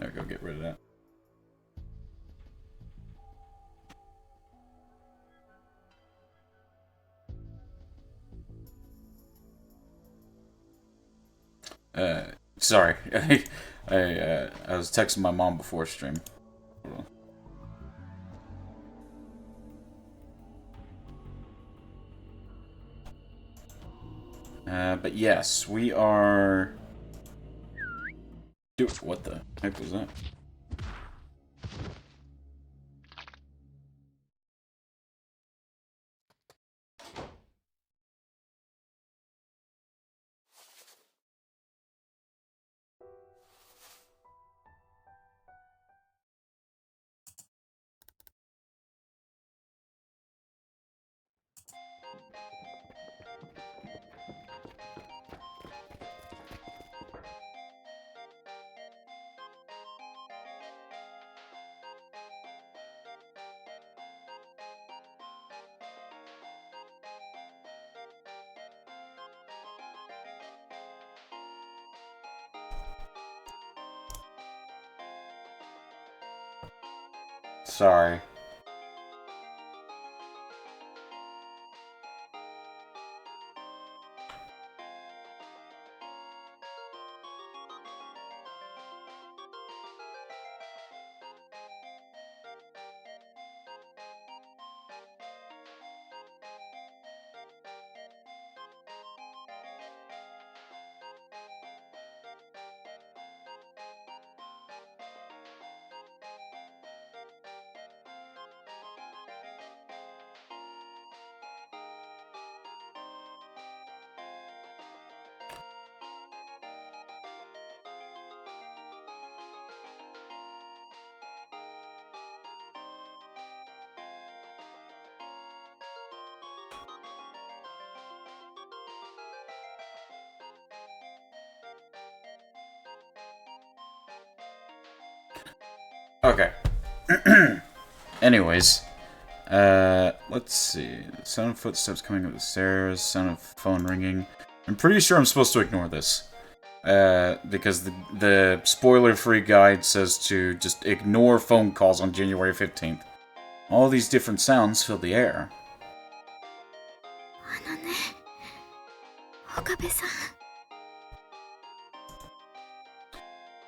There, go get rid of that. Sorry. I was texting my mom before stream. Hold on. But yes, we are... Dude, what the heck was that? Sorry. Okay. Anyways, let's see. Sound of footsteps coming up the stairs, sound of phone ringing. I'm pretty sure I'm supposed to ignore this. Because the spoiler-free guide says to just ignore phone calls on January 15th. All these different sounds fill the air.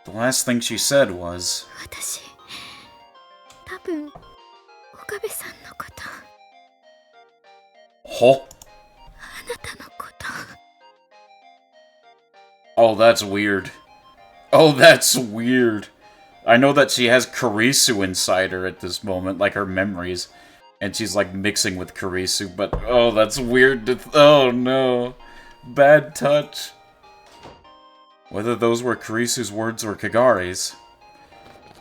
The last thing she said was... Huh? Oh, that's weird. Oh, that's weird. I know that she has Kurisu inside her at this moment, like her memories. And she's like mixing with Kurisu, but oh, that's weird. Oh no. Bad touch. Whether those were Kurisu's words or Kagari's.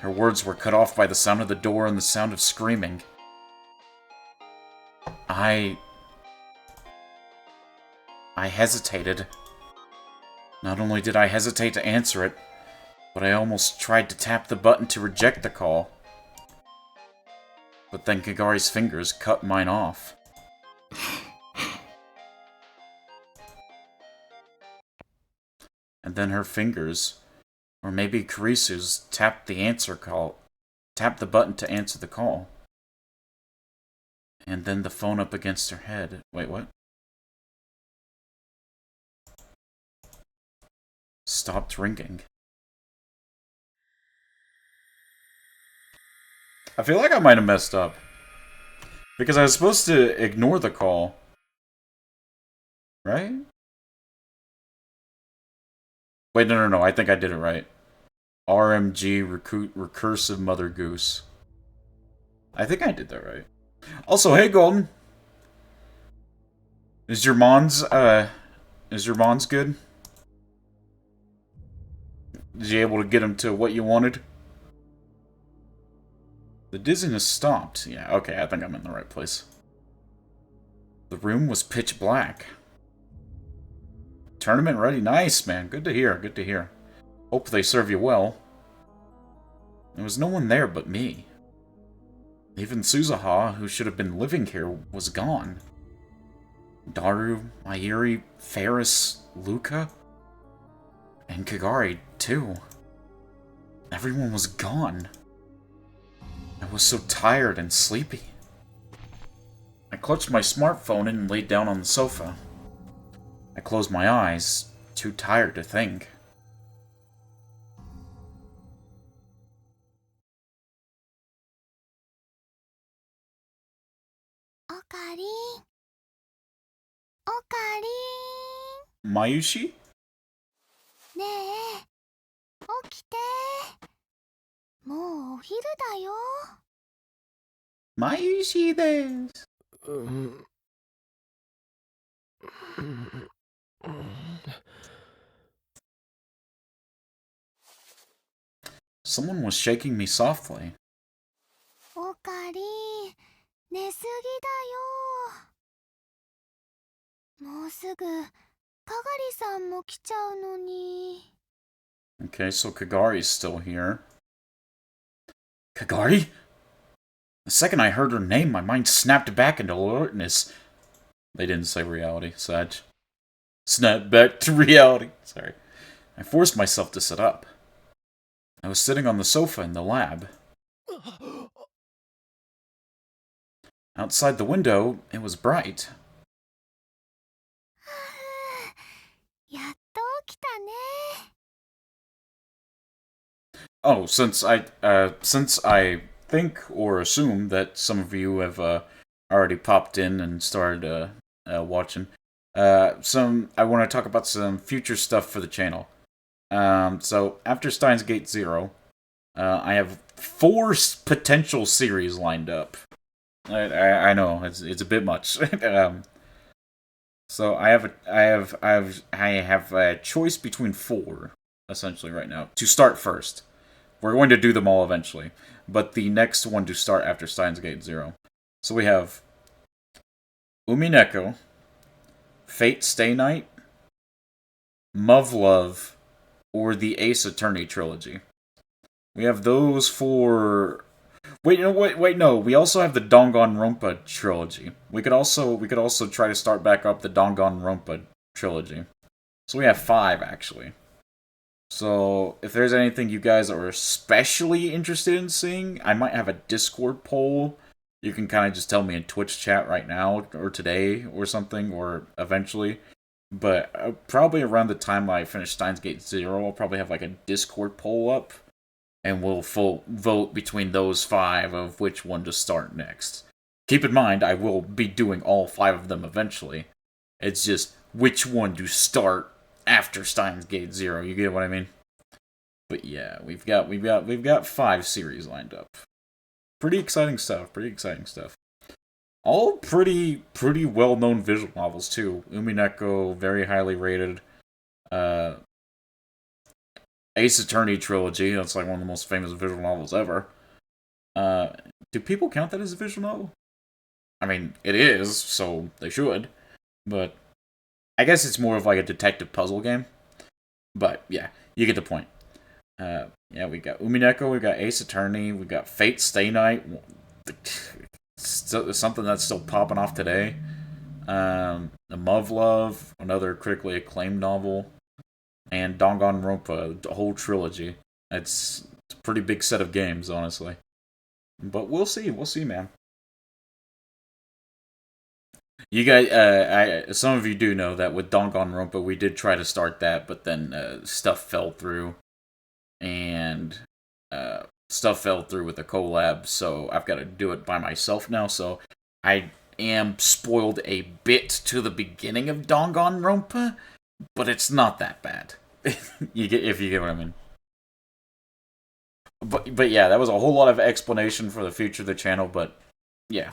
Her words were cut off by the sound of the door and the sound of screaming. I hesitated. Not only did I hesitate to answer it, but I almost tried to tap the button to reject the call. But then Kagari's fingers cut mine off. And then her fingers, or maybe Kurisu's, tapped the button to answer the call. And then the phone up against her head. Wait, what? Stopped ringing. I feel like I might have messed up. Because I was supposed to ignore the call. Right? Wait, no, I think I did it right. RMG Recursive Mother Goose. I think I did that right. Also, hey Golden! Is your Mons good? Did you able to get him to what you wanted? The dizziness stopped. Yeah, okay, I think I'm in the right place. The room was pitch black. Tournament ready? Nice, man. Good to hear, good to hear. Hope they serve you well. There was no one there but me. Even Suzuha, who should have been living here, was gone. Daru, Mayuri, Ferris, Luca, and Kagari, too. Everyone was gone. I was so tired and sleepy. I clutched my smartphone and laid down on the sofa. I closed my eyes, too tired to think. Mayushi? ねえ、起きて。もうお昼だよ。Mayushi desu. Someone was shaking me softly. おかり、寝すぎだよ。もうすぐ、かがりさんも来ちゃうのに。Okay, so Kagari's still here. Kagari? The second I heard her name, my mind snapped back into alertness. They didn't say reality, Sag. Snap back to reality. Sorry. I forced myself to sit up. I was sitting on the sofa in the lab. Outside the window, it was bright. やっと起きたね。Oh, since I think or assume that some of you have already popped in and started watching, I want to talk about some future stuff for the channel. So after Steins Gate 0, I have 4 potential series lined up. I know it's a bit much. So I have a choice between 4 essentially right now to start first. We're going to do them all eventually, but the next one to start after Steins Gate 0. So we have Umineko, Fate Stay Night, Muv-Luv, or the Ace Attorney trilogy. We have those 4. Wait, no, wait, no. We also have the Danganronpa trilogy. We could also try to start back up the Danganronpa trilogy. So we have 5 actually. So if there's anything you guys are especially interested in seeing, I might have a Discord poll. You can kind of just tell me in Twitch chat right now or today or something or eventually. But probably around the time I finish Steins Gate 0, I'll probably have like a Discord poll up and we'll vote between those 5 of which one to start next. Keep in mind, I will be doing all 5 of them eventually. It's just which one to start after Steins Gate 0. You get what I mean? But yeah, we've got 5 series lined up. Pretty exciting stuff. Pretty exciting stuff. All pretty well-known visual novels too. Umineko, very highly rated. Ace Attorney trilogy. That's like one of the most famous visual novels ever. Do people count that as a visual novel? I mean, it is, so they should. But I guess it's more of like a detective puzzle game. But yeah, you get the point. Yeah, we got Umineko, we got Ace Attorney, we got Fate Stay Night. Something that's still popping off today. The Muv-Luv, another critically acclaimed novel, and Danganronpa, the whole trilogy. It's a pretty big set of games, honestly. But we'll see, man. You guys, some of you do know that with Danganronpa, we did try to start that, but then stuff fell through, and stuff fell through with the collab, so I've got to do it by myself now. So I am spoiled a bit to the beginning of Danganronpa, but it's not that bad. If you get what I mean. But yeah, that was a whole lot of explanation for the future of the channel. But yeah,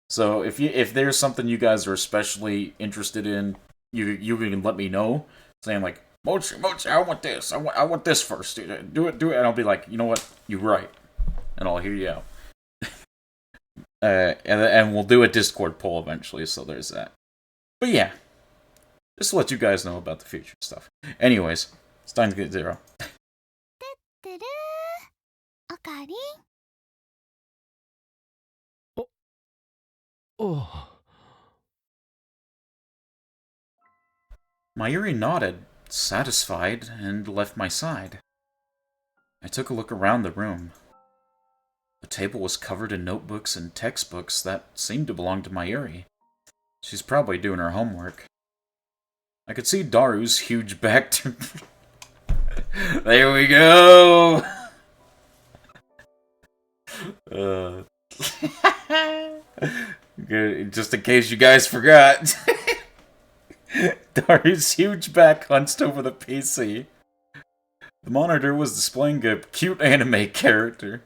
so if there's something you guys are especially interested in, you can let me know, saying like Mochi, I want this, I want this first, do it, and I'll be like, you know what, you're right, and I'll hear you out. And we'll do a Discord poll eventually, so there's that. But yeah, just to let you guys know about the future stuff. Anyways, it's time to get 0. てるおかり。Oh. Mayuri nodded, satisfied, and left my side. I took a look around the room. The table was covered in notebooks and textbooks that seemed to belong to Mayuri. She's probably doing her homework. I could see Daru's huge back There we go! Just in case you guys forgot. Daru's huge back hunched over the PC. The monitor was displaying a cute anime character.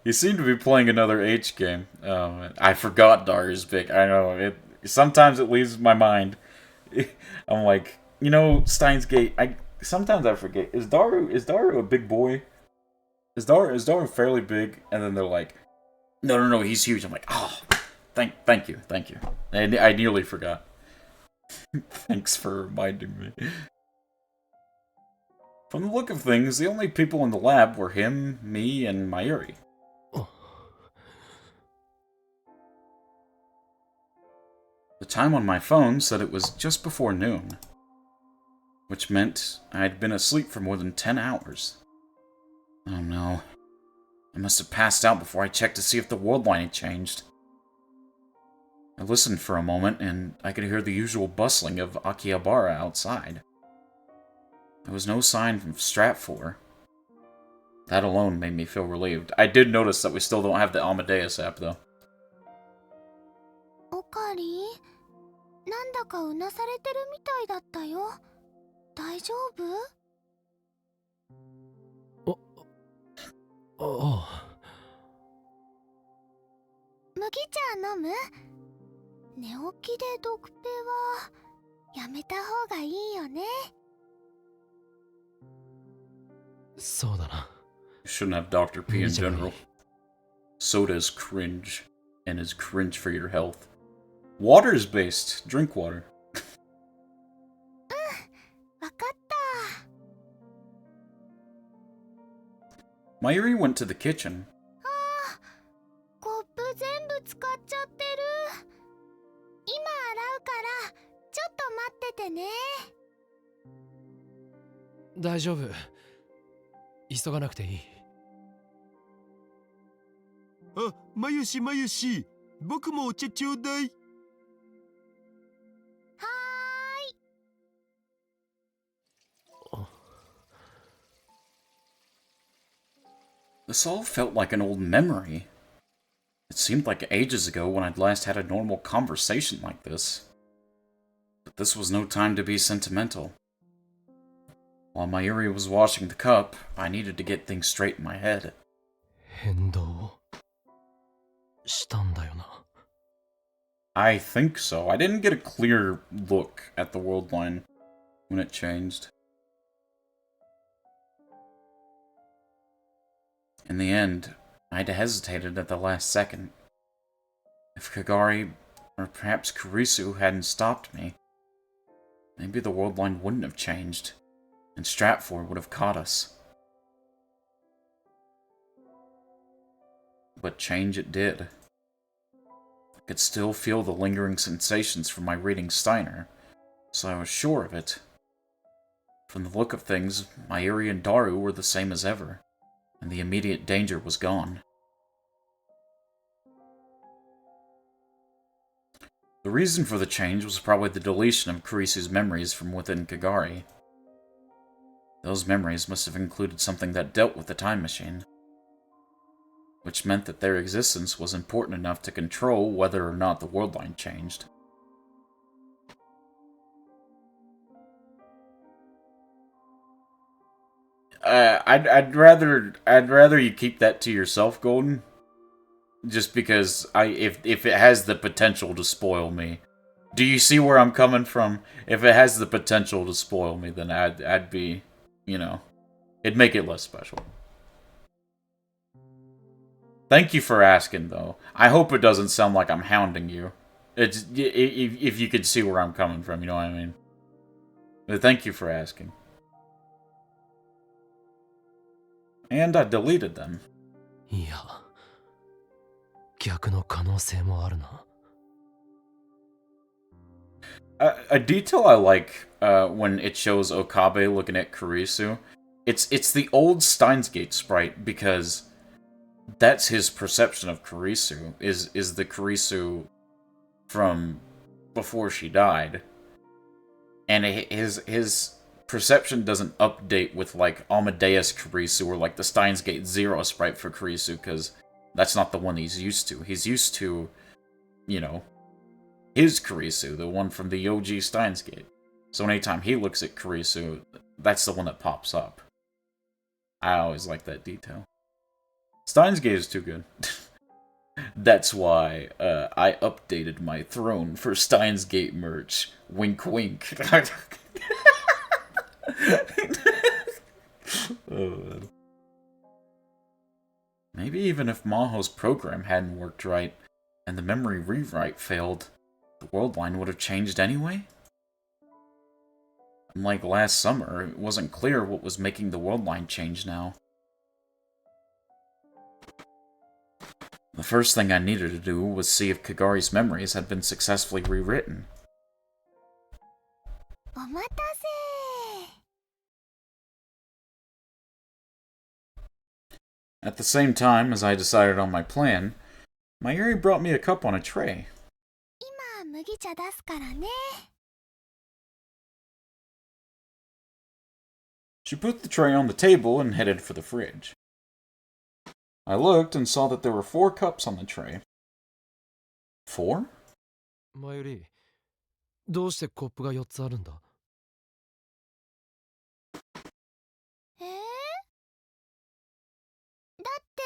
He seemed to be playing another H game. Oh, I forgot Daru's big. I know, sometimes it leaves my mind. I'm like, you know, Steins Gate, sometimes I forget. Is Daru a big boy? Is Daru fairly big? And then they're like, no, he's huge. I'm like, oh, thank you. I nearly forgot. Thanks for reminding me. From the look of things, the only people in the lab were him, me, and Mayuri. The time on my phone said it was just before noon, which meant I'd been asleep for more than 10 hours. Oh no. I must have passed out before I checked to see if the world line had changed. I listened for a moment, and I could hear the usual bustling of Akihabara outside. There was no sign from Stratfor. That alone made me feel relieved. I did notice that we still don't have the Amadeus app, though. Okari? なんだかうなされてるみたいだったよ。大丈夫？麦茶飲む？寝起きでドクペはやめた方がいいよね。そうだな。You shouldn't have Dr. P in general. Soda is cringe, and is cringe for your health. Water is based. Drink water. わかった。Mayuri went to the kitchen. コップ全部使っちゃってる。今洗うからちょっと待っててね。大丈夫。急がなくていい。あ、まゆし。僕もお茶ちょうだい。はーい。This all felt like an old memory. It seemed like ages ago when I'd last had a normal conversation like this. But this was no time to be sentimental. While Mayuri was washing the cup, I needed to get things straight in my head. 変動したんだよな。I think so. I didn't get a clear look at the world line when it changed. In the end, I'd hesitated at the last second. If Kagari, or perhaps Kurisu, hadn't stopped me, maybe the world line wouldn't have changed, and Stratfor would have caught us. But change it did. I could still feel the lingering sensations from my reading Steiner, so I was sure of it. From the look of things, Mayuri and Daru were the same as ever, and the immediate danger was gone. The reason for the change was probably the deletion of Kurisu's memories from within Kagari. Those memories must have included something that dealt with the time machine, which meant that their existence was important enough to control whether or not the world line changed. I'd rather you keep that to yourself, Golden. Just because if it has the potential to spoil me. Do you see where I'm coming from? If it has the potential to spoil me, then I'd be, you know, it'd make it less special. Thank you for asking, though. I hope it doesn't sound like I'm hounding you. It's if you could see where I'm coming from, you know what I mean? But thank you for asking. And I deleted them. いや、逆の可能性もあるな。A detail I like when it shows Okabe looking at Kurisu It's the old Steins Gate sprite because that's his perception of Kurisu, is the Kurisu from before she died. And his perception doesn't update with, like, Amadeus Kurisu or, like, the Steins Gate Zero sprite for Kurisu, because that's not the one he's used to. He's used to, you know, his Kurisu, the one from the OG Steins Gate. So anytime he looks at Kurisu, that's the one that pops up. I always like that detail. Steins Gate is too good. That's why I updated my throne for Steins Gate merch. Wink, wink. Oh, maybe even if Maho's program hadn't worked right, and the memory rewrite failed, the world line would have changed anyway? Unlike last summer, it wasn't clear what was making the world line change now. The first thing I needed to do was see if Kagari's memories had been successfully rewritten. At the same time as I decided on my plan, Mayuri brought me a cup on a tray. She put the tray on the table and headed for the fridge. I looked and saw that there were 4 cups on the tray. 4? 前よりどうしてコップが4つあるんだ？だって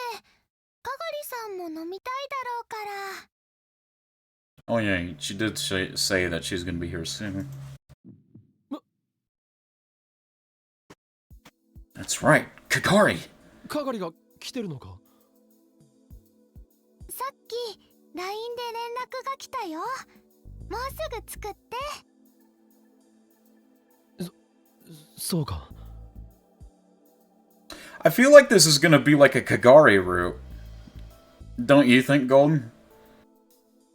かがりさんも飲みたいだろうから。 Oh yeah, she did say that she's gonna be here soon. That's right, Kagari! かがりが来てるのか？さっき LINE で連絡が来たよ。もうすぐ作って。そうか。I feel like this is gonna be like a Kagari route. Don't you think, Golden?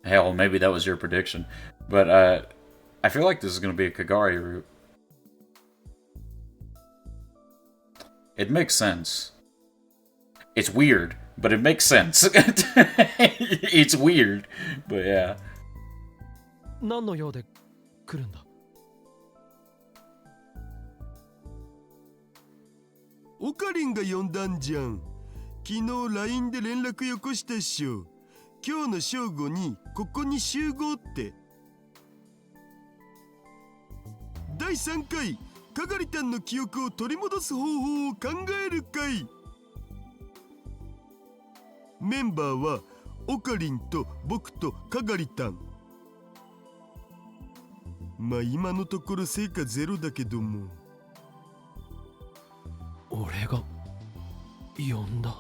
Hell, maybe that was your prediction. But, I feel like this is gonna be a Kagari route. It makes sense. It's weird, but it makes sense. It's weird, but yeah. 何の用で来るんだ？オカリンが呼んだんじゃん。昨日 LINE で連絡よこしたっしょ。今日の正午にここに集合って。第3回かがりたんの記憶を取り戻す方法を考える会。メンバーはオカリンと僕とかがりたん。まあ今のところ成果ゼロだけども。俺が呼んだ。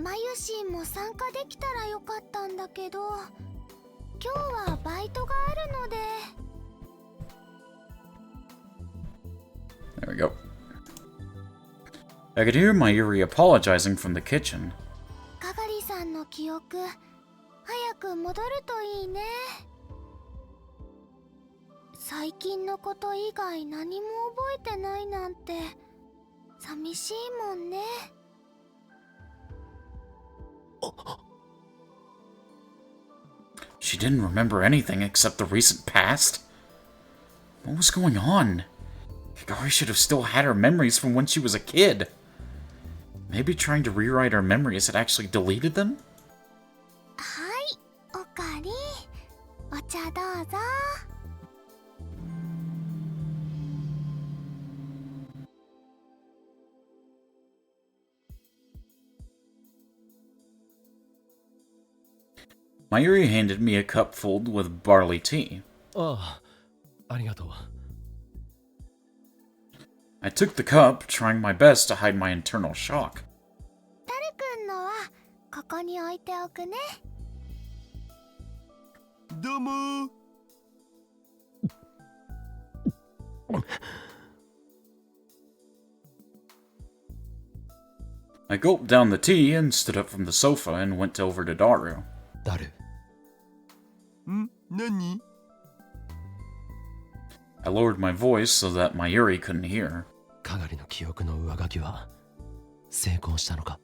まゆしんも参加できたらよかったんだけど、今日はバイトがあるので。There we go. I could hear Mayuri apologizing from the kitchen. かがりさんの記憶、早く戻るといいね。最近のこと以外何も覚えてないなんて寂しいもんね。She didn't remember anything except the recent past? What was going on? Kagari should have still had her memories from when she was a kid. Maybe trying to rewrite her memories had actually deleted them? はい、おかり。お茶どうぞ。Mayuri handed me a cup filled with barley tea. ああ、ありがとう。I took the cup, trying my best to hide my internal shock. タルくんのはここに置いておくね。どうも。I gulped down the tea and stood up from the sofa and went over to Daru. 誰？何？ I I lowered my voice so that Mayuri couldn't hear. かがりの記憶の上書きは成功したのか、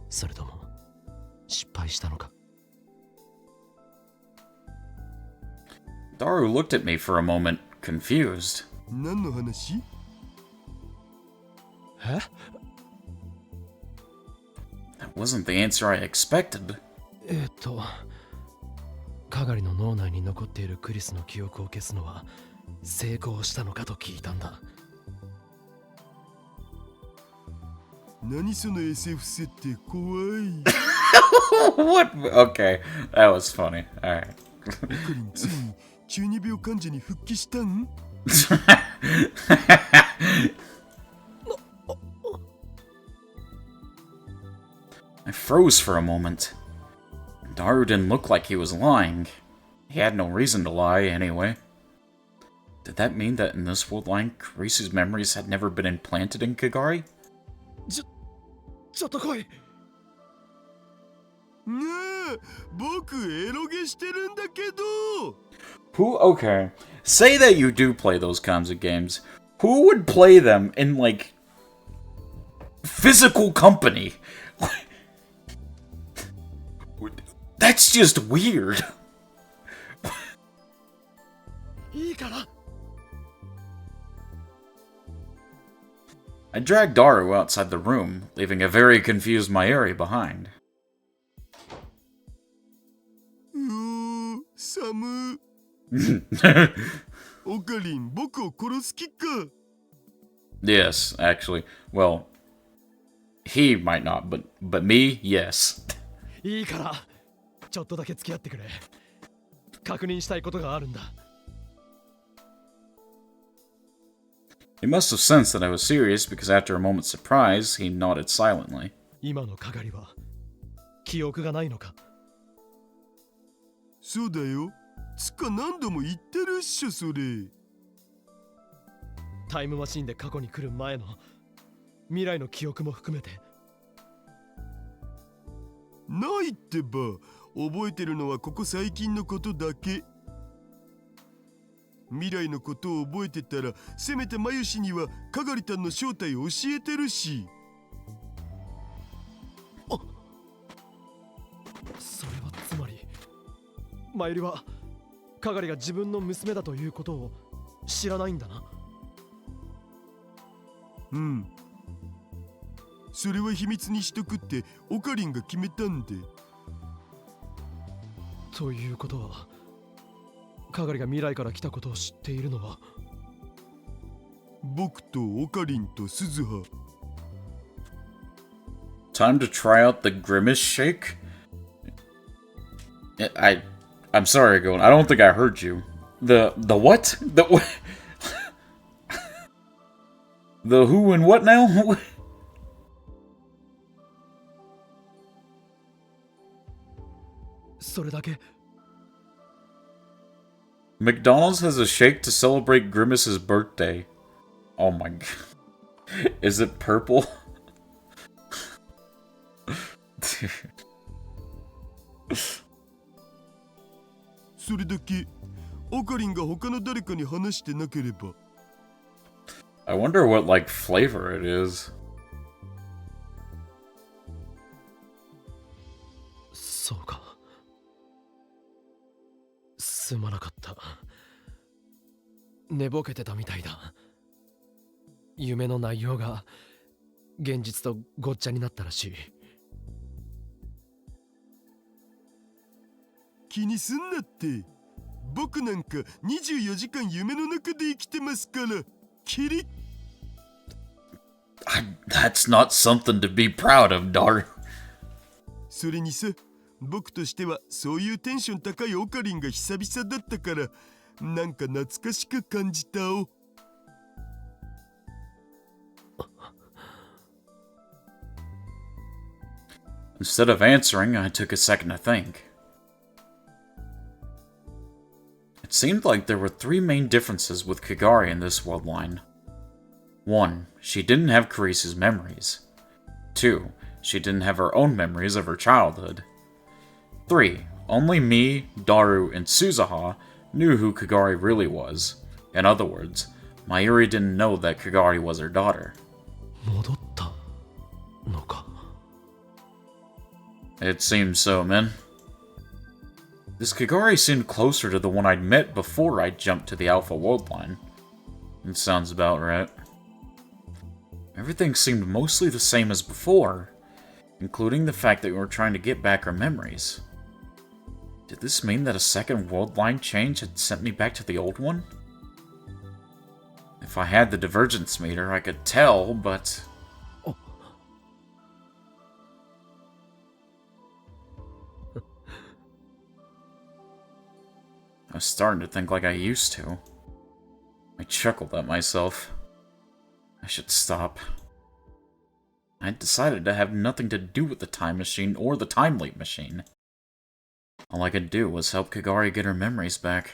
それとも失敗したのか。 Daru looked at me for a moment, confused. 何の話？え？ That wasn't the answer I expected. かがりの脳内に残っているクリスの記憶を消すのは成功したのかと聞いたんだ。何その SF 設定怖い。What? Okay, that was funny. Alright. オカリンついに中二病患者に復帰したん？ I froze for a moment. Daru didn't look like he was lying. He had no reason to lie, anyway. Did that mean that in this world line, Karisu's memories had never been implanted in Kagari? ちょっと来い。ねえ、僕エロゲしてるんだけど。 Who? Okay. Say that you do play those kinds of games. Who would play them in, like, physical company? That's just weird. いいから。 I dragged Daru outside the room, leaving a very confused Mayuri behind. 寒。オカリン、僕を殺す気か。 Yes, actually. Well, he might not, but me, yes. いいから。ちょっとだけ付き合ってくれ。確認したいことがあるんだ。 He must have sensed that I was serious because after a moment's surprise, he nodded silently. 今のかがりは記憶がないのか。そうだよ。つか何度も言ってるっしょ、それ。タイムマシンで過去に来る前の未来の記憶も含めて。ないってば。覚えてるのはここ最近のことだけ。未来のことを覚えてたら、せめてマユシにはかがりたんの正体を教えてるし。それはつまりマユリはかがりが自分の娘だということを知らないんだな。うん。それは秘密にしとくってオカリンが決めたんで。ということはかがりが未来から来たことを知っているのは僕とオカリンと鈴葉。 Time to try out the grimace shake? I'm sorry, Gold. I don't think I heard you. The what? The who and what now? それだけ。 McDonald's has a shake to celebrate Grimace's birthday. Oh my god. Is it purple? それだけ。オカリンが他の誰かに話してなければ。 I wonder what, like, flavor it is. そうか。すまなかった。寝ぼけてたみたいだ。夢の内容が現実とごっちゃになったらしい。気にすんなって。僕なんか24時間夢の中で生きてますから。キリッ。That's not something to be proud of, Daru. それにさ、僕としてはそういうテンション高いオカリンが久々だったから、なんか懐かしく感じたお。Instead of answering, I took a second to think. It seemed like there were three main differences with Kagari in this world line. 1. She didn't have Karisu's memories. 2. She didn't have her own memories of her childhood. 3. Only me, Daru, and Suzuha knew who Kagari really was. In other words, Mayuri didn't know that Kagari was her daughter. 戻ったのか。 It seems so, man. This Kagari seemed closer to the one I'd met before I jumped to the Alpha World line. It sounds about right. Everything seemed mostly the same as before, including the fact that we were trying to get back our memories. Did this mean that a second world line change had sent me back to the old one? If I had the divergence meter, I could tell, but... I was starting to think like I used to. I chuckled at myself. I should stop. I decided to have nothing to do with the time machine or the time leap machine. All I could do was help Kagari get her memories back.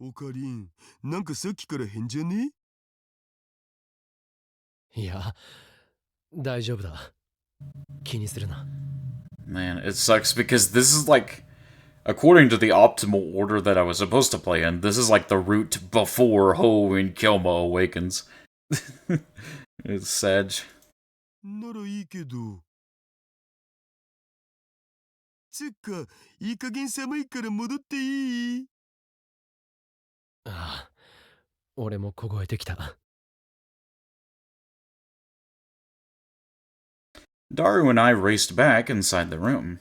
オカリン、なんかさっきから変じゃね？いや、大丈夫だ。気にするな。 Man, it sucks because this is like, according to the optimal order that I was supposed to play in, this is like the route before Ho and Kilma awakens. It's sad. ならいいけど。つっか、いい加減寒いから戻っていい？ああ、俺も凍えてきた。 Daru and I raced back inside the room.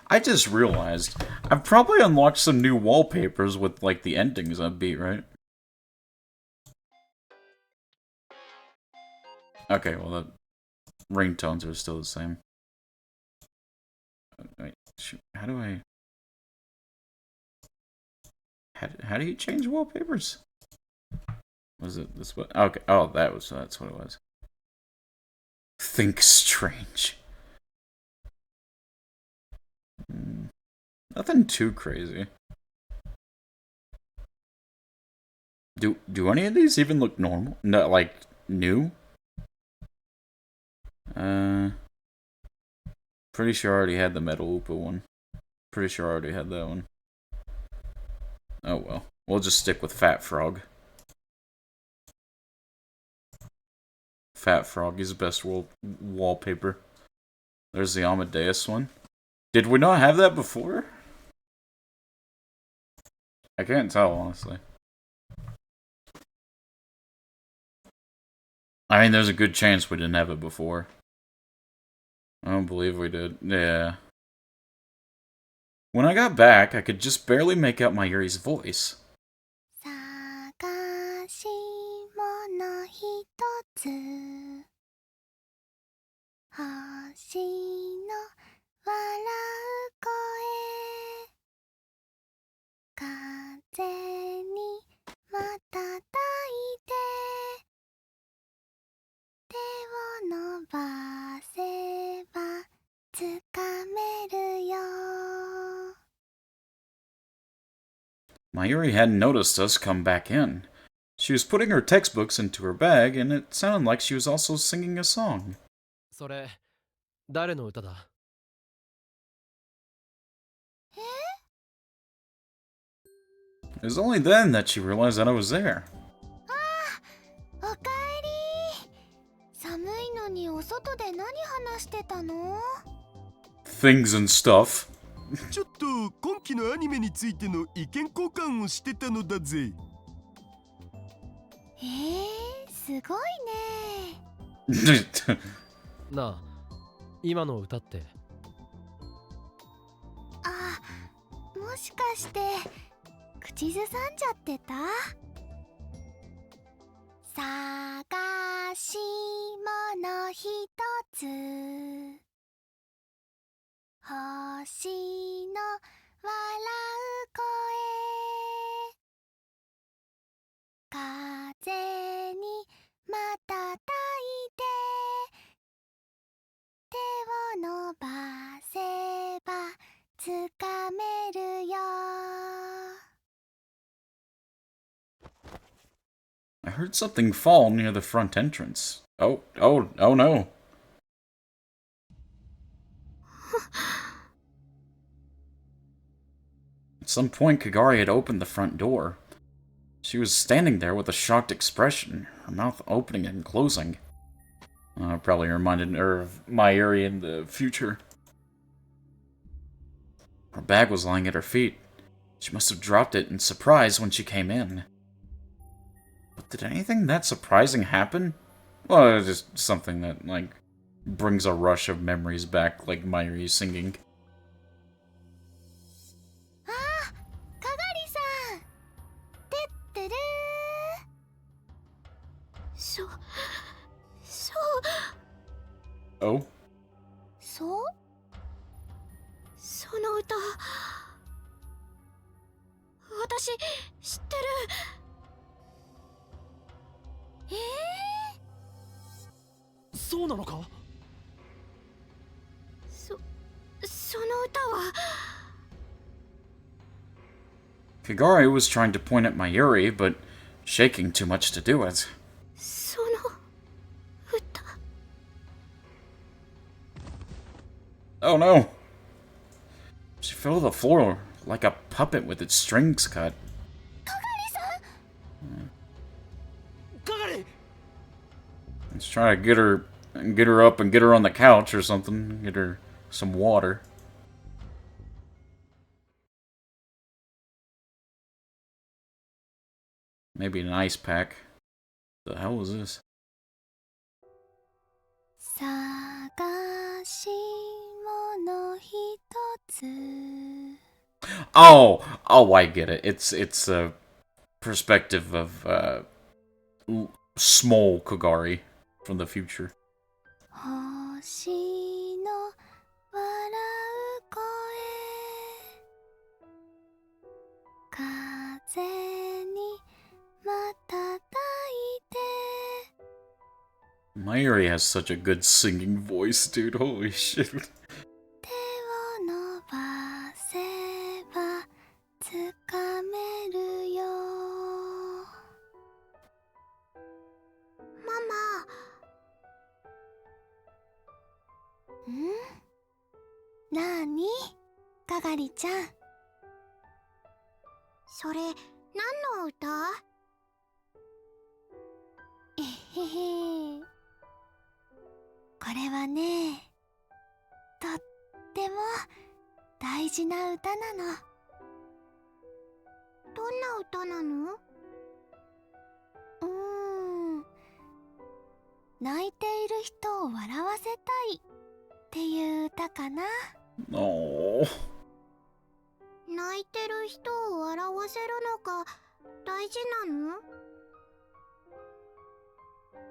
I just realized I've probably unlocked some new wallpapers with like the endings upbeat, right? Okay, well the ringtones are still the same. Wait, shoot, how do I... How do you change wallpapers? Was it this one? Okay, oh, that's what it was. Think strange. Nothing too crazy. Do any of these even look normal? No, like new? Pretty sure I already had the Metal Upa one. Pretty sure I already had that one. Oh well, we'll just stick with Fat Frog. Fat Frog is the best wallpaper. There's the Amadeus one. Did we not have that before? I can't tell, honestly. I mean, there's a good chance we didn't have it before. I don't believe we did. Yeah. When I got back, I could just barely make out Mayuri's voice. 探し物ひとつ星の笑う声風にまたたいて手を伸ばせばつかめるよ Mayuri hadn't noticed us come back in. She was putting her textbooks into her bag, and it sounded like she was also singing a song. それ、誰の歌だ？ It was only then that she realized that I was there. おかえり寒いのにお外で何話してたの Things and stuff. ちょっと今期のアニメについての意見交換をしてたのだぜ。すごいねなあ、今の歌って。あ、もしかして口ずさんじゃってた探し物ひとつ星の笑う声風にまたたいて手を伸ばせばつかめるよ I heard something fall near the front entrance. Oh no. At some point, Kagari had opened the front door. She was standing there with a shocked expression, her mouth opening and closing. Probably reminded her of Mayuri in the future. Her bag was lying at her feet. She must have dropped it in surprise when she came in. But did anything that surprising happen? Well, it's just something that, like, brings a rush of memories back, like Mayuri singing. Ah, Kagari-san! Tetteru! So... Oh? そう？その歌、私知ってる。そうなのか？その歌は。Kagari was trying to point at Mayuri, but shaking too much to do it. その歌。Oh no! She fell to the floor like a puppet with its strings cut. かがり！ Let's try to get her up and get her on the couch or something. Get her some water. Maybe an ice pack. The hell is this? 探し物一つ。 Oh, I get it. It's a perspective of small Kagari from the future. 星の笑う声、風に瞬いて。 Mayuri has such a good singing voice, dude. Holy shit. 手を伸ばせばつかめるよ。ママ。なーに？かがりちゃん。それ、何の歌？えへへ。これはね、とっても大事な歌なの。どんな歌なの？泣いている人を笑わせたいっていう歌かな。Oh. 泣いてる人を笑わせるのが大事なの？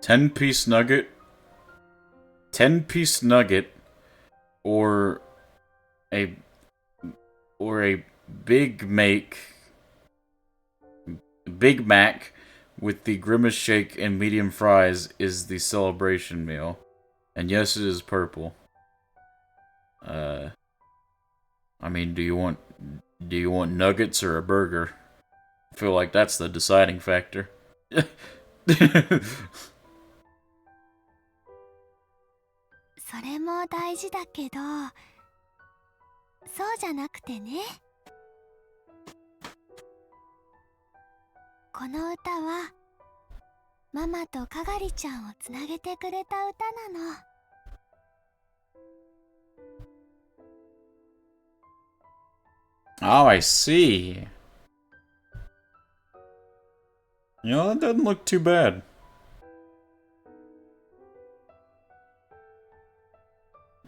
10-piece nugget? 10-piece nugget or a Big Mac with the grimace shake and medium fries is the celebration meal. And yes, it is purple. I mean, do you want nuggets or a burger? I feel like that's the deciding factor. それも大事だけど、そうじゃなくてね。この歌はママとかがりちゃんをつなげてくれた歌なの。Oh, I see. You know, that doesn't look too bad.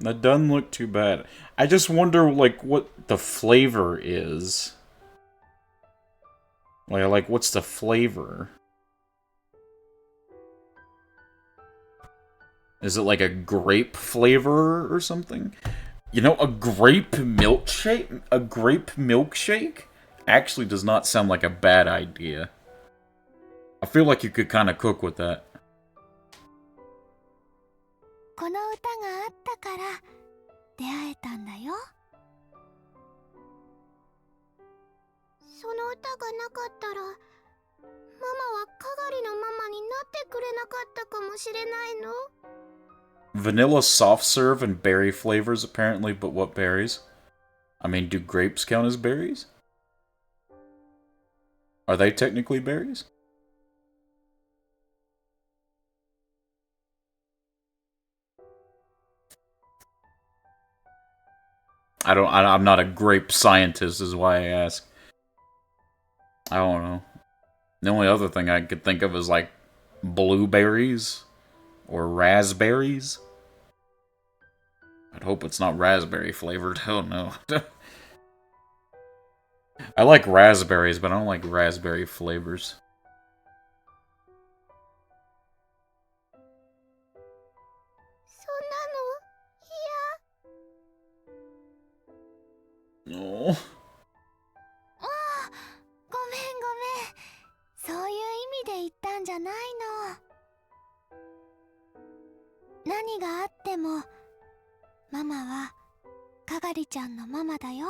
That doesn't look too bad. I just wonder, like, what the flavor is. Like, what's the flavor? Is it like a grape flavor or something? You know, a grape milkshake? A grape milkshake? Actually does not sound like a bad idea. I feel like you could kind of cook with that. この歌があったから出会えたんだよ。その歌がなかったら、ママはかがりのママになってくれなかったかもしれないの。Vanilla soft serve and berry flavors, apparently, but what berries? I mean, do grapes count as berries? Are they technically berries? I'm not a grape scientist, is why I ask. I don't know. The only other thing I could think of is like blueberries or raspberries. I'd hope it's not raspberry flavored. Oh no. I like raspberries, but I don't like raspberry flavors. Oh. ああ、ごめんごめん。そういう意味で言ったんじゃないの。何があっても、ママはかがりちゃんのママだよ。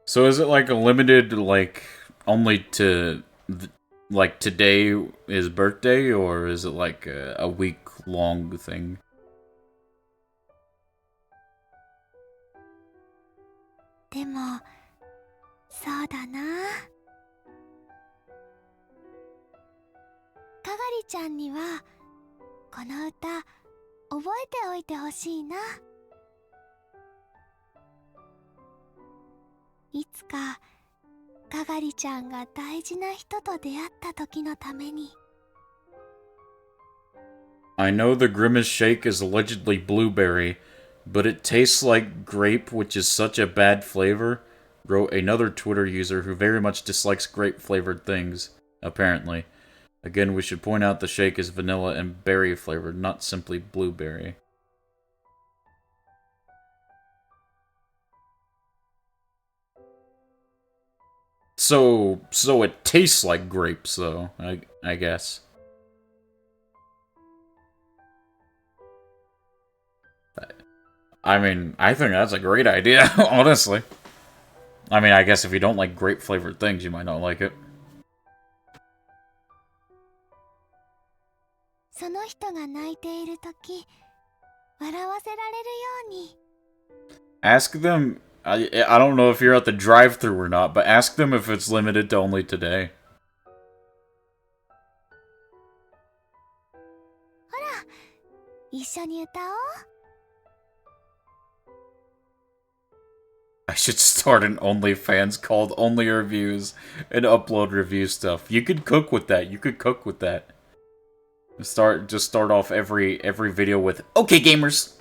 So is it like a limited, like, only to, like, today is birthday, or is it like a week-long thing? でも、そうだな。かがりちゃんには、この歌、覚えておいてほしいな。いつか、かがりちゃんが大事な人と出会った時のために。I know the Grimace shake is allegedly blueberry, but it tastes like grape, which is such a bad flavor, wrote another Twitter user who very much dislikes grape-flavored things, apparently. Again, we should point out the shake is vanilla and berry-flavored, not simply blueberry. So it tastes like grapes, though, I guess. I mean, I think that's a great idea, honestly. I mean, I guess if you don't like grape-flavored things, you might not like it. その人が泣いているとき、笑わせられるように。Ask them, I don't know if you're at the drive-thru or not, but ask them if it's limited to only today. ほら、一緒に歌おう。I should start an OnlyFans called Only Reviews and upload review stuff. You could cook with that. You could cook with that. Just start off every video with "Okay, gamers."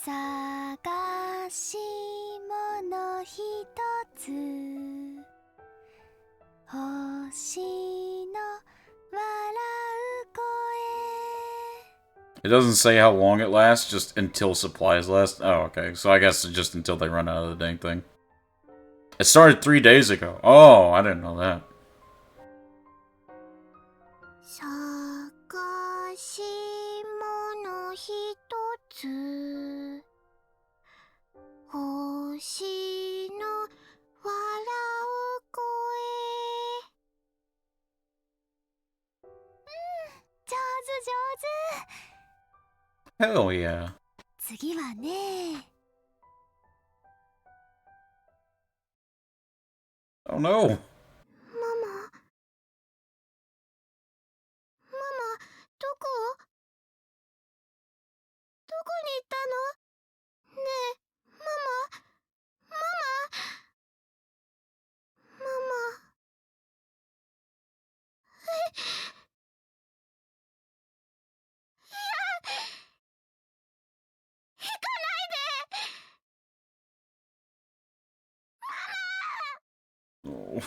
探し物ひとつ星の笑う声 It doesn't say how long it lasts, just until supplies last. Oh, okay. So I guess just until they run out of the dang thing. It started 3 days ago. Oh, I didn't know that. 探し物ひとつ星の笑う声上手上手 Hell yeah. 次はね Oh no. ママどこに行ったのねえママ行かないで Oh.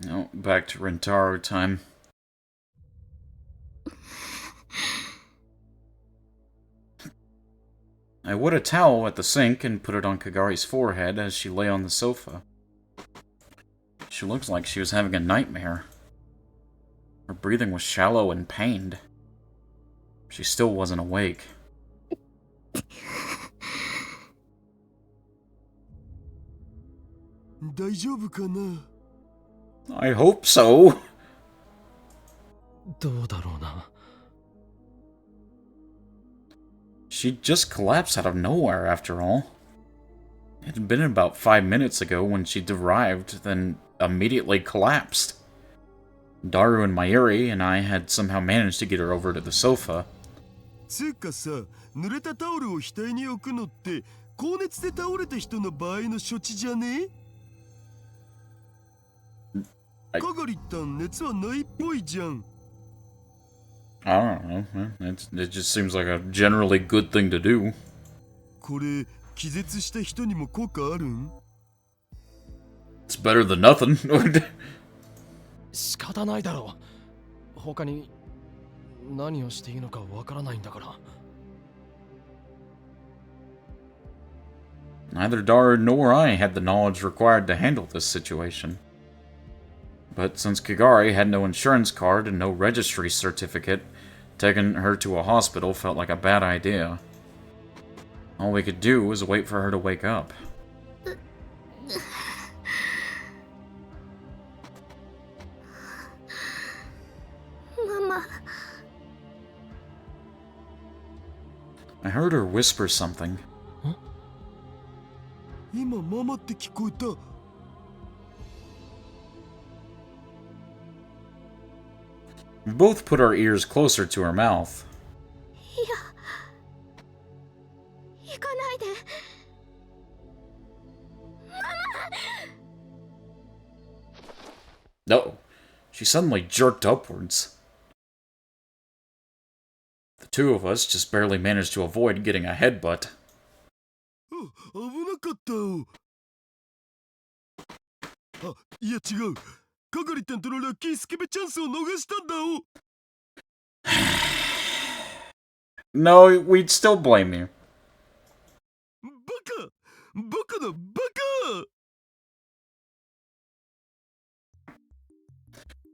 No, back to Rentaro time. I wet a towel at the sink and put it on Kagari's forehead as she lay on the sofa. She looked like she was having a nightmare. Her breathing was shallow and pained. She still wasn't awake. Daijoubu kana? I hope so. どうだろうな。 She just collapsed out of nowhere, after all. It had been about 5 minutes ago when she arrived, then immediately collapsed. Daru and Mayuri and I had somehow managed to get her over to the sofa. つうかさ、濡れたタオルを額に置くのって高熱で倒れた人の場合の処置じゃね？かがりったん熱はないっぽいじゃん。I don't know. It just seems like a generally good thing to do. これ気絶した人にも効果あるん？ It's better than nothing. 仕方ないだろう。他に何をしていいのかわからないんだから。 Neither Daru nor I had the knowledge required to handle this situation. But since Kagari had no insurance card and no registry certificate, taking her to a hospital felt like a bad idea. All we could do was wait for her to wake up. Mama. I heard her whisper something. 今ママって聞こえた。 We both put our ears closer to her mouth. いや、行かないで。 No. She suddenly jerked upwards. The two of us just barely managed to avoid getting a headbutt. 危なかったよ。あ、いや違う。かがりったんとのラッキースケベチャンスを逃したんだよ。 No, we'd still blame you. バカ！バカだバカ！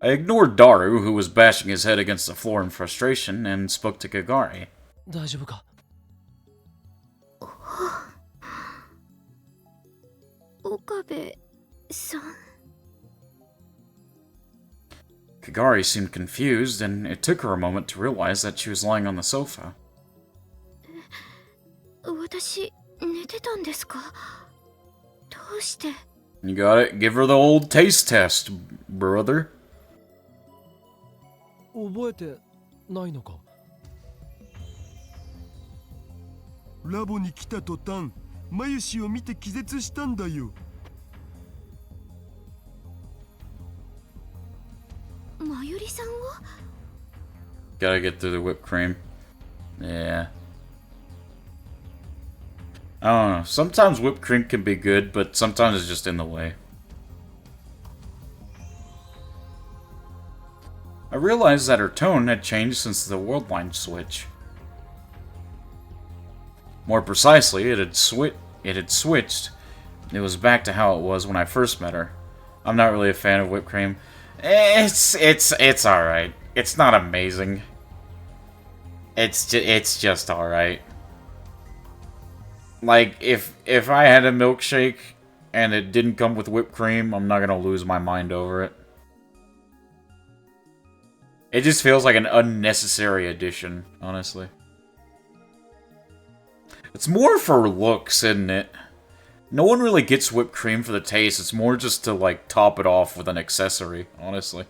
I ignored Daru, who was bashing his head against the floor in frustration, and spoke to Kagari. 大丈夫か？ Okabe-san. Kagari seemed confused, and it took her a moment to realize that she was lying on the sofa. 私、寝てたんですか？どうして？ You got it. Give her the old taste test, brother. 覚えてないのか？ ラボに来た途端、マユシを見て気絶したんだよ。 まゆりさんを？ Gotta get through the whipped cream. Yeah. I don't know. Sometimes whipped cream can be good, but sometimes it's just in the way. I realized that her tone had changed since the world line switch. More precisely, it had switched. It was back to how it was when I first met her. I'm not really a fan of whipped cream. It's alright. It's not amazing. It's just alright. Like, if I had a milkshake and it didn't come with whipped cream, I'm not gonna lose my mind over it. It just feels like an unnecessary addition, honestly. It's more for looks, isn't it? No one really gets whipped cream for the taste, it's more just to, like, top it off with an accessory, honestly.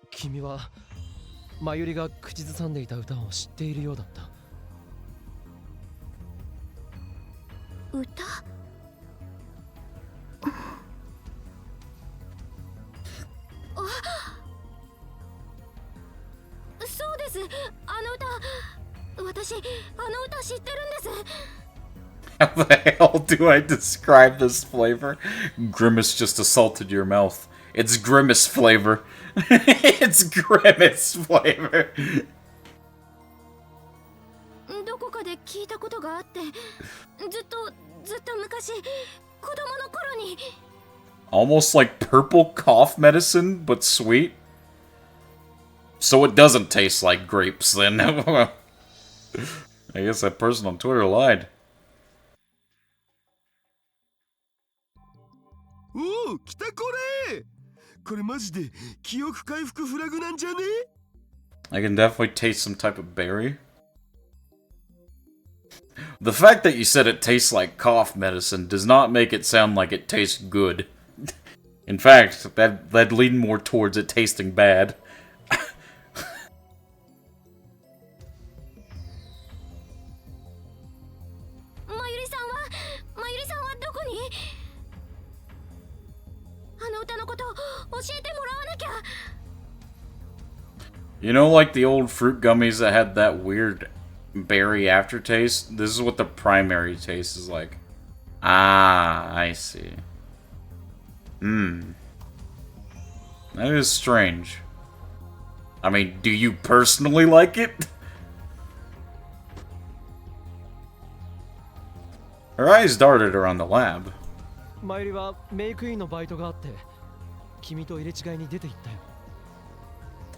君はまゆりが口ずさんでいた歌を知っているようだった。歌？そうです。あの歌、私、あの歌知ってるんです。 How the hell do I describe this flavor? Grimace just assaulted your mouth. It's Grimace flavor. It's Grimace flavor. どこかで聞いたことがあって、ずっと昔、子供の頃に。 Almost like purple cough medicine, but sweet. So it doesn't taste like grapes, then. I guess that person on Twitter lied. おお、来たこれ！これマジで記憶回復フラグなんじゃね？ I can definitely taste some type of berry. The fact that you said it tastes like cough medicine does not make it sound like it tastes good. In fact, that'd lean more towards it tasting bad. まゆりさんはどこに？あの歌のこと教えてもらわなきゃ。 You know, like the old fruit gummies that had that weird berry aftertaste? This is what the primary taste is like. Ah, I see. That is strange. I mean, do you personally like it? Her eyes darted around the lab. マユリはメイクインのバイトがあって君と入れ違いに出て行ったよ。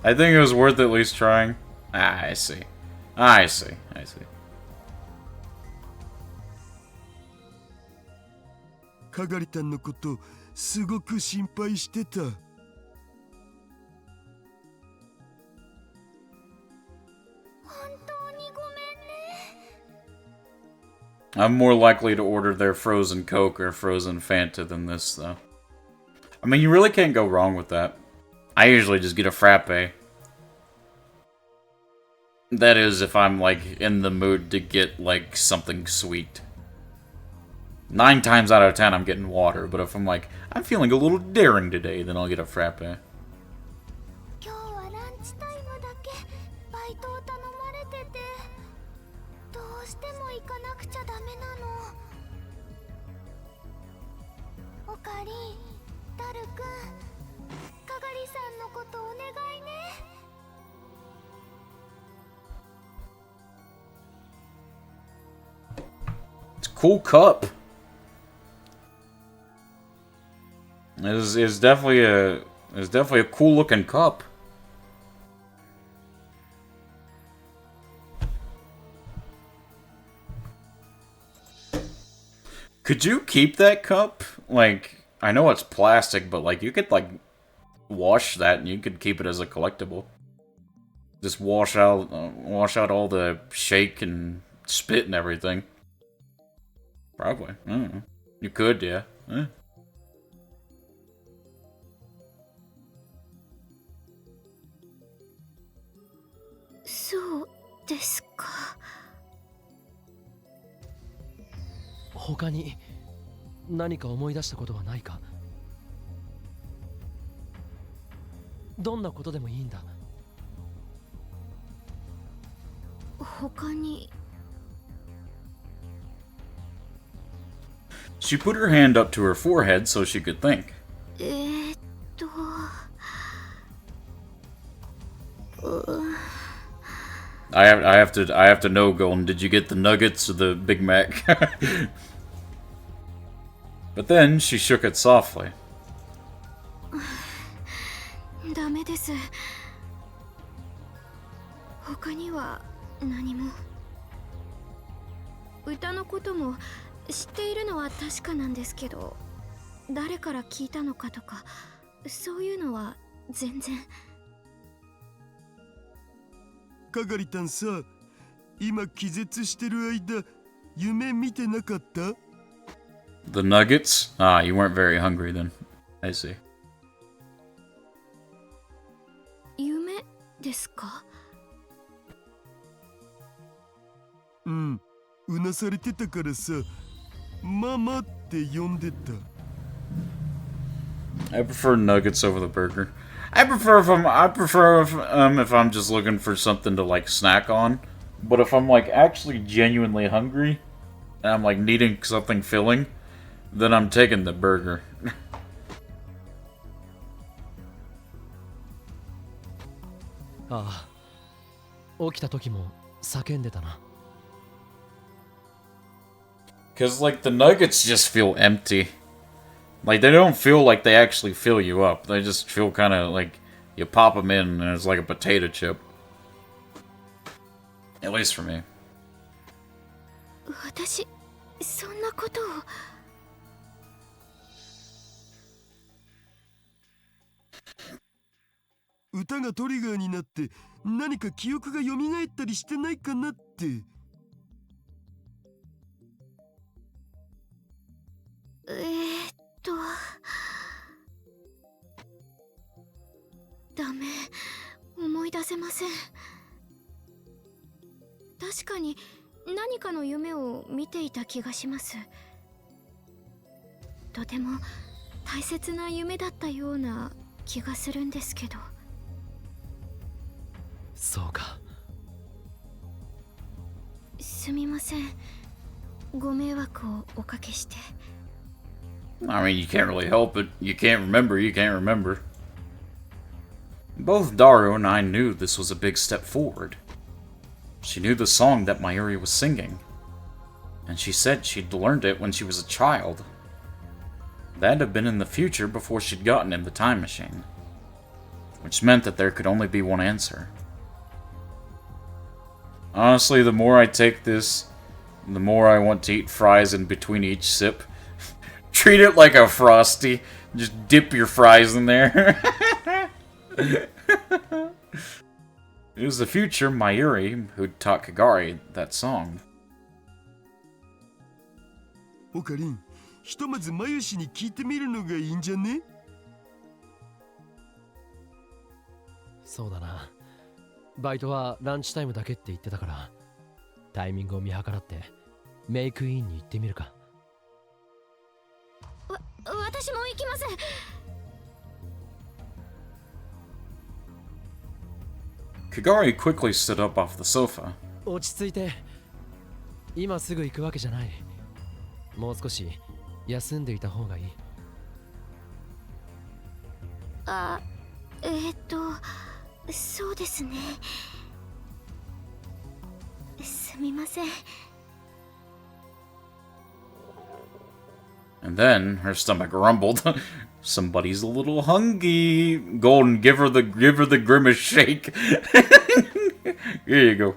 I think it was worth at least trying. Ah, I see. I see. かがりたんのことすごく心配してた。本当にごめんね。 I'm more likely to order their frozen Coke or frozen Fanta than this, though. I mean, you really can't go wrong with that. I usually just get a frappe. That is, if I'm, like, in the mood to get, like, something sweet. 9 times out of 10, I'm getting water, but if I'm like, I'm feeling a little daring today, then I'll get a frappe. 今日はランチタイムだけバイトを頼まれてて、どうしても行かなくちゃダメなの。おかりん、ダルくん、かがりさんのことお願いね。 It's a cool cup. It's definitely a cool looking cup. Could you keep that cup? Like, I know it's plastic, but like you could like wash that and you could keep it as a collectible. Just wash out all the shake and spit and everything. Probably. I don't know. You could, yeah. Eh. そうですか。他に何か思い出したことはないか？どんなことでもいいんだ。他に。 She put her hand up to her forehead so she could think. I have to know, Golden. Did you get the nuggets or the Big Mac? But then she shook it softly. ダメです。他には何も。歌のことも知っているのは確かなんですけど、誰から聞いたのかとかそういうのは全然。かがりたんさ、今気絶してる間夢見てなかった？ The nuggets? Ah, you weren't very hungry then. I see. 夢ですか？うん、うなされてたからさ、ママって呼んでた。 I prefer nuggets over the burger. I prefer if I'm just looking for something to like snack on. But if I'm like actually genuinely hungry and I'm like needing something filling, then I'm taking the burger. ああ、起きた時も叫んでたな。Cause like the nuggets just feel empty. Like they don't feel like they actually fill you up. They just feel kind of like you pop them in and it's like a potato chip. At least for me. 私、そんなことを。歌がトリガーになって何か記憶が蘇ったりしてないかなって。ダメ、思い出せません。確かに何かの夢を見ていた気がします。とても大切な夢だったような気がするんですけど。そうか。すみません、ご迷惑をおかけして。I mean, you can't really help it. You can't remember, you can't remember. Both Daru and I knew this was a big step forward. She knew the song that Mayuri was singing, and she said she'd learned it when she was a child. That'd have been in the future before she'd gotten in the time machine, which meant that there could only be one answer. Honestly, the more I take this, the more I want to eat fries in between each sip. Treat it like a Frosty. Just dip your fries in there. It was the future Mayuri who taught Kagari that song. オカリン、ひとまずマユシに聞いてみるのがいいんじゃね？そうだな。バイトはランチタイムだけって言ってたから、タイミングを見計らってメイクインに行ってみるか。私も行きます。Kagari quickly stood up off the sofa. 落ち着いて。今すぐ行くわけじゃない。もう少し休んでいた方がいい。そうですね。すみません。And then her stomach rumbled. Somebody's a little hungry. Golden, give her the grimace shake. Here you go.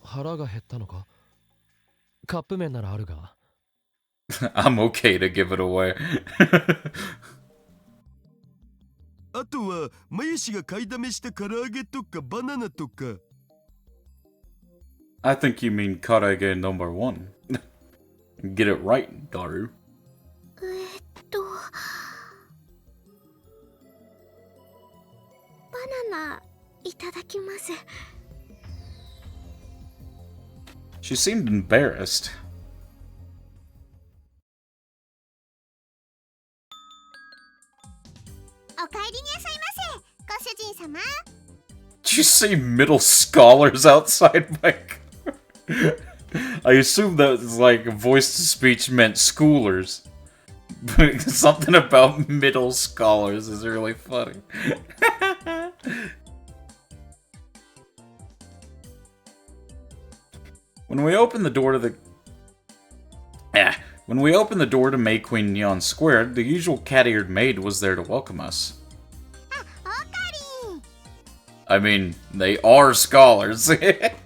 腹が減ったのか？カップ麺ならあるが。I'm okay to give it away. あとはマユシが買いだめした唐揚げとかバナナとか。I think you mean karage number 1. Get it right, Daru. バナナいただきます。She seemed embarrassed. お帰りになさいませ、ご主人様。Did you see middle scholars outside my car? I assume that was like voice to speech meant schoolers. But something about middle scholars is really funny. When we opened the door to May Queen Neon Square, the usual cat-eared maid was there to welcome us. I mean, they are scholars.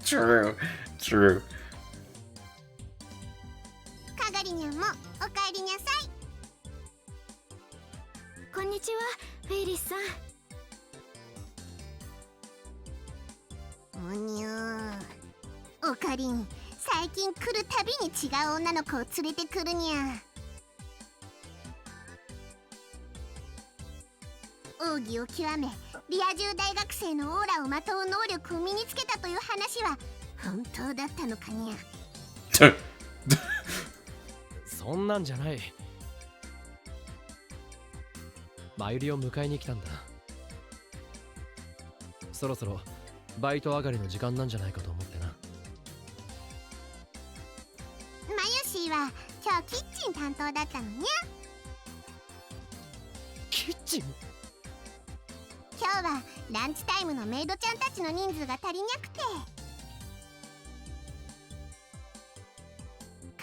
True. かがりにゃんもお帰りなさい。こんにちは、フェイリスさん。おにゅー。おかりん、最近来るたびに違う女の子を連れてくるにゃ。奥義を極め、リア充大学生のオーラをまとう能力を身につけたという話は本当だったのかにゃ。そんなんじゃない。マユリを迎えに来たんだ。そろそろバイト上がりの時間なんじゃないかと思ってな。マユシーは今日キッチン担当だったのにゃ。キッチン？今日はランチタイムのメイドちゃんたちの人数が足りなくて、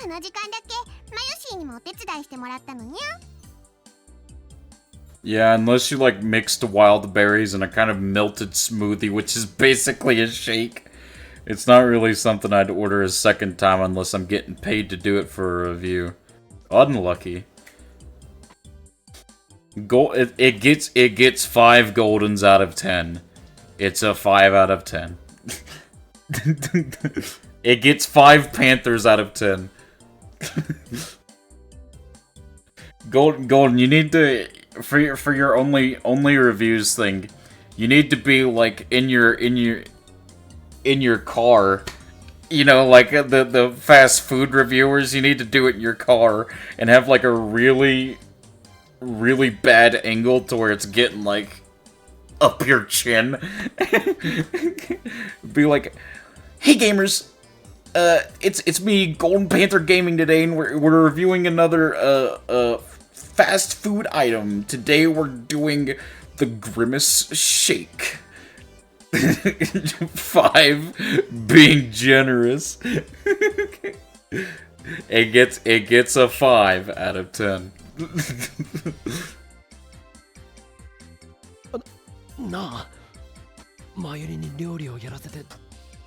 この時間だけマユシーにもお手伝いしてもらったのにゃ。Yeah, unless you like mixed wild berries in a kind of melted smoothie, which is basically a shake. It's not really something I'd order a second time unless I'm getting paid to do it for a review. Unlucky. It gets 5 Goldens out of 10. It's a 5 out of 10. It gets 5 Panthers out of 10. Golden, you need to for your only reviews thing. You need to be like in your car. You know, like the fast food reviewers. You need to do it in your car and have like a really bad angle to where it's getting like up your chin. Be like, hey gamers, it's me, Golden Panther Gaming today, and we're reviewing another fast food item. Today we're doing the Grimace Shake. 5 being generous. It gets a 5 out of 10. なあ、マユリに料理をやらせて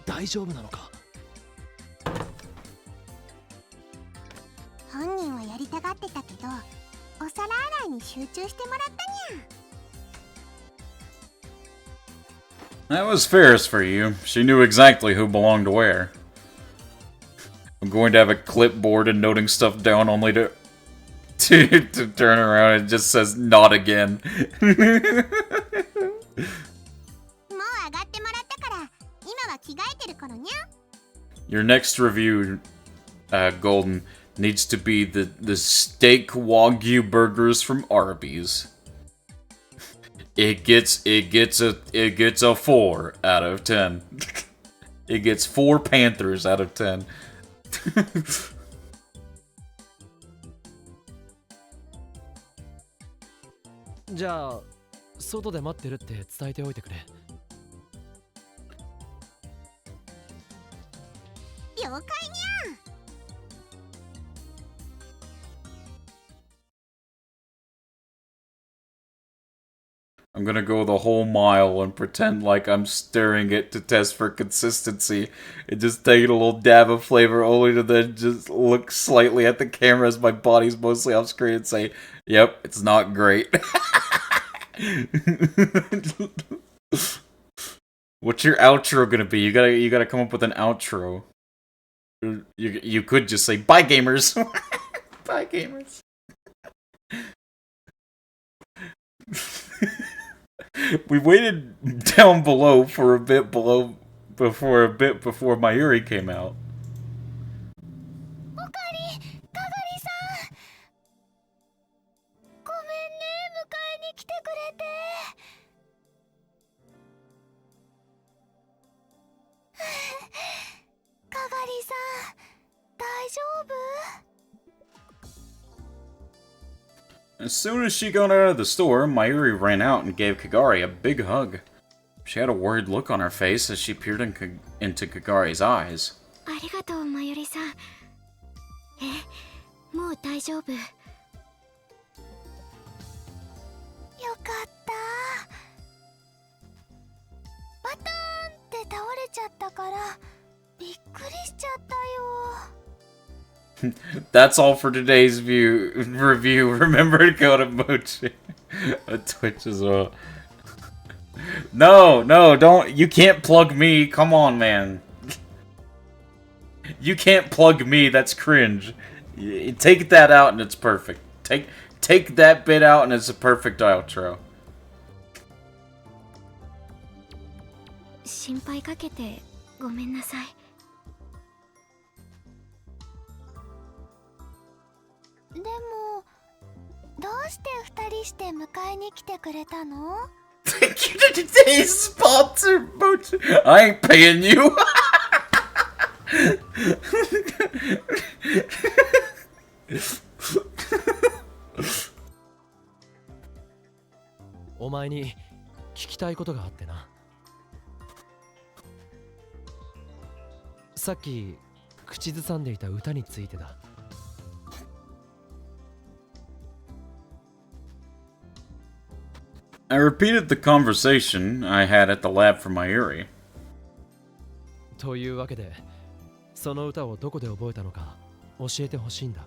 大丈夫なのか？本人はやりたがってたけど、お皿洗いに集中してもらったにゃ。That was Ferris for you. She knew exactly who belonged where. I'm going to have a clipboard and noting stuff down only to turn around and it just says not again. もう上がってもらったから、今は着替えてる頃にゃ。Your next review, Golden, needs to be the steak Wagyu burgers from Arby's. It gets a 4 out of 10. It gets 4 Panthers out of 10. じゃあ外で待ってるって伝えておいてくれ。了解にゃ。I'm gonna go the whole mile and pretend like I'm stirring it to test for consistency and just take a little dab of flavor only to then just look slightly at the camera as my body's mostly off screen and say, yep, it's not great. What's your outro gonna be? You gotta come up with an outro. You could just say, bye gamers! Bye gamers! We waited down below for a bit before Mayuri came out. おかり、かがりさん。ごめんね、迎えに来てくれて。かがりさん、大丈夫？ As soon as she got out of the store, Mayuri ran out and gave Kagari a big hug. She had a worried look on her face as she peered into Kagari's eyes. ありがとう、まゆりさん。もう大丈夫。よかった。バターンって倒れちゃったから、びっくりしちゃったよ。 That's all for today's review. Remember to go to Mochi on Twitch as well. No, don't. You can't plug me. Come on, man. You can't plug me. That's cringe. Take that out and it's perfect. Take that bit out and it's a perfect outro. 心配かけてごめんなさい。でも、どうして二人して迎えに来てくれたの？ Thank you to today's sponsor, Mochi. I ain't paying you. お前に聞きたいことがあってな。さっき口ずさんでいた歌についてだ。I repeated the conversation I had at the lab for Mayuri. というわけで、その歌をどこで覚えたのか教えてほしいんだ。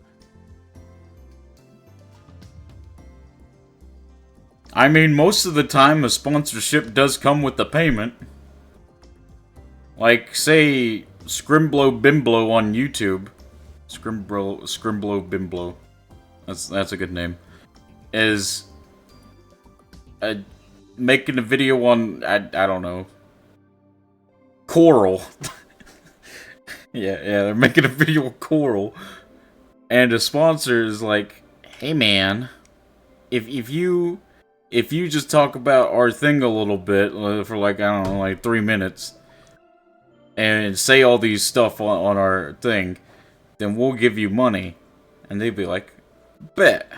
I mean, most of the time a sponsorship does come with the payment. Like, say, Scrimblow Bimblow on YouTube. Scrimblow Bimblow. That's a good name. Is making a video on, I don't know, Coral. yeah, they're making a video of Coral. And a sponsor is like, hey man, if you just talk about our thing a little bit for like, I don't know, like 3 minutes, and say all these stuff on our thing, then we'll give you money. And they'd be like, bet.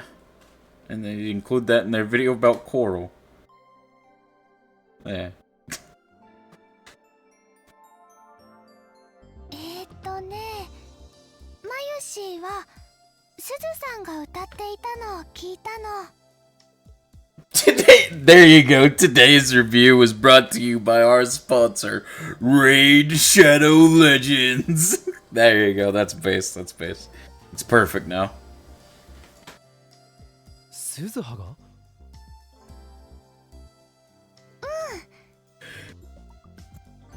And they include that in their video about Coral. Yeah. マユシーはすずさんが歌っていたのを聞いたの。There you go. Today's review was brought to you by our sponsor, Raid Shadow Legends. There you go. That's bass. It's perfect now. すずはが？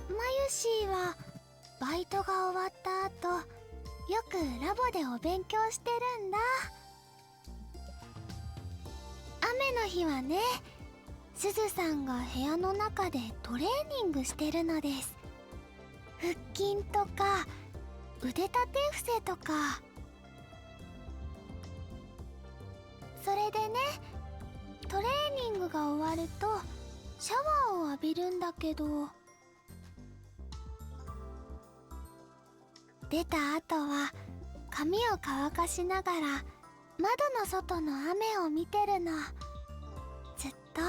マユシーはバイトが終わった後、よくラボでお勉強してるんだ。雨の日はね、すずさんが部屋の中でトレーニングしてるのです。腹筋とか腕立て伏せとか。それでね、トレーニングが終わるとシャワーを浴びるんだけど、出た後は髪を乾かしながら窓の外の雨を見てるの。ずっと。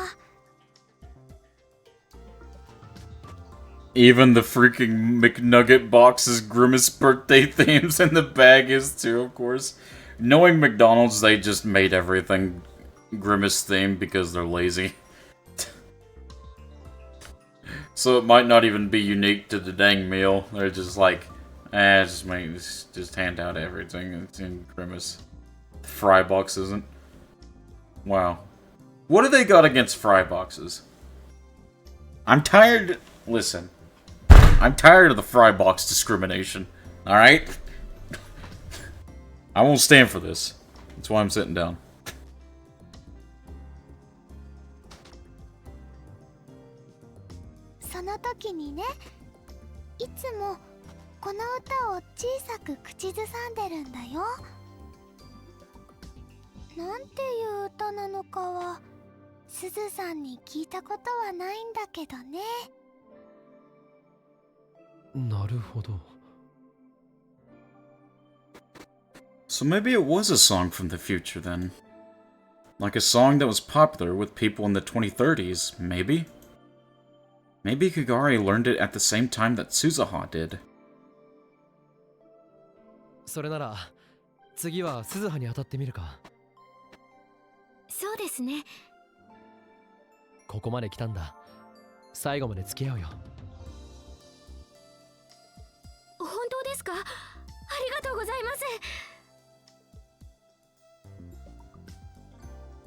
Even the freaking McNugget box's Grimace birthday themes in the bag is too, of course. Knowing McDonald's, they just made everything Grimace themed because they're lazy. So it might not even be unique to the dang meal. They're just like, just hand out everything. It's in Grimace. The fry box isn't. Wow. What do they got against fry boxes? I'm tired. Listen. I'm tired of the fry box discrimination. Alright? I won't stand for this. That's why I'm sitting down. その時にね、いつもこの歌を小さく口ずさんでるんだよ。なんていう歌なのかはすずさんに聞いたことはないんだけどね。なるほど。So maybe it was a song from the future then. Like a song that was popular with people in the 2030s, maybe? Maybe Kagari learned it at the same time that Suzuha did. それなら次はすずはに当たってみるか。そうですね。ここまで来たんだ。最後まで付き合うよ。本当ですか？ありがとうございます。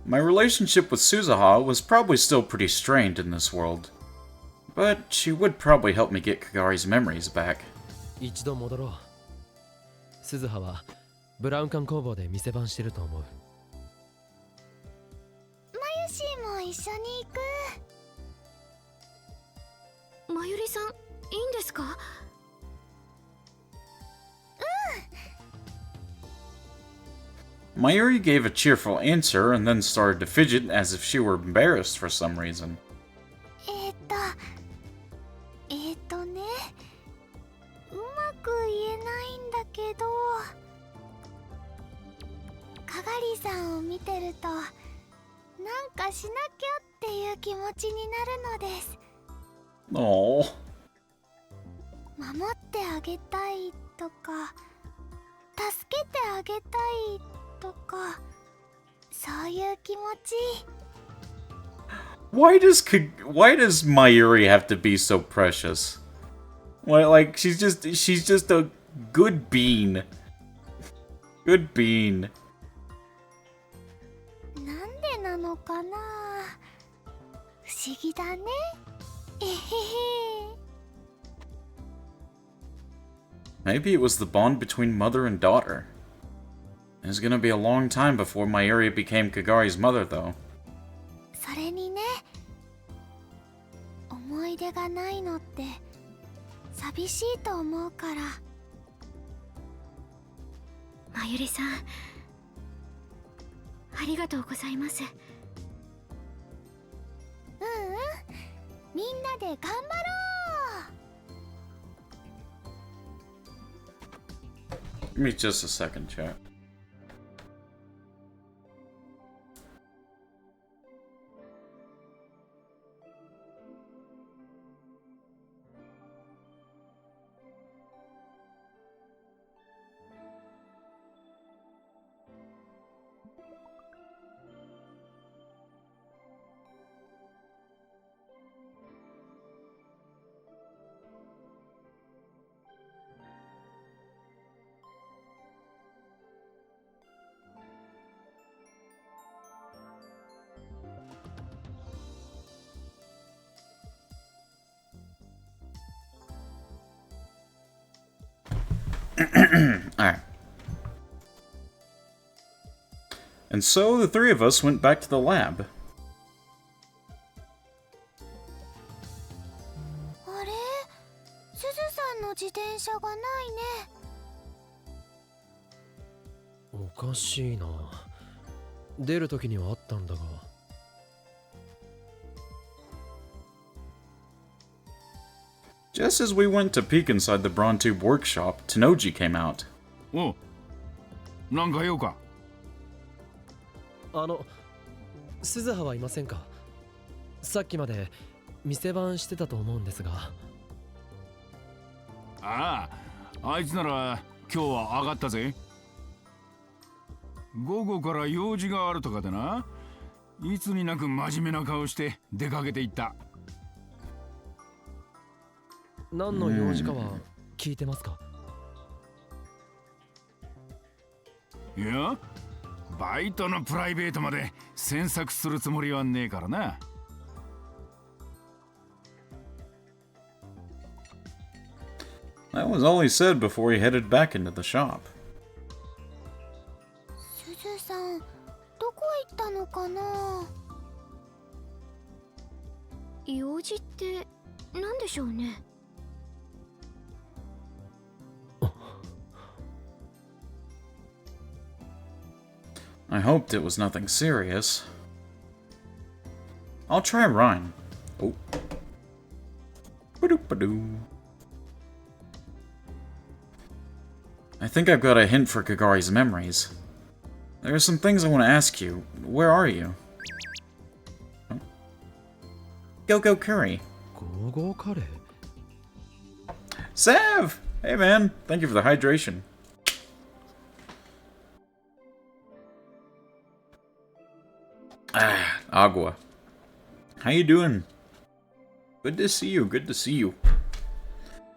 My relationship with Suzuha was probably still pretty strained in this world. But she would probably help me get Kagari's memories back. 一度戻ろう。すずははブラウン管工房で店番してると思う。マユシーも一緒に行く。マユリさん、いいんですかMayuri gave a cheerful answer and then started to fidget as if she were embarrassed for some reason. ね、うまく言えないんだけど、かがりさんを見てるとなんかしなきゃっていう気持ちになるのです。Oh. 守ってあげたいとか、助けてあげたいとか、そういう気持ち。Why does Mayuri have to be so precious? Like she's just a good bean. Good bean. なんでなのかな。不思議だね。えへへ。Maybe it was the bond between mother and daughter. It was gonna be a long time before Mayuri became Kagari's mother, though. それにね、思い出がないのって寂しいと思うから。まゆりさん、ありがとうございます。みんなで頑張ろう。 Give me just a second, chat. Alright. And so the three of us went back to the lab. あれ、すずさんの自転車がないね。おかしいな。出る時にはあったんだが。Just as we went to peek inside the Brontube workshop, Tenoji came out. おう、なんか用か。鈴葉はいませんか。さっきまで店番してたと思うんですが。ああ、あいつなら今日は上がったぜ。午後から用事があるとかでな、いつになく真面目な顔して出かけていった。何の用事かは聞いてますか。いや、バイトのプライベートまで詮索するつもりはねえからな。That was all he said before he headed back into the shop. すずさん、どこ行ったのかな。用事って何でしょうね。I hoped it was nothing serious. I'll try Rhine. Oh. Ba-doop-ba-doo. I think I've got a hint for Kagari's memories. There are some things I want to ask you. Where are you? Oh. Go Curry. Go Curry? Sav! Hey man, thank you for the hydration. Ah, Agua. How you doing? Good to see you, good to see you.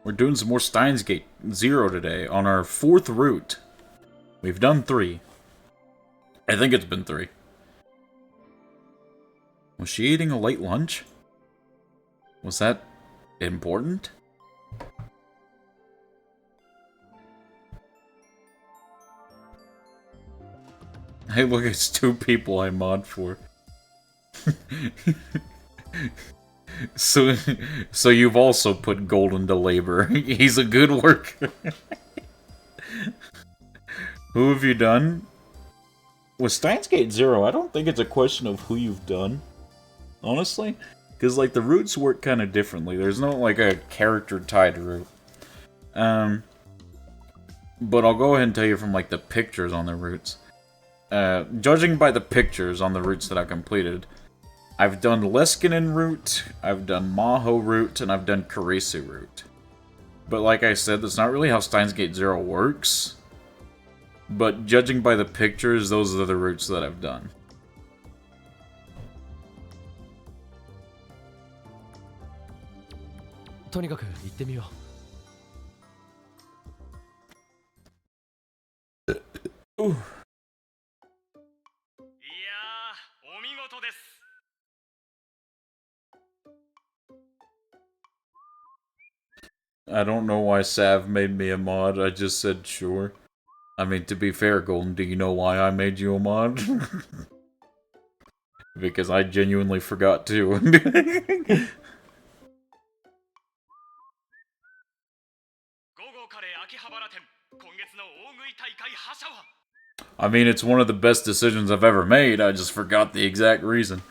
We're doing some more Steins Gate 0 today on our 4th route. We've done 3. I think it's been 3. Was she eating a late lunch? Was that important? Hey look, it's 2 people I mod for. So you've also put gold into labor. He's a good worker. Who have you done? With Steins Gate 0, I don't think it's a question of who you've done. Honestly. Because, like, the routes work kind of differently. There's no, like, a character-tied route. But I'll go ahead and tell you from, like, the pictures on the routes. Judging by the pictures on the routes that I've completed, I've done Leskinen route, I've done Maho route, and I've done Kurisu route. But like I said, that's not really how Steins Gate 0 works. But judging by the pictures, those are the routes that I've done. I don't know why Sav made me a mod, I just said sure. I mean, to be fair, Golden, do you know why I made you a mod? Because I genuinely forgot too. I mean, it's one of the best decisions I've ever made, I just forgot the exact reason.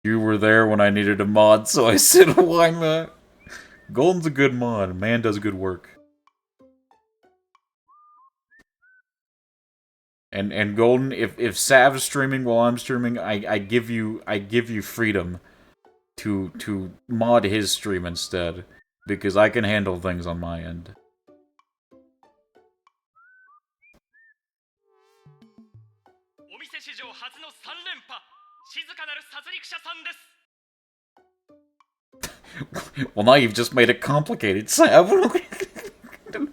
You were there when I needed a mod, so I said, why not? Golden's a good mod, man does good work. And Golden, if Sav's streaming while I'm streaming, I give you freedom to mod his stream instead, because I can handle things on my end. Well, now you've just made it complicated, Sav.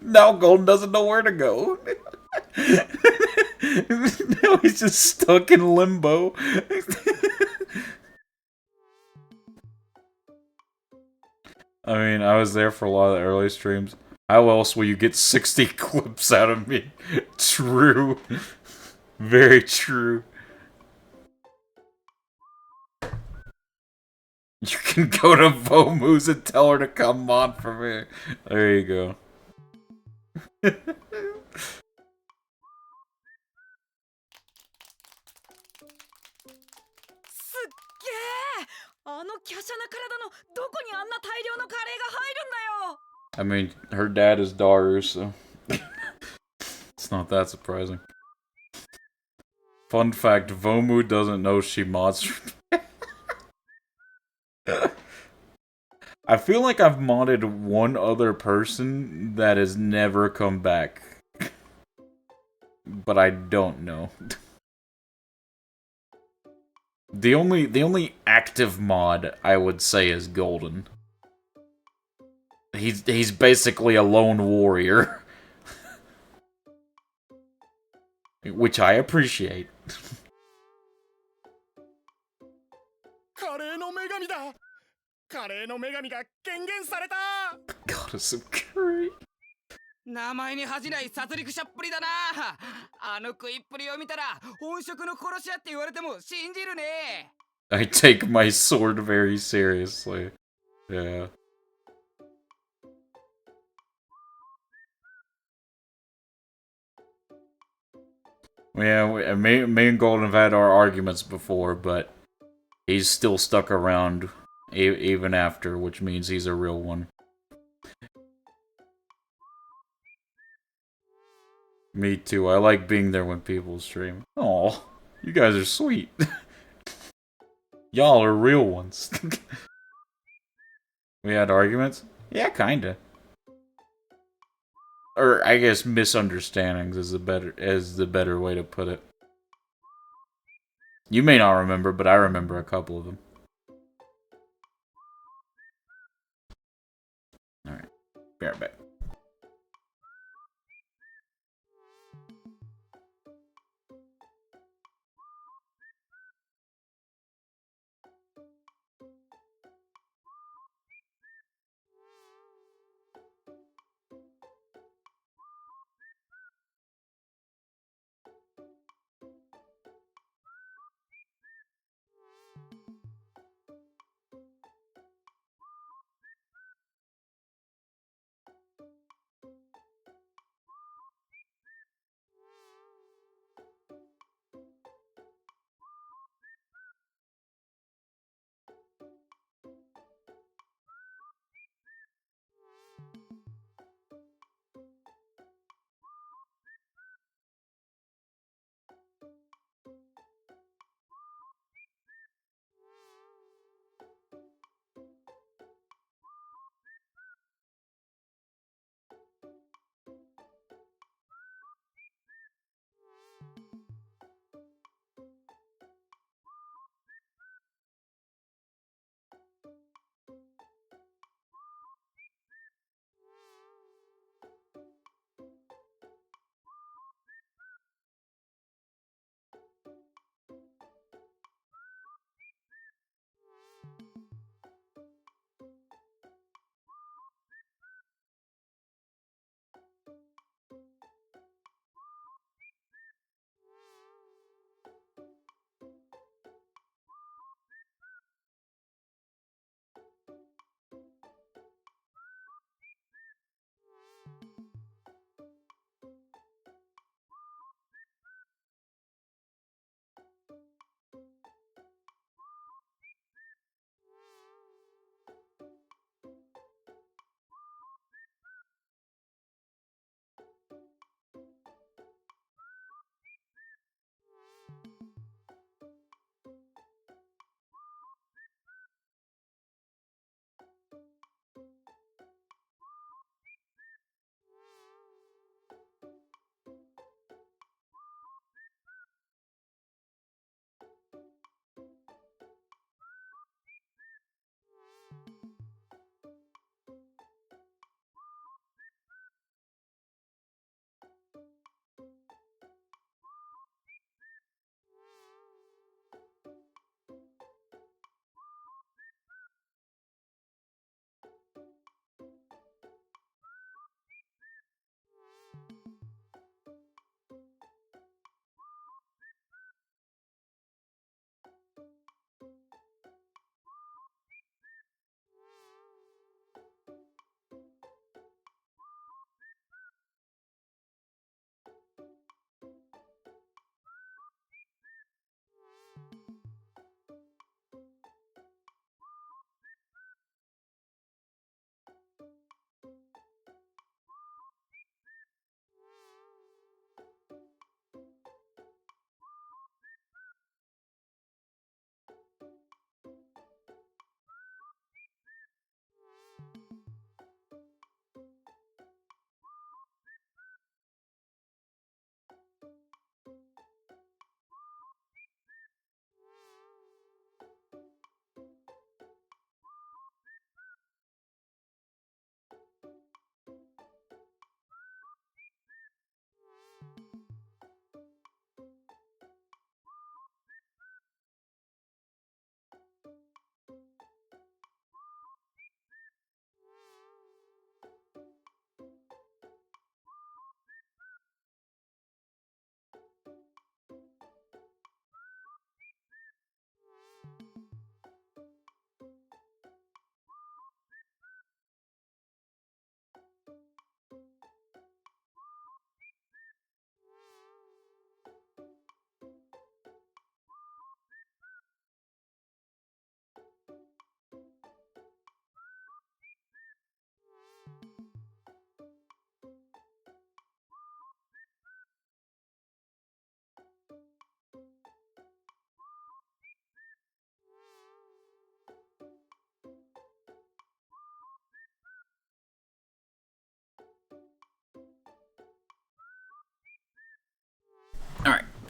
Now Golden doesn't know where to go. Now he's just stuck in limbo. I mean, I was there for a lot of the early streams. How else will you get 60 clips out of me? True. Very true. You can go to Vomu's and tell her to come on for me. There you go. あの華奢な体のどこにあんな大量のカレーが入るんだよ。 I mean, her dad is Daru, so it's not that surprising. Fun fact, Vomu doesn't know she mods. I feel like I've modded one other person that has never come back. But I don't know. The only active mod I would say is Golden. He's basically a lone warrior. Which I appreciate. カレーの女神だ。カレーの女神が権限された。 Goddess of curry. 名前に恥じない殺戮者っぷりだな。あの食いっぷりを見たら本職の殺し屋って言われても信じるね。 I take my sword very seriously. Yeah. Yeah, me and Golden have had our arguments before, but he's still stuck around even after, which means he's a real one. Me too. I like being there when people stream. Aw, you guys are sweet. Y'all are real ones. We had arguments? Yeah, kinda. Or I guess misunderstandings is the better way to put it. You may not remember, but I remember a couple of them. Alright. Be right back.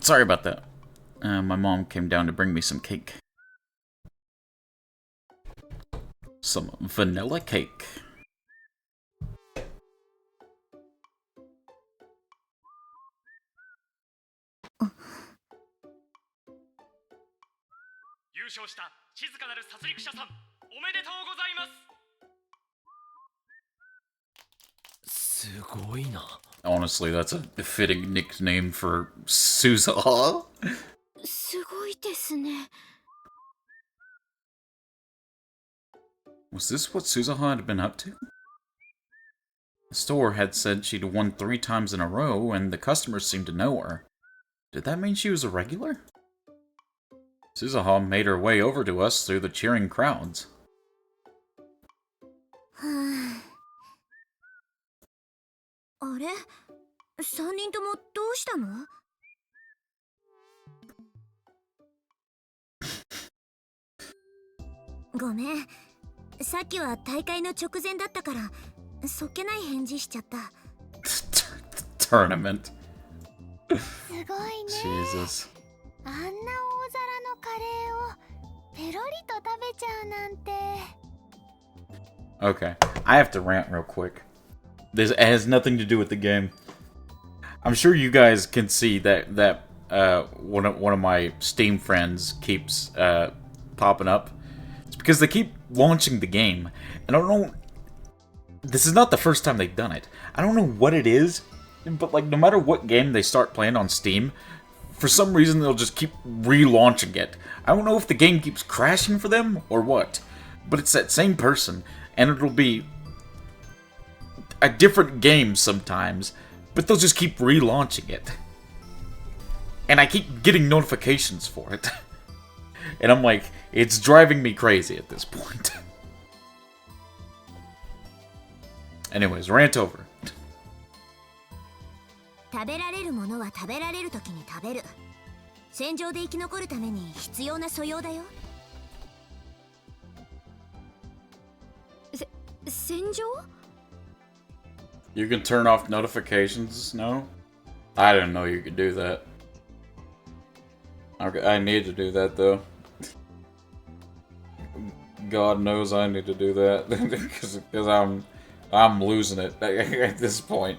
Sorry about that. My mom came down to bring me some cake. Some vanilla cake. Honestly, that's a fitting nickname for Suzaha. すごいですね。 Was this what Suzaha had been up to? The store had said she'd won 3 times in a row, and the customers seemed to know her. Did that mean she was a regular? Suzaha made her way over to us through the cheering crowds. あれ ?3 人ともどうしたの？ ごめん。さっきは大会の直前だったから、そっけない返事しちゃった。Tournament. すごいね。Jesus. あんな大皿のカレーをペロリと食べちゃうなんて。 Okay, I have to rant real quick. It has nothing to do with the game. I'm sure you guys can see that one of my Steam friends keeps popping up. It's because they keep launching the game, and I don't know. This is not the first time they've done it. I don't know what it is, but like no matter what game they start playing on Steam, for some reason they'll just keep relaunching it. I don't know if the game keeps crashing for them or what, but it's that same person, and it'll be a different game sometimes, but they'll just keep relaunching it. And I keep getting notifications for it. And I'm like, it's driving me crazy at this point. Anyways, rant over. 食べられるものは食べられる時に食べる。戦場で生き残るために必要な素養だよ。戦場？ You can turn off notifications, no? I didn't know you could do that. Okay, I need to do that though. God knows I need to do that because I'm losing it at this point.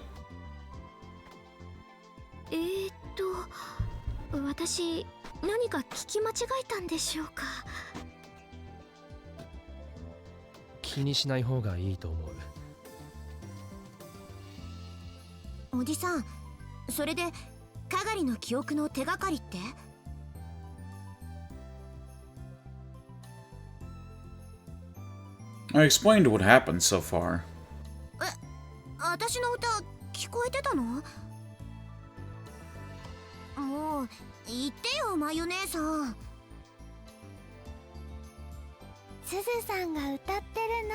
私何か聞き間違えたんでしょうか。気にしない方がいいと思う。おじさん、それでかがりの記憶の手がかりって？ I explained what happened so far. 私の歌聞こえてたの？もう言ってよ、マヨネーさん。すずさんが歌ってるの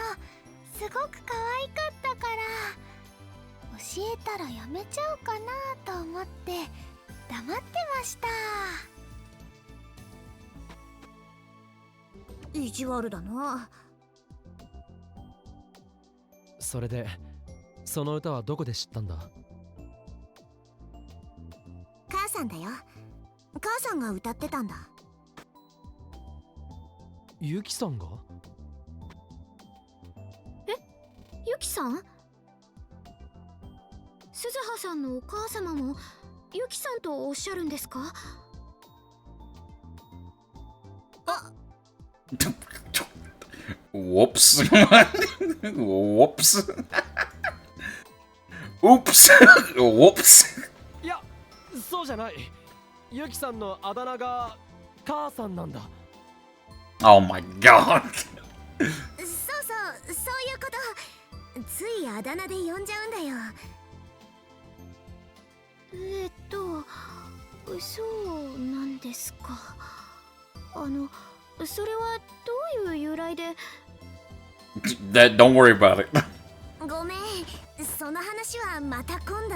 すごく可愛かったから教えたらやめちゃうかなと思って黙ってました。意地悪だな。それでその歌はどこで知ったんだ？母さんだよ。母さんが歌ってたんだ。ユキさんが？え、ユキさん？鈴葉さんのお母様もユキさんとおっしゃるんですか？あ、Whoops. Whoops. Oops. Whoops. いや、そうじゃない。ユキさんのあだ名が母さんなんだ。Oh my god. そうそう、そういうこと。ついあだ名で呼んじゃうんだよ。そうなんですか。それはどういう由来で？ Don't worry about it. ごめん、その話はまた今度。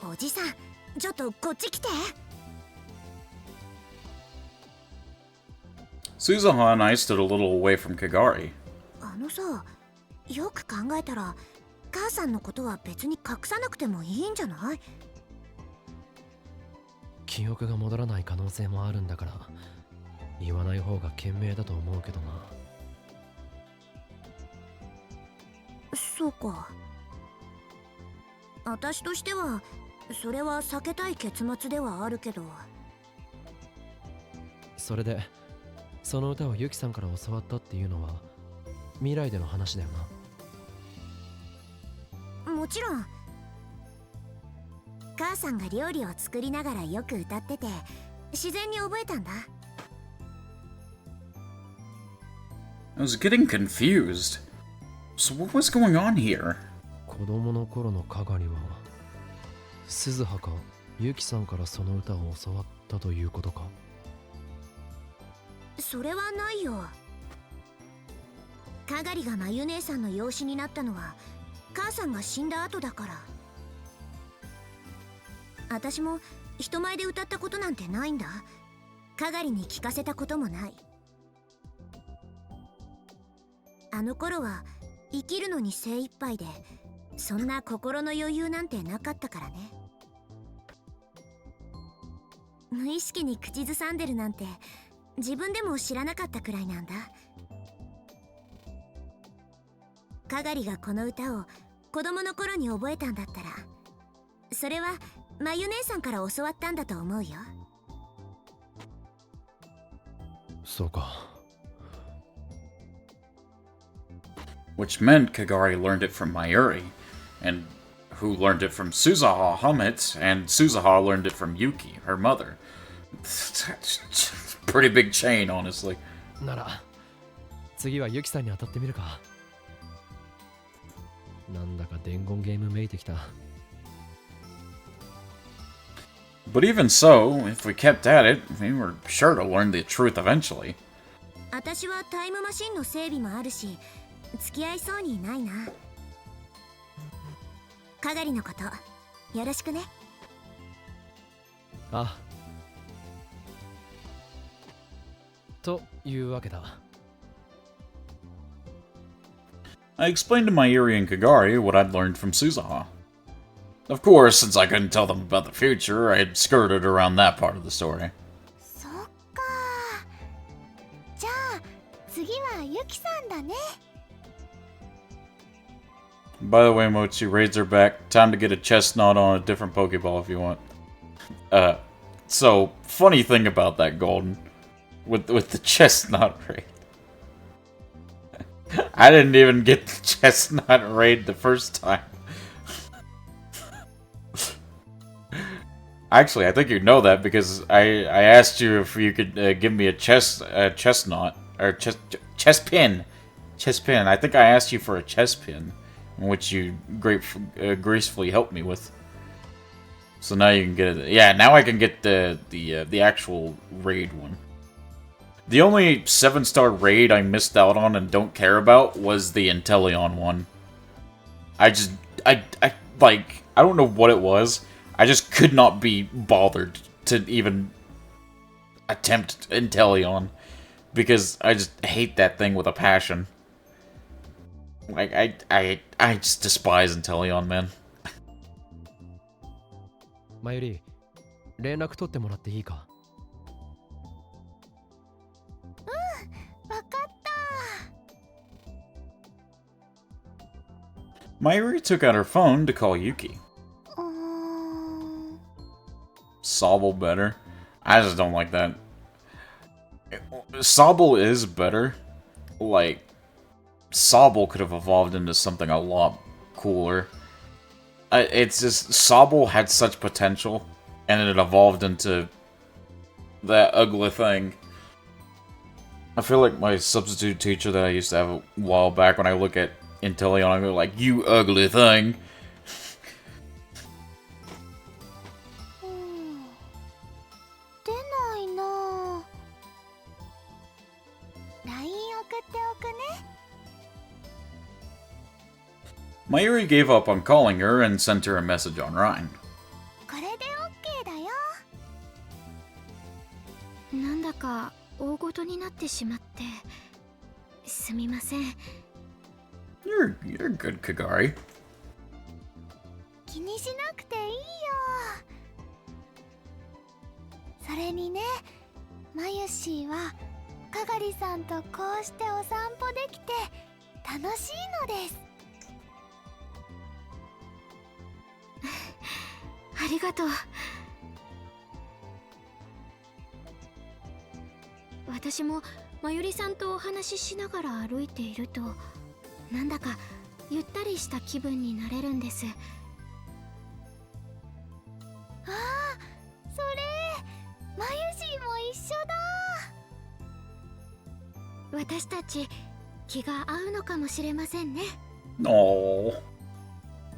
おじさん、ちょっとこっち来て。Suzaha and I stood a little away from Kagari. さ、よく考えたら母さんのことは別に隠さなくてもいいんじゃない？記憶が戻らない可能性もあるんだから言わない方が賢明だと思うけどな。そうか。私としてはそれは避けたい結末ではあるけど。それでその歌をユキさんから教わったっていうのは未来での話だよな。もちろん。母さんが料理を作りながらよく歌ってて自然に覚えたんだ。 I was getting confused. So what was going on here? 子供の頃のかがりは鈴葉かユキさんからその歌を教わったということか。それはないよ。かがりがまゆ姉さんの養子になったのは母さんが死んだ後だから。私も人前で歌ったことなんてないんだ。かがりに聞かせたこともない。あの頃は生きるのに精一杯でそんな心の余裕なんてなかったからね。無意識に口ずさんでるなんて自分でも知らなかったくらいなんだ。かがりがこの歌を子供の頃に覚えたんだったらそれはまゆ姉さんから教わったんだと思うよ。そうか。Which meant Kagari learned it from Mayuri, and who learned it from Suzaha Hamit, and Suzaha learned it from Yuki, her mother. Pretty big chain, honestly. なら次はユキさんに当たってみるか。なんだか伝言ゲームめいてきた。But even so, if we kept at it, we were sure to learn the truth eventually. 私はタイムマシンの整備もあるし付き合いそうにないな。かがりのことよろしくね。あ。というわけだ。I explained to Mayuri and Kagari what I'd learned from Suzaha. Of course, since I couldn't tell them about the future, I had skirted around that part of the story. そっか。じゃあ次はユキさんだね。By the way, Mochi, Razorback, time to get a chestnut on a different Pokeball if you want. So, funny thing about that, Golden, with the chestnut raid. I didn't even get the chestnut raid the first time. Actually, I think you know that because I asked you if you could give me a chestnut or chest pin. I think I asked you for a chest pin, which you gracefully helped me with. So now you can get it. Yeah, now I can get the actual raid one. The only 7-star raid I missed out on and don't care about was the Inteleon one. I don't know what it was. I just could not be bothered to even attempt Inteleon because I just hate that thing with a passion. Like I just despise Inteleon, man. マユリ、連絡取ってもらっていいか。わかった。 Mayuri took out her phone to call Yuki. Sobble better. I just don't like that. Sobble is better. Like, Sobble could have evolved into something a lot cooler. It's just, Sobble had such potential, and it evolved into that ugly thing. I feel like my substitute teacher that I used to have a while back, when I look at Inteleon, I go like, you ugly thing. 出ないな。 LINE 送っておくね。 Mayuri gave up on calling her and sent her a message on Rhine. これで OK だよ。なんだか大ごとになってしまってすみません。 You're good, Kagari. 気にしなくていいよ。それにね、まゆしーはかがりさんとこうしてお散歩できて楽しいのです。ありがとう。私もまゆりさんとお話ししながら歩いていると、なんだかゆったりした気分になれるんです。ああ、それまゆしーも一緒だ。私たち気が合うのかもしれませんね。Oh.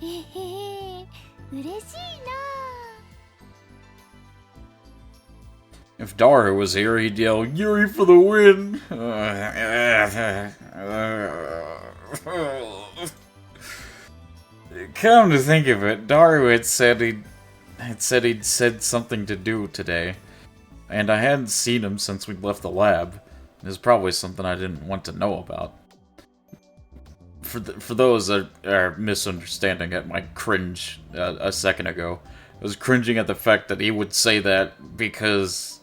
えへへ、嬉しいな。If Dara was here, he'd yell, Yuri for the win! Come to think of it, Daru had said he'd said something to do today, and I hadn't seen him since we'd left the lab. There's probably something I didn't want to know about. For those that are misunderstanding at my cringe a second ago, I was cringing at the fact that he would say that because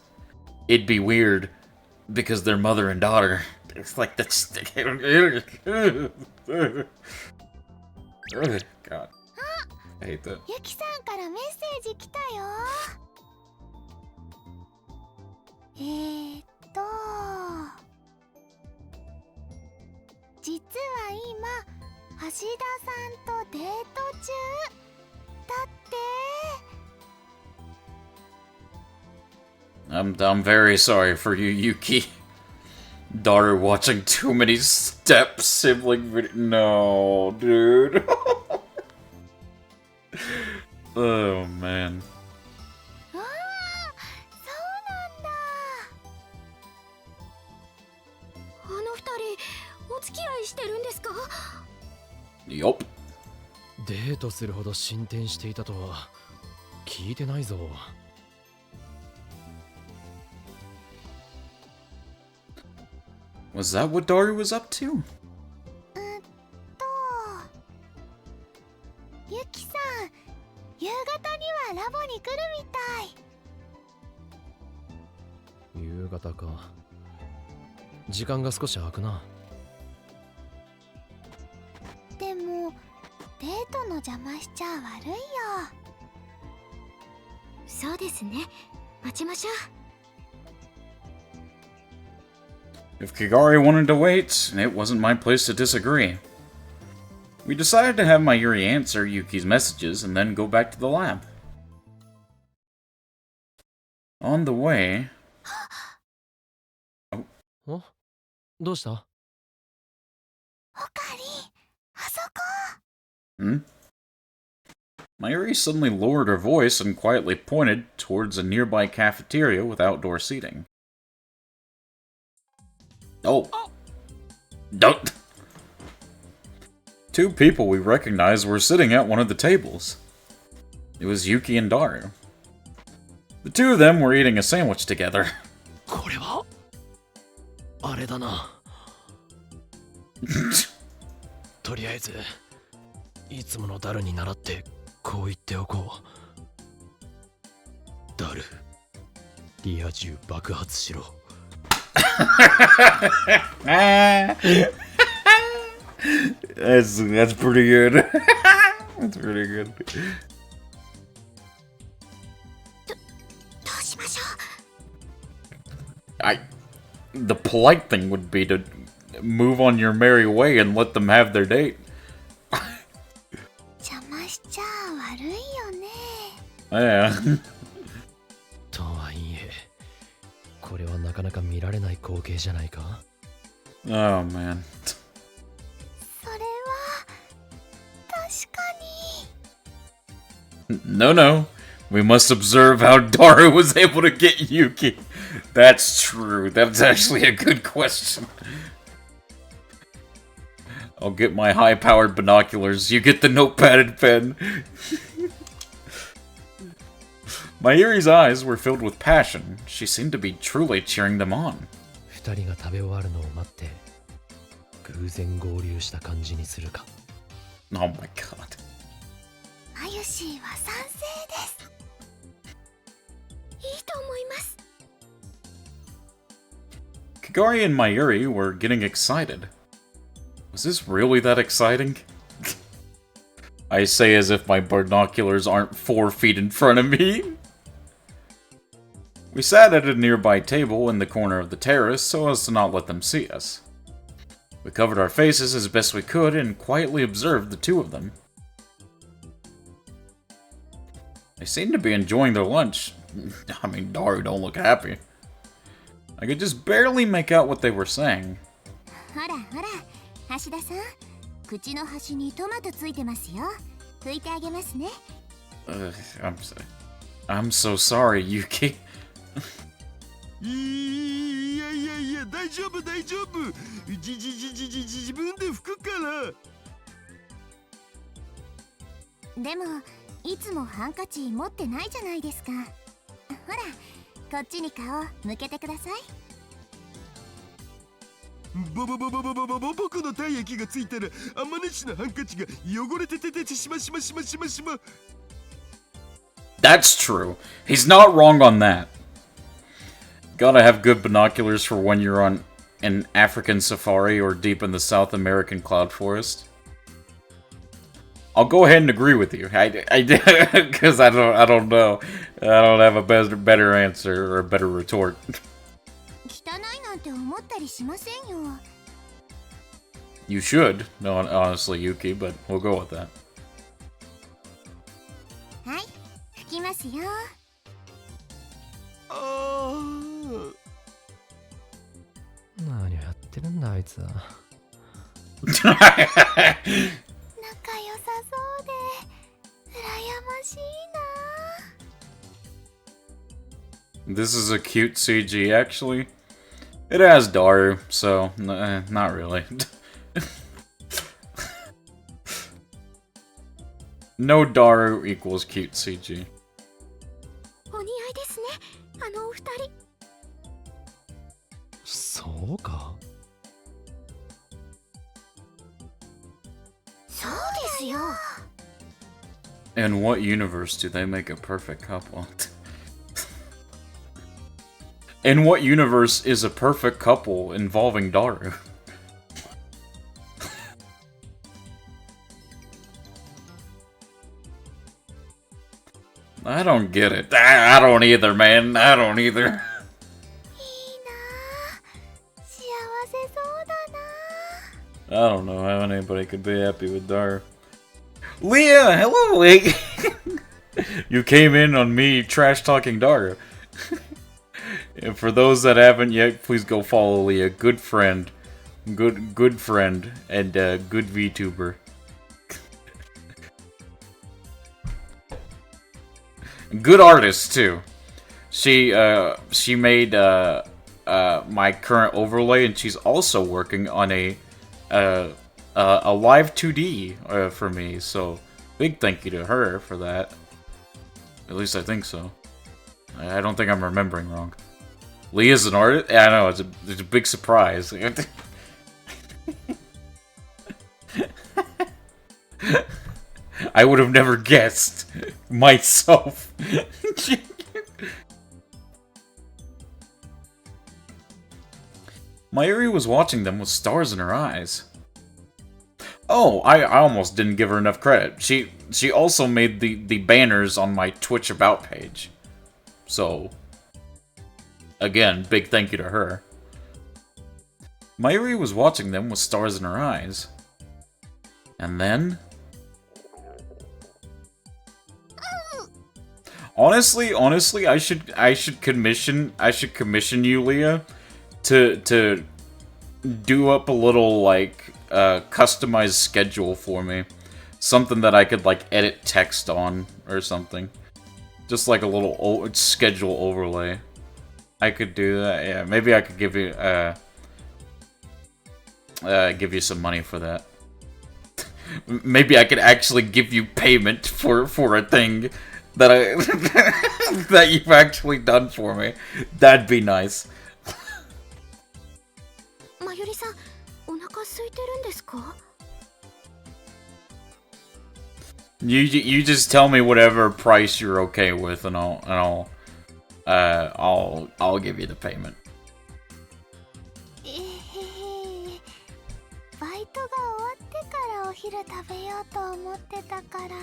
it'd be weird because they're mother and daughter. It's like that's God. I hate that. ゆきさんからメッセージ来たよ。実は今橋田さんとデート中だって。I'm very sorry for you, Yuki. Daughter watching too many step sibling video. No, dude. Oh man. ああ、そうなんだ。あの二人お付き合いしてるんですか？ Yup. デートするほど進展していたとは聞いてないぞ。Was that what Daru was up to? ゆきさん、夕方にはラボに来るみたい。夕方か。時間が少し空くな。でもデートの邪魔しちゃ悪いよ。そうですね。待ちましょう。If Kigari wanted to wait, it wasn't my place to disagree. We decided to have Mayuri answer Yuki's messages and then go back to the lab. On the way... お、どうした？おかり、あそこ。Hmm? Mayuri suddenly lowered her voice and quietly pointed towards a nearby cafeteria with outdoor seating. Oh. Don't. Two people we recognized were sitting at one of the tables. It was Yuki and Daru. The two of them were eating a sandwich together. これはあれだな。とりあえずいつものダルに倣ってこう言っておこう。ダル、リア充爆発しろ。That's pretty good. That's pretty good. どうしましょう。The polite thing would be to move on your merry way and let them have their date. 邪魔しちゃ悪いよね。Yeah. とはいえ、これはなかなか見られない光景じゃないか。Oh man. それは確かに。 No. We must observe how Daru was able to get Yuki. That's true. That's actually a good question. I'll get my high-powered binoculars. You get the notepad and pen. Mayuri's eyes were filled with passion. She seemed to be truly cheering them on. 二人が食べ終わるのを待って偶然合流した感じにするか。 Oh my god. まゆしーは賛成です。いいと思います。Hikari and Mayuri were getting excited. Was this really that exciting? I say as if my binoculars aren't 4 feet in front of me. We sat at a nearby table in the corner of the terrace so as to not let them see us. We covered our faces as best we could and quietly observed the two of them. They seemed to be enjoying their lunch. I mean, Daru don't look happy. I could just barely make out what they were saying. ほらほら、橋田さん、口の端にトマトついてますよ。拭いてあげますね。I'm so sorry, Yuki. いやいやいや、大丈夫大丈夫。自分で拭くから。でも、いつもハンカチ持ってないじゃないですか。ほら、こっちに顔向けてください。僕の体液がついたら、天主のハンカチが汚れてしま。That's true. He's not wrong on that. Gotta have good binoculars for when you're on an African safari or deep in the South American cloud forest. I'll go ahead and agree with you. Because I don't know. I don't have a better answer or a better retort. 汚いなんて思ったりしませんよ。You should, no, honestly, Yuki, but we'll go with that. はい、拭きますよ。何をやってるんだあいつは。仲良さそうで羨ましいな。 This is a cute CG, actually. It has Daru, so not really. No Daru equals cute CG. お似合いですね、あのお二人。そうか。そうですよ。 In what universe do they make a perfect couple? In what universe is a perfect couple involving Daru? I don't get it. I don't either, man. I don't either. いいな。幸せそうだな。 I don't know how anybody could be happy with Daru. Leah, hello, Leah. You came in on me trash-talking Daru. And for those that haven't yet, please go follow Leah. Good friend. Good friend. And good VTuber. Good artist, too. She made my current overlay, and she's also working on a live 2D for me, so big thank you to her for that. At least I think so. I don't think I'm remembering wrong. Leah's an artist? Yeah, I know, it's a big surprise. I would have never guessed myself. Mayuri was watching them with stars in her eyes. Oh, I almost didn't give her enough credit. She also made the banners on my Twitch About page. So, again, big thank you to her. Mayuri was watching them with stars in her eyes. And then... Honestly, I should commission you, Leah, to do up a little like customized schedule for me, something that I could like edit text on or something, just like a little schedule overlay. I could do that. Yeah, maybe I could give you some money for that. Maybe I could actually give you payment for a thing that that you've actually done for me. That'd be nice. まゆりさん、お腹空いてるんですか? You just tell me whatever price you're okay with, and I'll give you the payment. バイトが終わってからお昼食べようと思ってたから。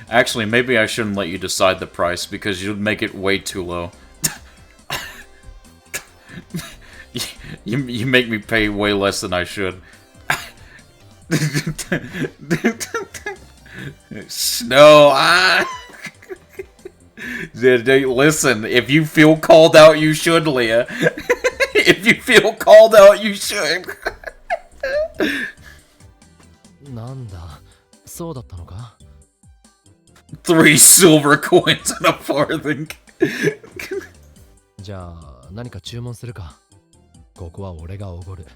Actually, maybe I shouldn't let you decide the price because you'd make it way too low. You make me pay way less than I should. Snow, listen, if you feel called out, you should, Leah. If you feel called out, you should. なんだ、そうだったのか。 3 silver coins and a farthing. じゃあ何か注文するか。ここは俺がおごる。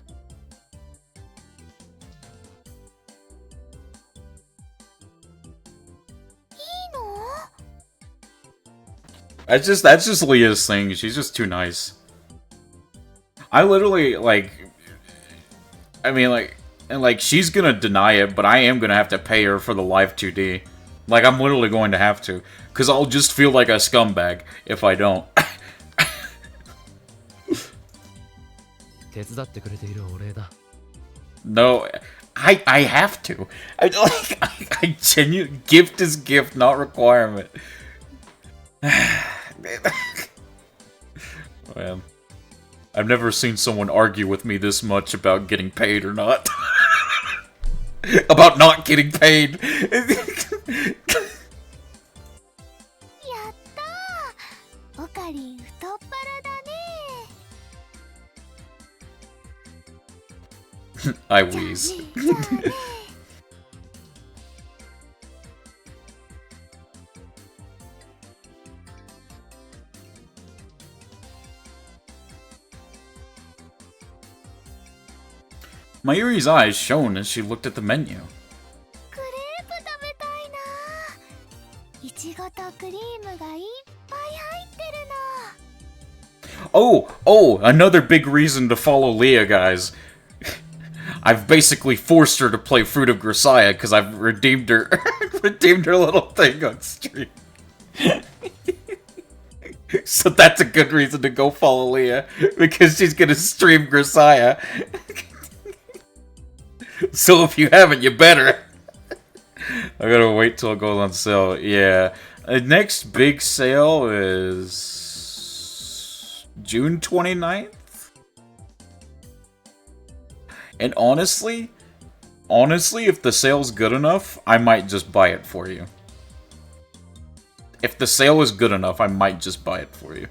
That's just Leah's thing. She's just too nice. I literally, like... I mean, like, she's gonna deny it, but I am gonna have to pay her for the live 2D. Like, I'm literally going to have to. Because I'll just feel like a scumbag if I don't. 手伝ってくれているお礼だ。 No, I have to. I genuinely... Gift is gift, not requirement. Man, I've never seen someone argue with me this much about getting paid or not. About not getting paid. やったー、オカリン太っ腹だね。 I wheeze. じゃあね。Mayuri's eyes shone as she looked at the menu. クレープ食べたいな。いちごとクリームがいっぱい入ってるの。 Oh, another big reason to follow Leah, guys. I've basically forced her to play Fruit of Grisaya because I've redeemed her redeemed her little thing on stream. So that's a good reason to go follow Leah, because she's gonna stream Grisaya. So if you haven't, you better. I gotta wait till it goes on sale. Yeah. The next big sale is June 29th? And honestly, if the sale's good enough, I might just buy it for you. If the sale is good enough, I might just buy it for you.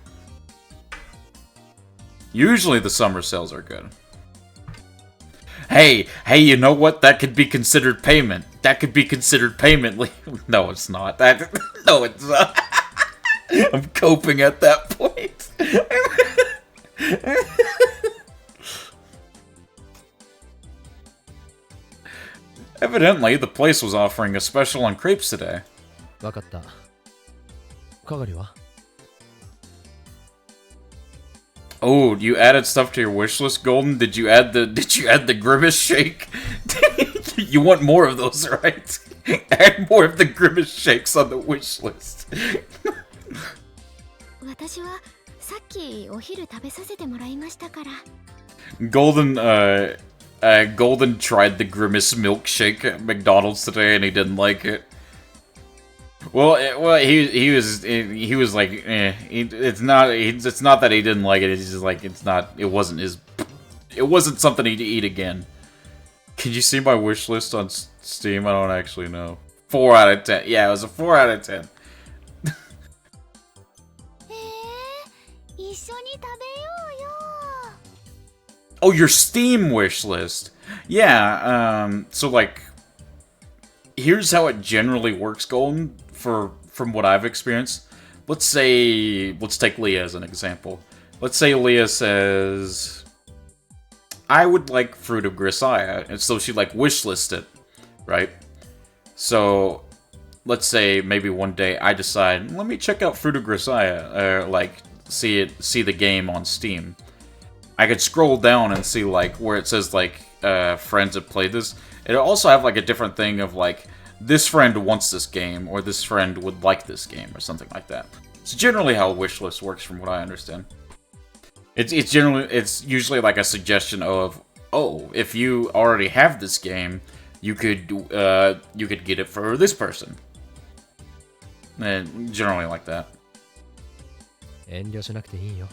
Usually the summer sales are good. Hey, you know what? That could be considered payment. That could be considered payment. No, it's not. No, it's not. I'm coping at that point. Evidently, the place was offering a special on crepes today. わかった。かがりは？ Oh, you added stuff to your wish list, Golden? Did you add the grimace shake? You want more of those, right? Add more of the grimace shakes on the wish list. 私はさっきお昼食べさせてもらいましたから。 Golden tried the grimace milkshake at McDonald's today and he didn't like it. Well, he was like, it's not that he didn't like it. It's just like it wasn't something he'd eat again. Can you see my wish list on Steam? I don't actually know. 4 out of 10. Yeah, it was a 4 out of 10. 一緒に食べようよ。 Oh, your Steam wish list. Yeah. So like, here's how it generally works, Golden. From what I've experienced, let's take Leah as an example. Let's say Leah says, I would like Fruit of Grisaya, and so she like wishlist it, right? So let's say maybe one day I decide, let me check out Fruit of Grisaya, like see the game on Steam. I could scroll down and see like where it says like friends have played this. It'll also have like a different thing of like, this friend wants this game, or this friend would like this game, or something like that. It's generally how a wish list works, from what I understand. It's usually like a suggestion of oh, if you already have this game, you could get it for this person. And generally like that. 遠慮しなくていいよ。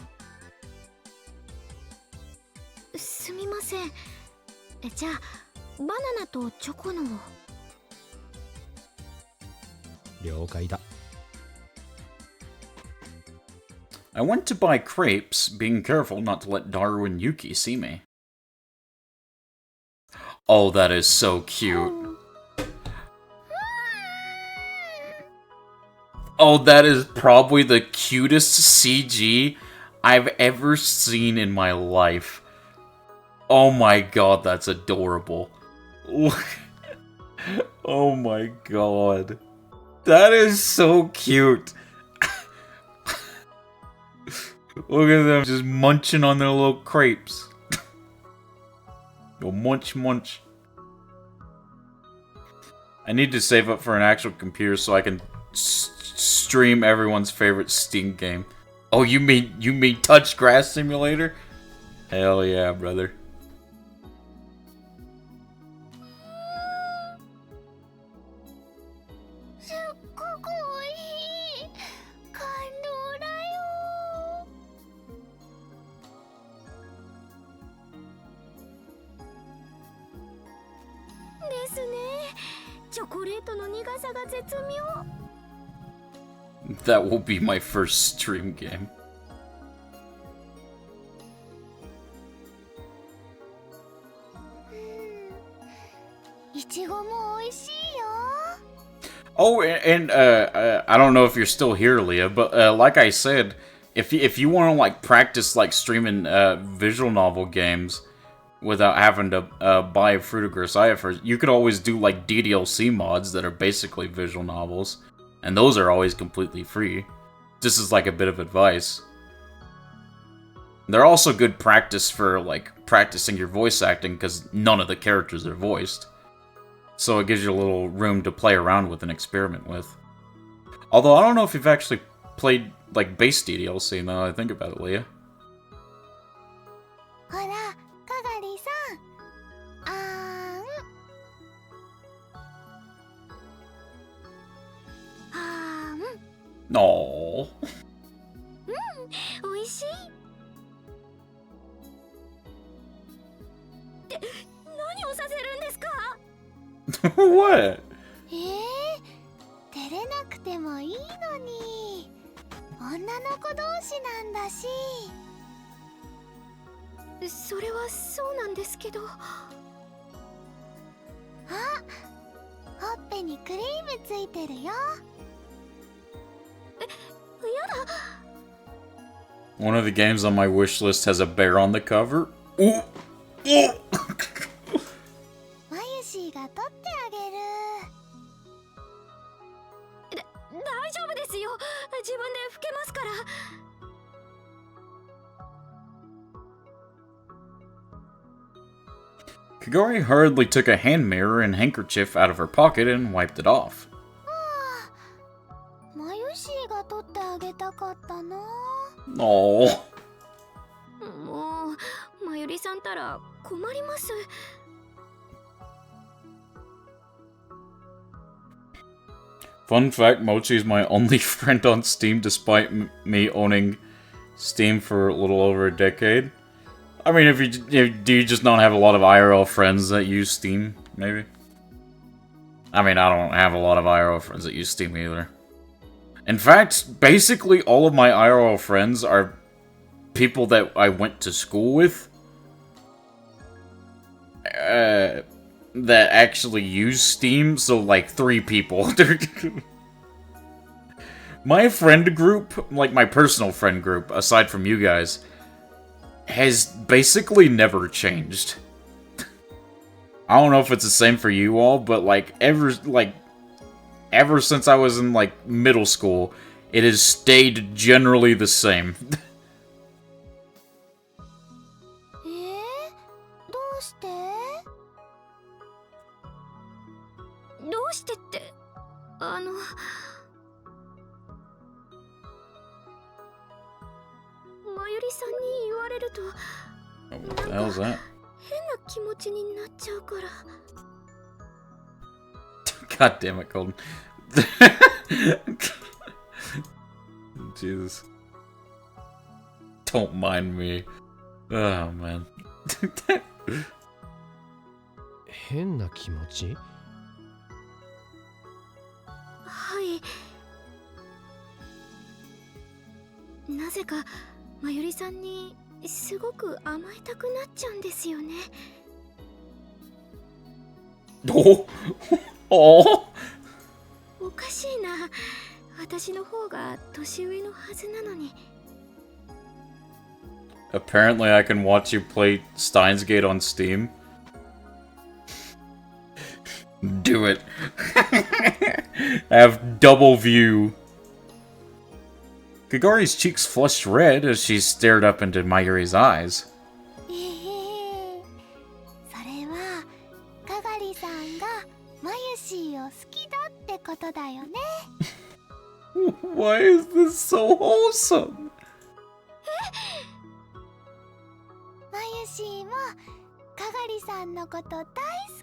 すみません。じゃあバナナとチョコのを。了解だ。I went to buy crepes, being careful not to let Daru and Yuki see me. Oh, that is so cute. Oh, that is probably the cutest CG I've ever seen in my life. Oh my god, that's adorable. Oh my god. That is so cute. Look at them just munching on their little crepes. Go munch, munch. I need to save up for an actual computer so I can stream everyone's favorite Steam game. Oh, you mean Touch Grass Simulator? Hell yeah, brother. That will be my first stream game. Oh, and I don't know if you're still here, Leah, but like I said, if you want to like practice like streaming visual novel games without having to buy Fruit of Grisaia first, you could always do like DDLC mods that are basically visual novels, and those are always completely free. Just as like a bit of advice. They're also good practice for like practicing your voice acting because none of the characters are voiced. So it gives you a little room to play around with and experiment with. Although I don't know if you've actually played like base DDLC now that I think about it, Leah. No. What? 照れなくてもいいのに。女の子同士なんだし。それはそうなんですけど。あ、ほっぺにクリームついてるよ。やだ。One of the games on my wish list has a bear on the cover. Ooh. Ooh. マユシーが取ってあげる。大丈夫ですよ。自分で拭けますから。Kagori hurriedly took a hand mirror and handkerchief out of her pocket and wiped it off. マユシーが取ってあげたかったな。Oh. もう、まゆりさんたら困ります。Fun fact, Mochi is my only friend on Steam despite me owning Steam for a little over a decade. I mean, do you just not have a lot of IRL friends that use Steam, maybe? I mean, I don't have a lot of IRL friends that use Steam either. In fact, basically all of my IRL friends are people that I went to school with. That actually use Steam, so like 3 people. My friend group, like my personal friend group, aside from you guys, has basically never changed. I don't know if it's the same for you all, but like ever since I was in like middle school, it has stayed generally the same. どうして？どうしてって、まゆりさんに言われると。 What the hell's that? 変な気持ちになっちゃうから。 God damn it, Golden. Jesus. Don't mind me. Oh, man. 変な気持ち？はい。なぜかまゆりさんにすごく甘えたくなっちゃうんですよね。Oh! Oh! おかしいな。私の方が年上のはずなのに。 Apparently I can watch you play Steins Gate on Steam. Do it. Have double view. Kagori's cheeks flushed red as she stared up into Mayuri's eyes. ええ、それはかがりさんがまゆしーを好きだってことだよね。 Why is this so wholesome? まゆしーもかがりさんのこと大好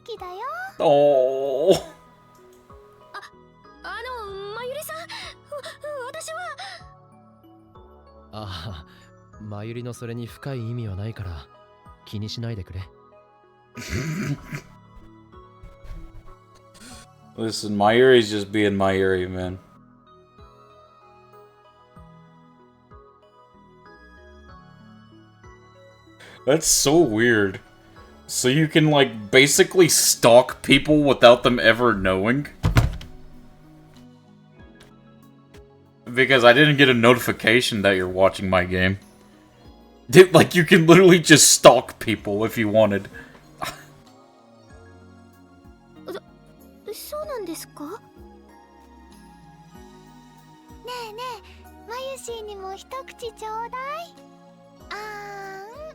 きだよ。 Oh. まゆりさん、私は。ああ、まゆりのそれに深い意味はないから気にしないでくれ。Listen, Mayuri's just being Mayuri, man. That's so weird. So you can, like, basically stalk people without them ever knowing? Because I didn't get a notification that you're watching my game. Dude, like, you can literally just stalk people if you wanted. そうなんですか？ねえねえ、まゆしーにも一口ちょうだい。あーん。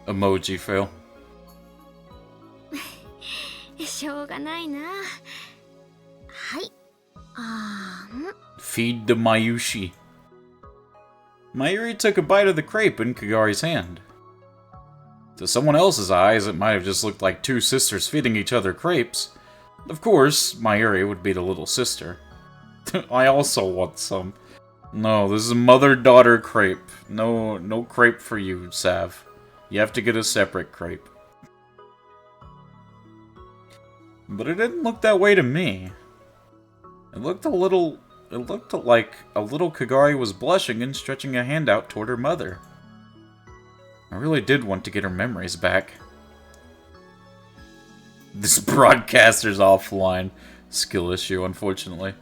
Emoji fail. しょうがないな。はい。Feed the Mayushi. Mayuri took a bite of the crepe in Kagari's hand. To someone else's eyes, it might have just looked like two sisters feeding each other crepes. Of course, Mayuri would be the little sister. I also want some. No, this is a mother-daughter crepe. No crepe for you, Sav. You have to get a separate crepe. But it didn't look that way to me. It looked like a little Kagari was blushing and stretching a hand out toward her mother. I really did want to get her memories back. This broadcaster's offline. Skill issue, unfortunately.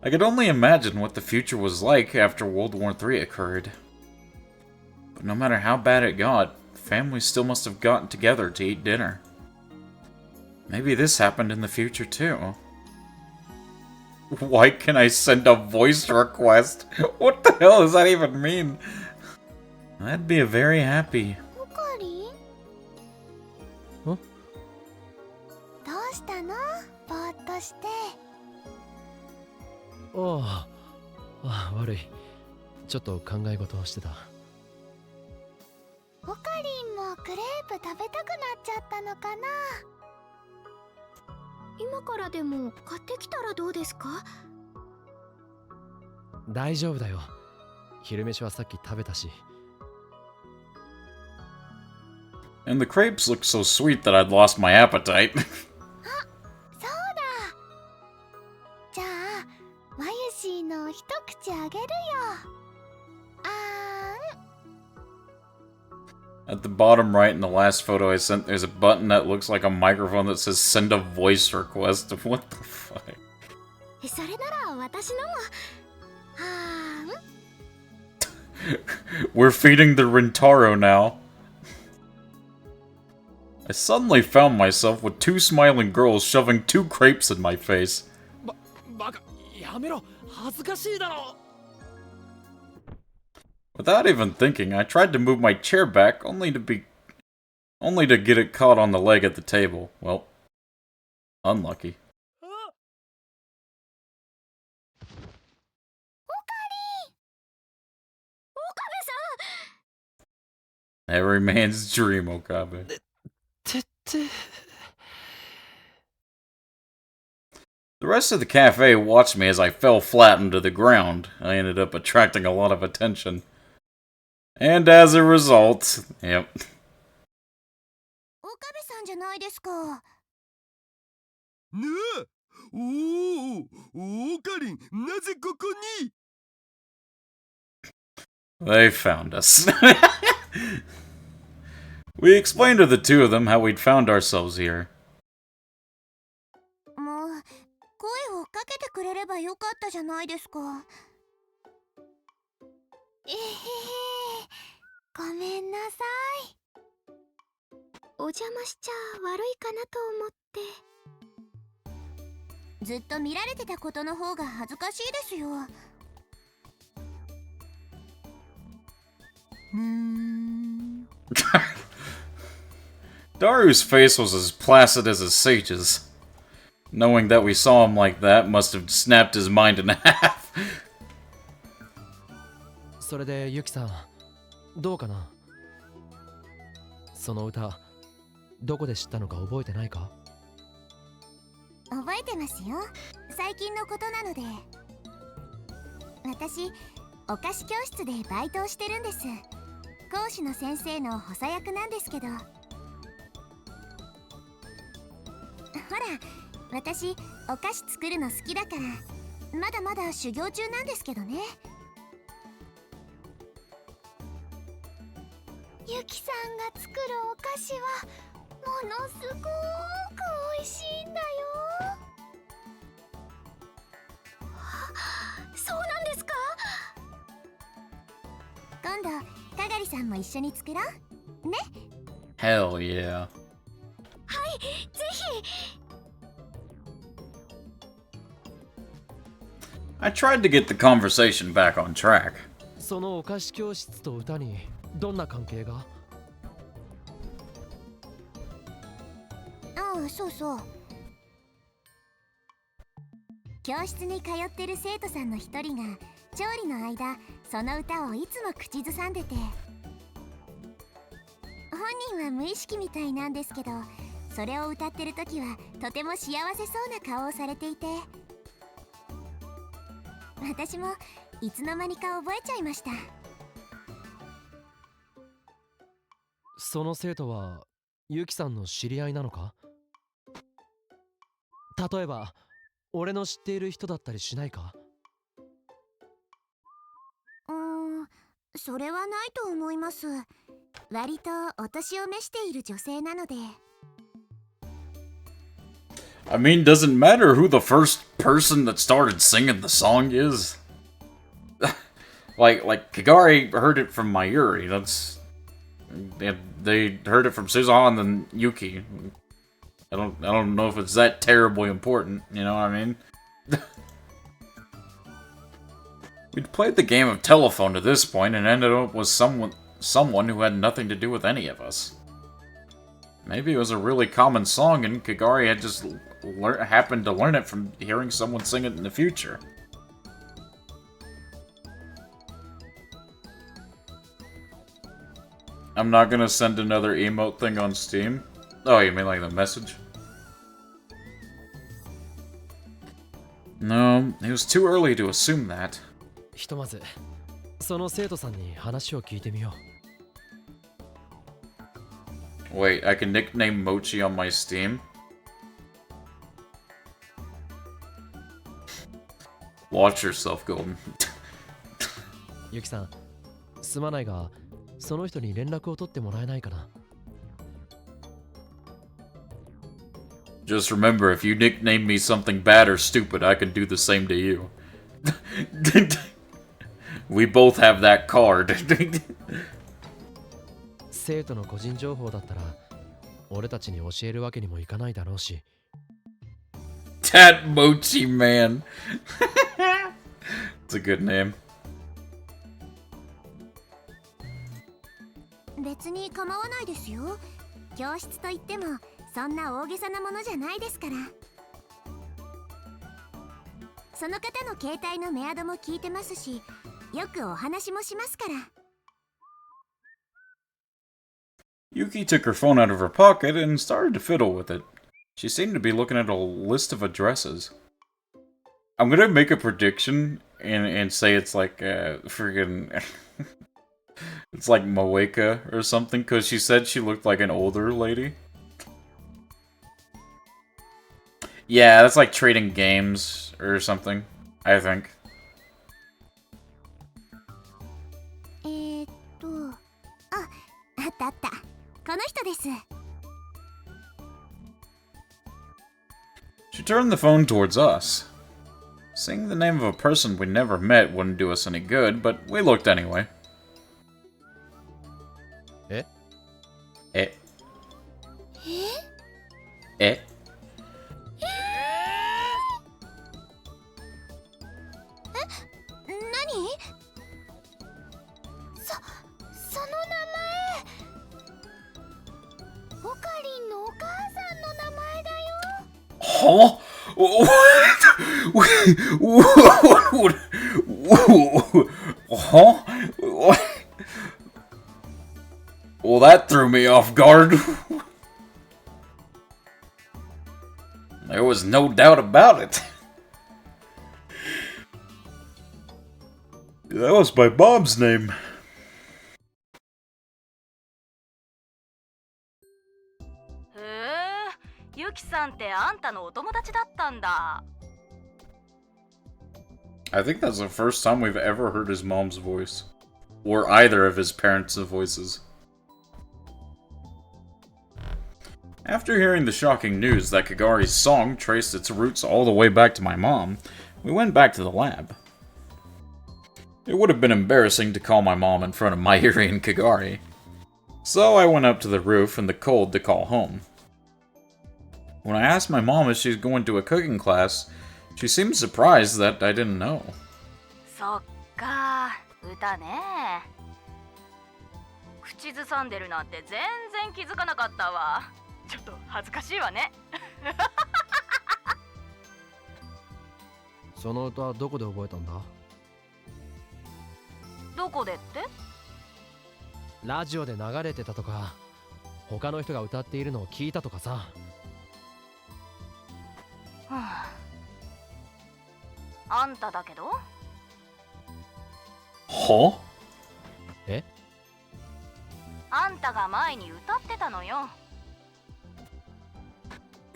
I could only imagine what the future was like after World War III occurred. But no matter how bad it got, families still must have gotten together to eat dinner. Maybe this happened in the future too. Why can I send a voice request? What the hell does that even mean? I'd be very happy. おかり？ん？どうしたの？ぼーっとして。ああ、悪い。ちょっと考え事をしてた。おかりんもクレープ食べたくなっちゃったのかな？今からでも買ってきたらどうですか？大丈夫だよ。昼飯はさっき食べたし。And the crepes looked so sweet that I'd lost my appetite. そうだ。じゃあ、まゆしーの一口あげるよ。あーん。 At the bottom right in the last photo I sent, there's a button that looks like a microphone that says send a voice request. What the fuck? それなら私のも。あーん。 We're feeding the Rintaro now. I suddenly found myself with two smiling girls shoving two crepes in my face. バカ、やめろ。恥ずかしいだろ。 Without even thinking, I tried to move my chair back, only to get it caught on the leg at the table. Well, unlucky. Every man's dream, Okabe. てって。 The rest of the cafe watched me as I fell flat into the ground. I ended up attracting a lot of attention. And as a result, yep. 岡部さんじゃないですか。なあ、おお、オカリン、なぜここに？ They found us. We explained to the two of them how we'd found ourselves here. もう声をかけてくれればよかったじゃないですか。えへへ、ごめんなさい。お邪魔しちゃ悪いかなと思って。ずっと見られてたことの方が恥ずかしいですよ。Daru's face was as placid as his sage's. Knowing that we saw him like that must have snapped his mind in half. それでユキさん、どうかな？その歌、どこで知ったのか覚えてないか？覚えてますよ。最近のことなので。私、お菓子教室でバイトをしてるんです。講師の先生の補佐役なんですけど。ほら、私お菓子作るの好きだから、まだまだ修行中なんですけどね。ゆきさんが作るお菓子はものすごーく美味しいんだよ。そうなんですか？今度かがりさんも一緒に作ろうね。 Hell yeah. はい、ぜひ。I tried to get the conversation back on track. そのお菓子教室と歌にどんな関係が？ああ、そうそう。教室に通ってる生徒さんの一人が調理の間、その歌をいつも口ずさんでて、本人は無意識みたいなんですけど、それを歌ってる時はとても幸せそうな顔をされていて、私もいつの間にか覚えちゃいました。その生徒はユキさんの知り合いなのか？例えば俺の知っている人だったりしないか？それはないと思います。割とお年を召している女性なので。I mean, doesn't matter who the first person that started singing the song is. like Kagari heard it from Mayuri. They heard it from Suzuha and then Yuki. I don't know if it's that terribly important, you know what I mean? We'd played the game of telephone to this point and ended up with someone who had nothing to do with any of us. Maybe it was a really common song and Kagari had just happened to learn it from hearing someone sing it in the future. I'm not gonna send another emote thing on Steam. Oh, you mean like the message? No, it was too early to assume that. ひとまずその生徒さんに話を聞いてみよう。 Wait, I can nickname Mochi on my Steam? Watch yourself, Golden. ユキさん、すまないがその人に連絡を取ってもらえないかな？ Just remember, if you nickname me something bad or stupid, I can do the same to you. We both have that card. 生徒の個人情報だったら俺たちに教えるわけにもいかないだろうし。 That Mochi man. It's a good name. 別に構わないですよ。教室といってもそんな大げさなものじゃないですから。その方の携帯のメアドも聞いてますし、よくお話もしますから。Yuki took her phone out of her pocket and started to fiddle with it. She seemed to be looking at a list of addresses. I'm gonna make a prediction and say it's like friggin' it's like Moeka or something, because she said she looked like an older lady. Yeah, that's like trading games or something, I think. あったあった。この人です。 She turned the phone towards us. Saying the name of a person we never met wouldn't do us any good, but we looked anyway. Eh? Eh? Eh? 何？その名前。オカリンのお母さんの名前だよ。 Huh? What? Huh? Well, that threw me off guard. There was no doubt about it. That was my mom's name. ユキさんってあんたのお友達だったんだ。 I think that's the first time we've ever heard his mom's voice. Or either of his parents' voices. After hearing the shocking news that Kagari's song traced its roots all the way back to my mom, we went back to the lab. It would have been embarrassing to call my mom in front of Mayuri and Kagari. So I went up to the roof in the cold to call home. When I asked my mom if she's going to a cooking class, she seemed surprised that I didn't know. そっか、歌ね。口ずさんでるなんて全然気づかなかったわ。ちょっと恥ずかしいわね。その歌どこで覚えたんだ？どこでって？ラジオで流れてたとか、他の人が歌っているのを聞いたとかさ。あんただけど？ Huh? え？あんたが前に歌ってたのよ。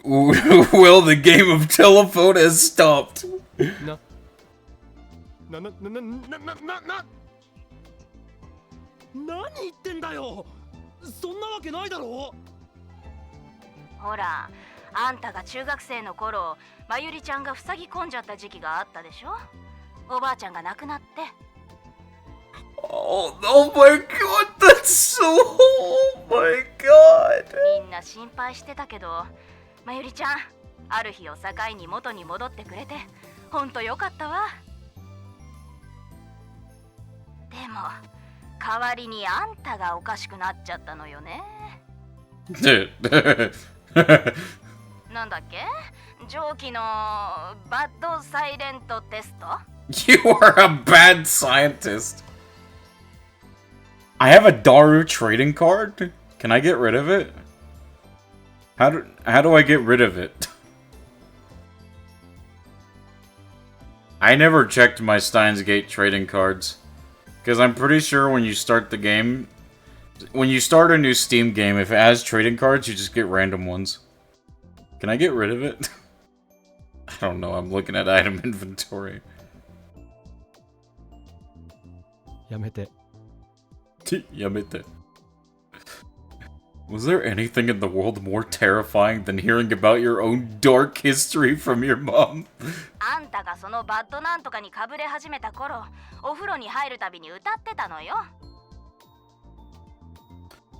Well, the game of telephone has stopped. 何言ってんだよ。そんなわけないだろ。ほら、あんたが中学生の頃、まゆりちゃんが塞ぎ込んじゃった時期があったでしょ。おばあちゃんが亡くなって。Oh my god, that's so... Oh my god. みんな心配してたけど、まゆりちゃん、ある日を境に元に戻ってくれて、ほんとよかったわ。でも、代わりにあんたがおかしくなっちゃったのよね。なんだっけ？上記のバッドサイレントテスト？ You are a bad scientist. I have a Daru trading card? Can I get rid of it? How do I get rid of it? I never checked my Steins Gate trading cards. Because I'm pretty sure when you start the game... When you start a new Steam game, if it has trading cards, you just get random ones. Can I get rid of it? I don't know, I'm looking at item inventory. やめて。Yamete. Was there anything in the world more terrifying than hearing about your own dark history from your mom? あんたがそのバッドなんとかにかぶれ始めた頃、お風呂に入るたびに歌ってたのよ。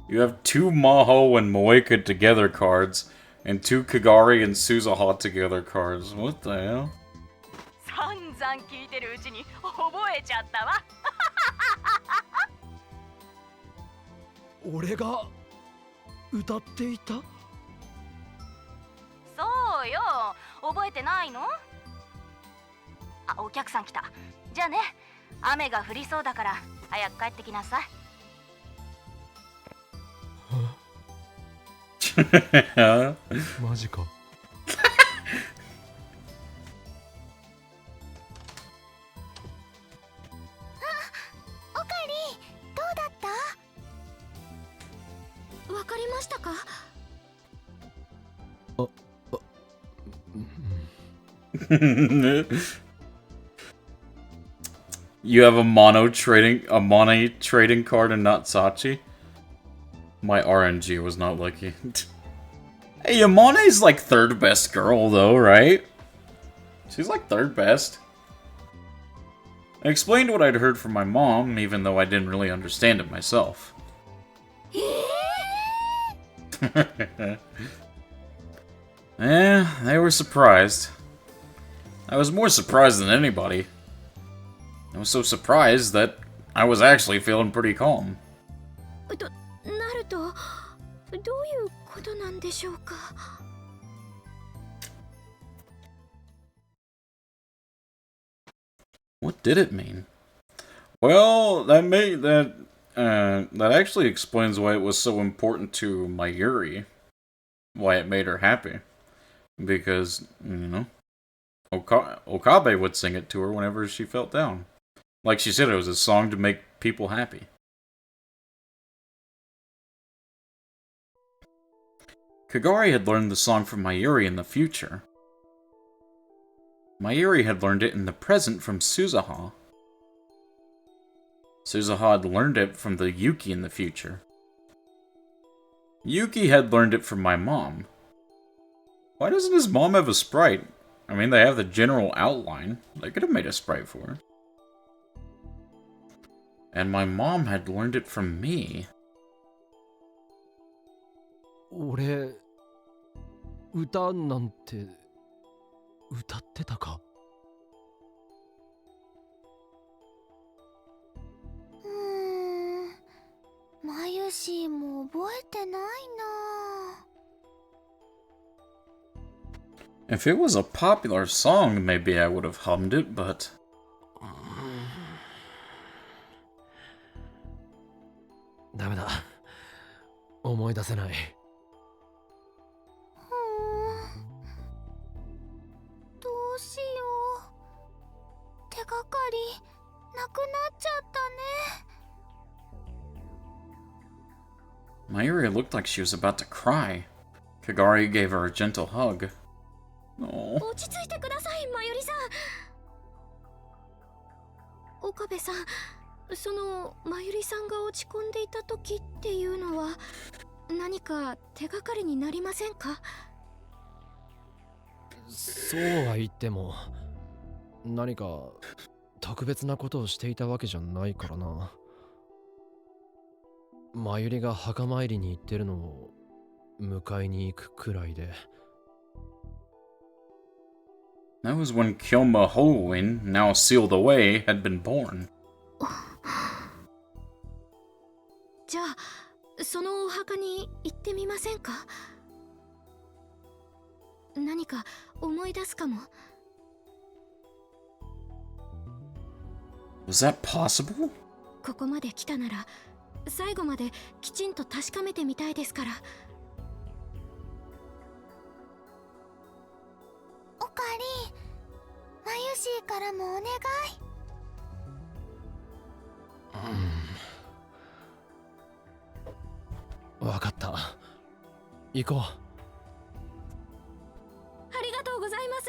You have 2 Maho and Moeka together cards, and 2 Kagari and Suzaha together cards. What the hell? 散々聞いてるうちに覚えちゃったわ。俺が歌っていた？そうよ、覚えてないの？あ、お客さん来た。じゃあね、雨が降りそうだから早く帰ってきなさい。マジか。オカリどうだった？わかりましたか？You have a money trading card and not Sachi? My RNG was not lucky. Hey, Yamone's like third best girl though, right? She's like third best. I explained what I'd heard from my mom, even though I didn't really understand it myself. They were surprised. I was more surprised than anybody. I was so surprised that I was actually feeling pretty calm. なると、どういうことなんでしょうか。What did it mean? Well, that actually explains why it was so important to Mayuri. Why it made her happy. Because, you know, Okabe would sing it to her whenever she felt down. Like she said, it was a song to make people happy. Kagari had learned the song from Mayuri in the future. Mayuri had learned it in the present from Suzuha. Suzuha had learned it from the Yuki in the future. Yuki had learned it from my mom. Why doesn't his mom have a sprite? I mean, they have the general outline. They could have made a sprite for her. And my mom had learned it from me. 俺、歌なんて歌ってたか？マユシーも覚えてないな。If it was a popular song, maybe I would have hummed it, but... ダメだ。思い出せない。どうしよう。手がかりなくなっちゃったね。Mayuri looked like she was about to cry. Kagari gave her a gentle hug. Oh. 落ち着いてください、まゆりさん。岡部さん、そのまゆりさんが落ち込んでいた時っていうのは何か手がかりになりませんか？そうは言っても何か特別なことをしていたわけじゃないからな。まゆりが墓参りに行ってるのを迎えに行くくらいで。That was when Kyoma Hoenn, now sealed away, had been born. じゃあそのお墓に行ってみませんか？何か思い出すかも。Was that possible? ここまで来たなら最後まできちんと確かめてみたいですから。おかり、マユシーからもお願い。わかった。行こう。ありがとうございます。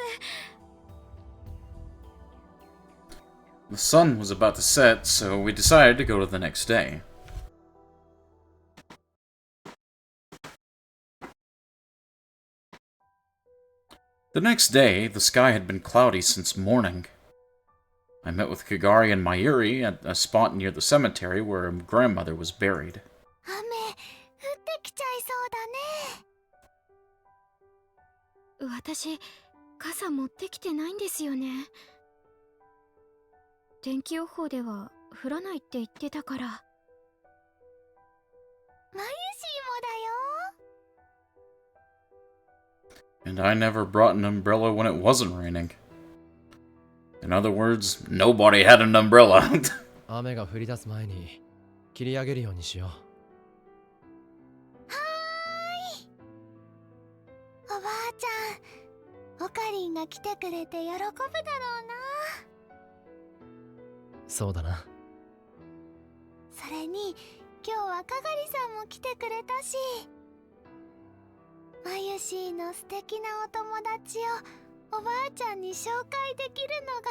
The sun was about to set, so we decided to go to the next day. The next day, the sky had been cloudy since morning. I met with Kagari and Mayuri at a spot near the cemetery where her grandmother was buried. 雨降ってきちゃいそうだね。私傘持ってきてないんですよね。天気予報では降らないって言ってたから。マユシーもだよ。And I never brought an umbrella when it wasn't raining. In other words, nobody had an umbrella. 雨が降り出す前に切り上げるようにしよう。はーい。ちゃん、オカリンが来てくれて喜ぶだろうな。そうだな。それに今日はかがりさんも来てくれたし、マユシーの素敵なお友達をおばあちゃんに紹介できるのが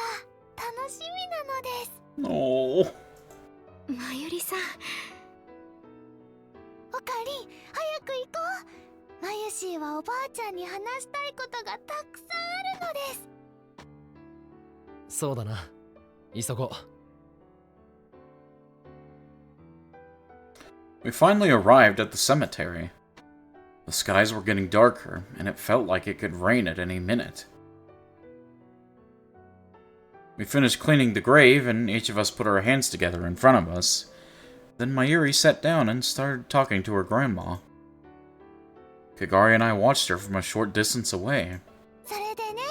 楽しみなのです。Oh. まゆりさん、オカリン、早く行こう。マユシーはおばあちゃんに話したいことがたくさんあるのです。そうだな。急ごう。We finally arrived at the cemetery. The skies were getting darker, and it felt like it could rain at any minute. We finished cleaning the grave, and each of us put our hands together in front of us. Then Mayuri sat down and started talking to her grandma. Kagari and I watched her from a short distance away. それでね、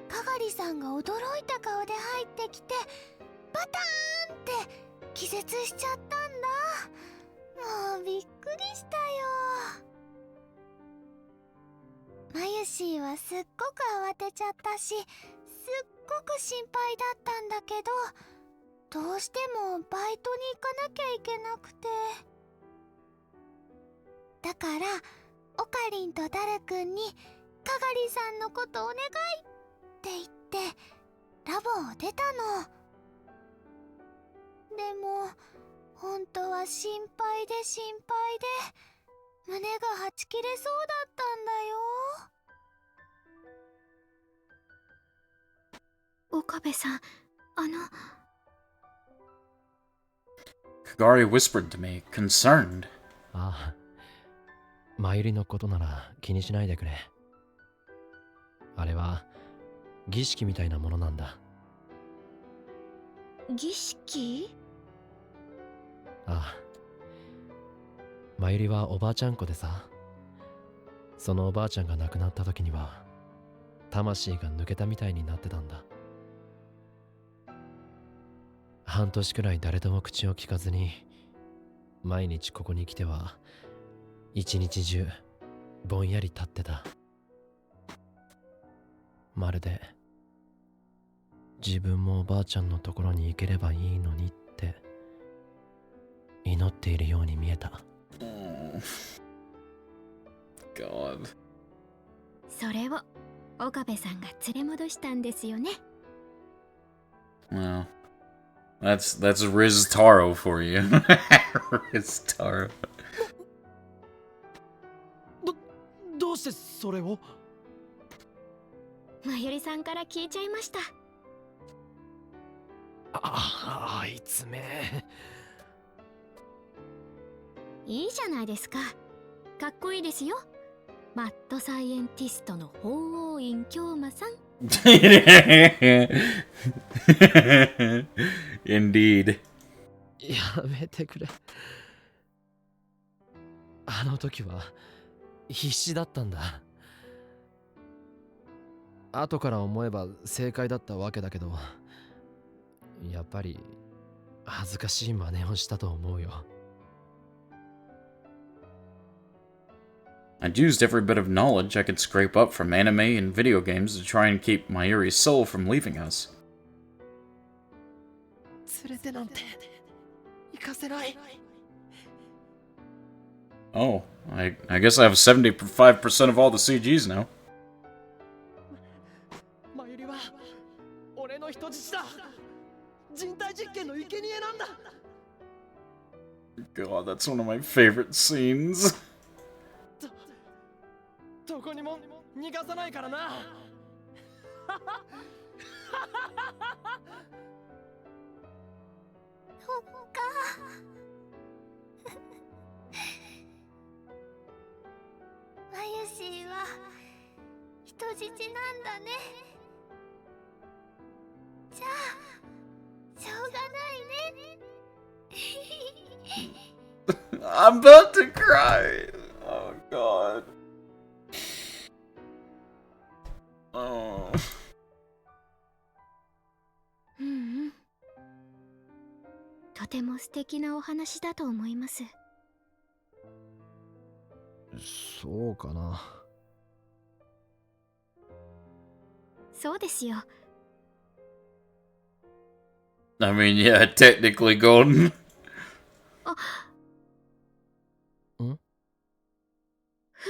かがりさんが驚いた顔で入ってきて、バターンって気絶しちゃったんだ。もうびっくりしたよ。マユシーはすっごく慌てちゃったし、すっごく心配だったんだけど、どうしてもバイトに行かなきゃいけなくて。だからオカリンとダルくんにかがりさんのことお願いって言ってラボを出たの。でも本当は心配で心配で胸がはち切れそうだったんだよ。岡部さん、Kagari whispered to me, concerned. ああ、まゆりのことなら気にしないでくれ。あれは儀式みたいなものなんだ。儀式？ああ、まゆりはおばあちゃん子でさ、そのおばあちゃんが亡くなった時には魂が抜けたみたいになってたんだ。半年くらい誰とも口を聞かずに、毎日ここに来ては一日中ぼんやり立ってた。まるで自分もおばあちゃんのところに行ければいいのにって祈っているように見えた。God. それを岡部さんが連れ戻したんですよね。Well, that's Riz Taro for you. Riz Taro. どうしてそれを？まゆりさんから聞いちゃいました。あいつめ。いいじゃないですか。かっこいいですよ。マッドサイエンティストの法王院京馬さん。Indeed. やめてくれ。あの時は必死だったんだ。後から思えば正解だったわけだけど、やっぱり恥ずかしい真似をしたと思うよ。I'd used every bit of knowledge I could scrape up from anime and video games to try and keep Mayuri's soul from leaving us. 連れてなんて行かせない。Oh, I guess I have 75% of all the CGs now. マユリは俺の人質だ。人体実験の生贄なんだ。God, that's one of my favorite scenes. どこにも逃がさないからな。そっか。マユシーは人質なんだね。じゃあしょうがないね。I'm about to cry. Oh, God. Oh. うんうん。とても素敵なお話だと思います。そうかな。そうですよ。 I mean, yeah, technically golden. あ、ん？降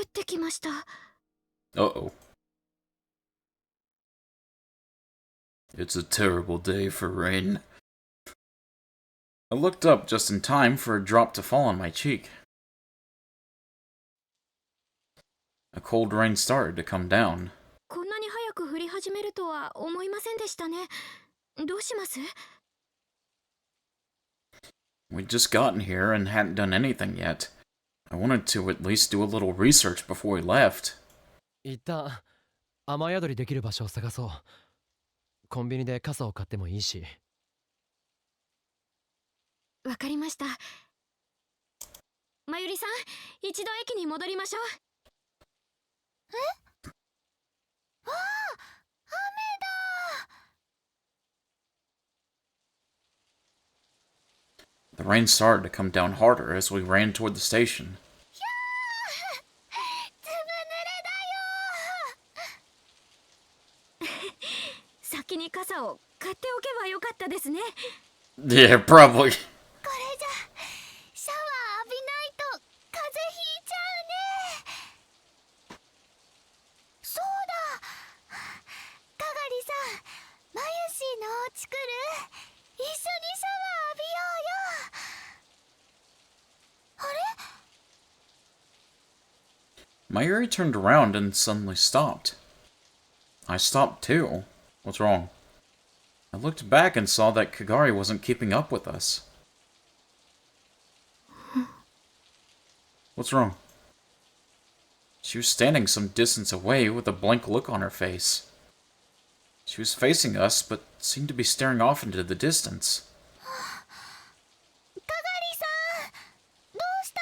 ってきました。 Uh-oh. It's a terrible day for rain. I looked up just in time for a drop to fall on my cheek. A cold rain started to come down. こんなに早く降り始めるとは思いませんでしたね。どうします？ We'd just gotten here and hadn't done anything yet. I wanted to at least do a little research before we left. 一旦雨宿りできる場所を探そう。コンビニで傘を買ってもいいし。わかりました。まゆりさん、一度駅に戻りましょう。え？わあ、雨だ。 The rain started to come down harder as we ran toward the station. ひゃー、ずぶ濡れだよ。先に傘を買っておけばよかったですね。 Yeah, probably. これじゃシャワー浴びないと風邪ひいちゃうね。そうだ、かがりさん、まゆしーのお家来る？一緒にシャワー浴びようよ。あれ？ Mayuri turned around and suddenly stopped. I stopped too. What's wrong? I looked back and saw that Kagari wasn't keeping up with us. What's wrong? She was standing some distance away with a blank look on her face. She was facing us, but seemed to be staring off into the distance. かがりさん、どうした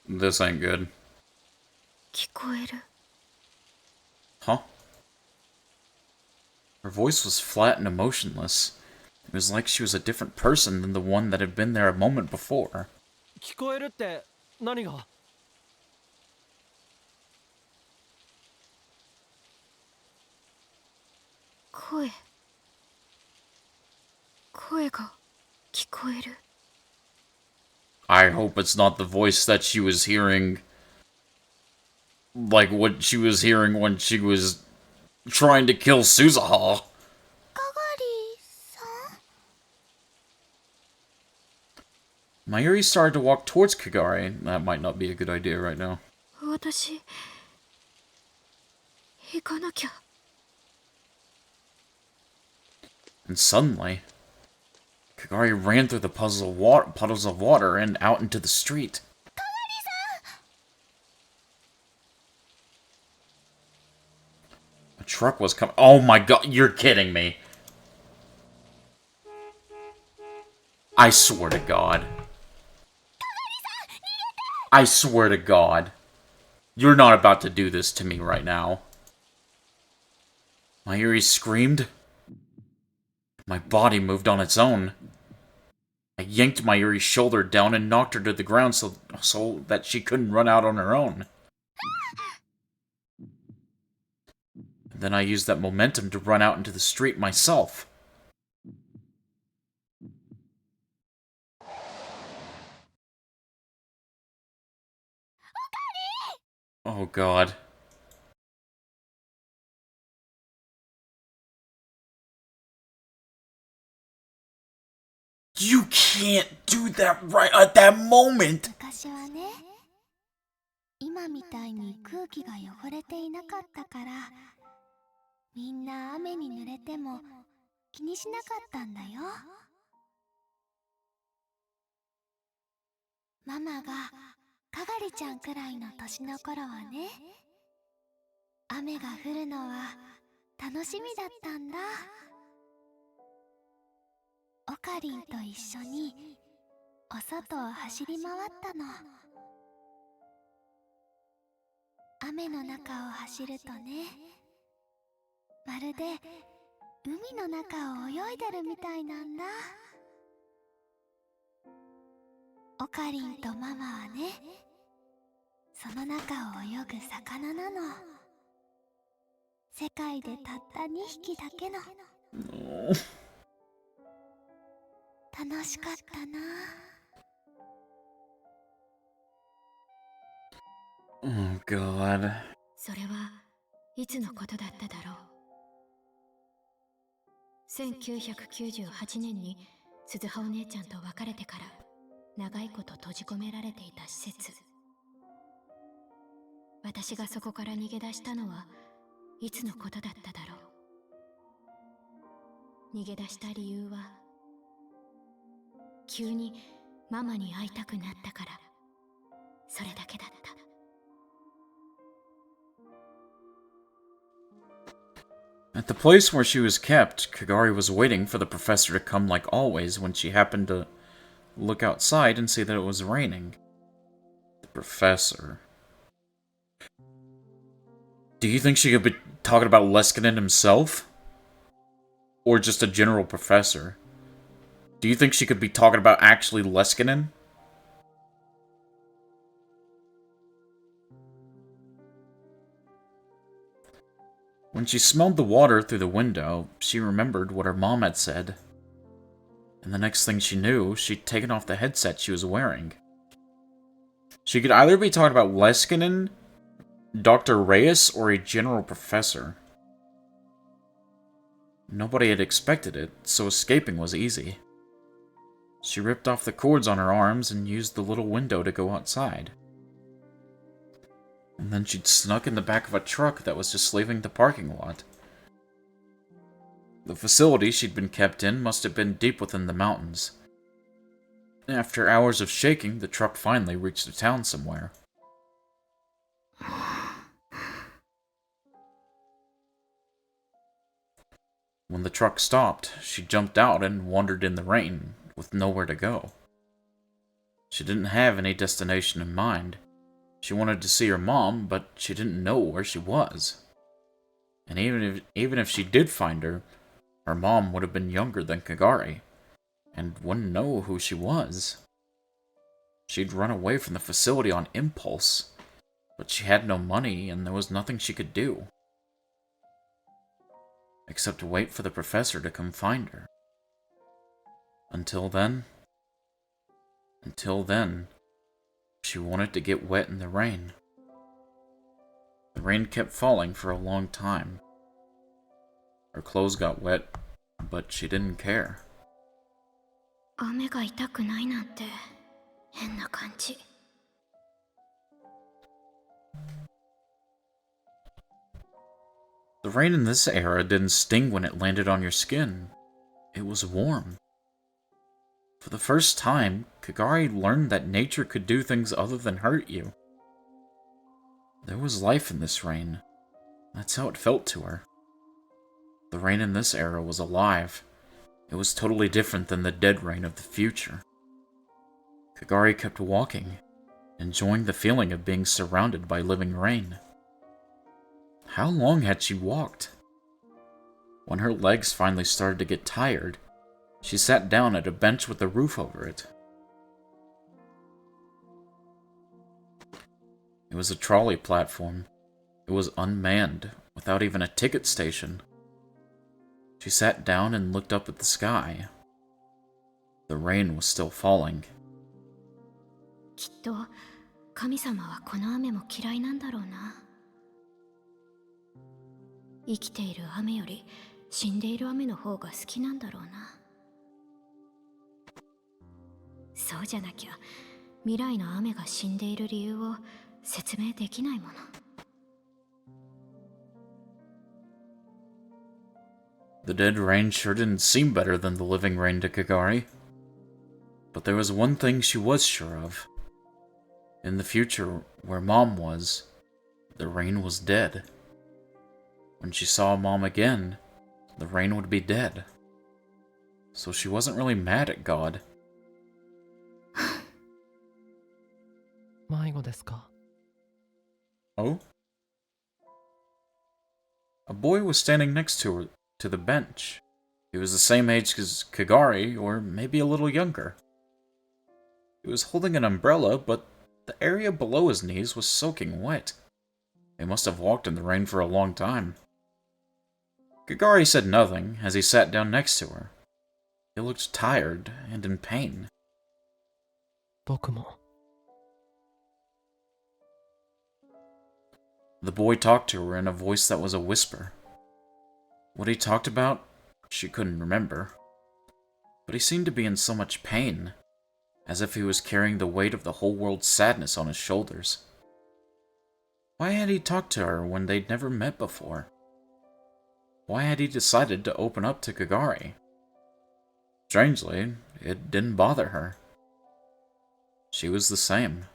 の？ This ain't good. 聞こえる。 Huh? Her voice was flat and emotionless. It was like she was a different person than the one that had been there a moment before. 聞こえるって何が？声が聞こえる。 I hope it's not the voice that she was hearing. Like what she was hearing when she was trying to kill Suzaha. かがりさん？ Mayuri started to walk towards Kagari. That might not be a good idea right now. 私、行かなきゃ。 And suddenly, Kagari ran through the puddles of water and out into the street. A truck was coming. Oh my god, you're kidding me. I swear to God. I swear to God. You're not about to do this to me right now. Mayuri screamed. My body moved on its own. I yanked Mayuri's shoulder down and knocked her to the ground so that she couldn't run out on her own. Then I used that momentum to run out into the street myself. Oh god. You can't do that right at that moment! 昔はね、今みたいに空気が汚れていなかったから、みんな雨に濡れても気にしなかったんだよ。ママがかがりちゃんくらいの年の頃はね、雨が降るのは楽しみだったんだ。オカリンと一緒にお外を走り回ったの。雨の中を走るとね、まるで海の中を泳いでるみたいなんだ。オカリンとママはね、その中を泳ぐ魚なの。世界でたった2匹だけの。楽しかったな。Oh god. それはいつのことだっただろう。1998年に鈴葉お姉ちゃんと別れてから長いこと閉じ込められていた施設。私がそこから逃げ出したのはいつのことだっただろう。逃げ出した理由は急にママに会いたくなったから、それだけだった。At the place where she was kept, Kagari was waiting for the professor to come like always when she happened to look outside and see that it was raining. The professor. Do you think she could be talking about Leskinen himself? Or just a general professor? Do you think she could be talking about actually Leskinen? When she smelled the water through the window, she remembered what her mom had said. And the next thing she knew, she'd taken off the headset she was wearing. She could either be talking about Leskinen, Dr. Reyes, or a general professor. Nobody had expected it, so escaping was easy. She ripped off the cords on her arms and used the little window to go outside. And then she'd snuck in the back of a truck that was just leaving the parking lot. The facility she'd been kept in must have been deep within the mountains. After hours of shaking, the truck finally reached a town somewhere. When the truck stopped, she jumped out and wandered in the rain, with nowhere to go. She didn't have any destination in mind. She wanted to see her mom, but she didn't know where she was. And even if she did find her, her mom would have been younger than Kagari, and wouldn't know who she was. She'd run away from the facility on impulse, but she had no money and there was nothing she could do. Except to wait for the professor to come find her. Until then, she wanted to get wet in the rain. The rain kept falling for a long time. Her clothes got wet, but she didn't care. 雨が痛くないなんて変な感じ。The rain in this era didn't sting when it landed on your skin. It was warm. For the first time, Kagari learned that nature could do things other than hurt you. There was life in this rain. That's how it felt to her. The rain in this era was alive. It was totally different than the dead rain of the future. Kagari kept walking, enjoying the feeling of being surrounded by living rain. How long had she walked? When her legs finally started to get tired, she sat down at a bench with a roof over it. It was a trolley platform. It was unmanned, without even a ticket station. She sat down and looked up at the sky. The rain was still falling. きっと神様はこの雨も嫌いなんだろうな。生きている雨より死んでいる雨の方が好きなんだろうな。そうじゃなきゃ未来の雨が死んでいる理由を説明できないもの。The dead rain sure didn't seem better than the living rain to Kagari. But there was one thing she was sure of. In the future, where Mom was, the rain was dead. When she saw Mom again, the rain would be dead. So she wasn't really mad at God. 迷子ですか? Oh? A boy was standing next to her, to the bench. He was the same age as Kagari, or maybe a little younger. He was holding an umbrella, but The area below his knees was soaking wet. They must have walked in the rain for a long time. Kagari said nothing as he sat down next to her. He looked tired and in pain. 僕も The boy talked to her in a voice that was a whisper. What he talked about, she couldn't remember. But he seemed to be in so much pain, as if he was carrying the weight of the whole world's sadness on his shoulders. Why had he talked to her when they'd never met before? Why had he decided to open up to Kagari? Strangely, it didn't bother her. She was the same.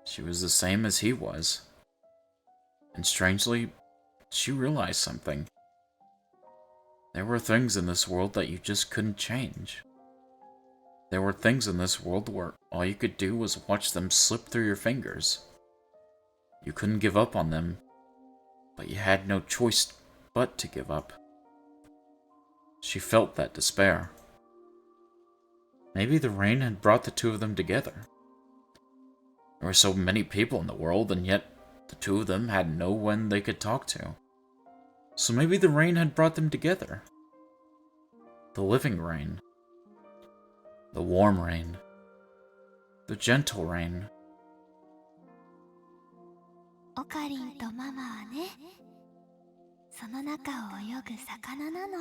She was the same as he was. And strangely, she realized something. There were things in this world that you just couldn't change. There were things in this world where all you could do was watch them slip through your fingers. You couldn't give up on them, but you had no choice but to give up. She felt that despair. Maybe the rain had brought the two of them together. There were so many people in the world, and yet the two of them had no one they could talk to. So maybe the rain had brought them together. The living rain. The warm rain. The gentle rain. オカリンとママはね、その中を泳ぐ魚なの。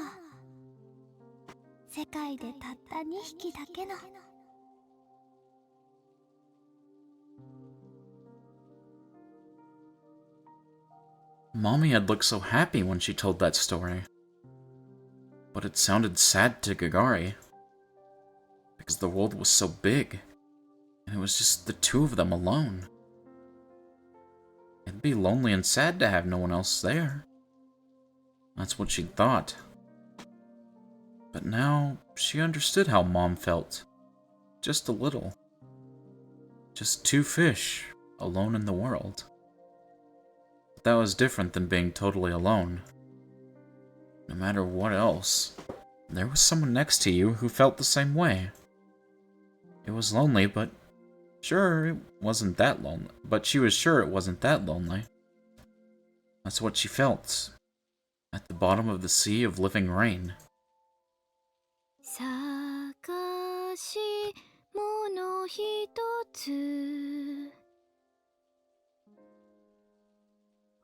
世界でたった2匹だけの。Mommy had looked so happy when she told that story. But it sounded sad to Kagari. Because the world was so big, and it was just the two of them alone. It'd be lonely and sad to have no one else there. That's what she thought. But now, she understood how Mom felt. Just a little. Just two fish, alone in the world. But that was different than being totally alone. No matter what else, there was someone next to you who felt the same way. It was lonely, but sure, it wasn't that lonely. But she was sure it wasn't that lonely. That's what she felt. At the bottom of the sea of living rain. 探し物一つ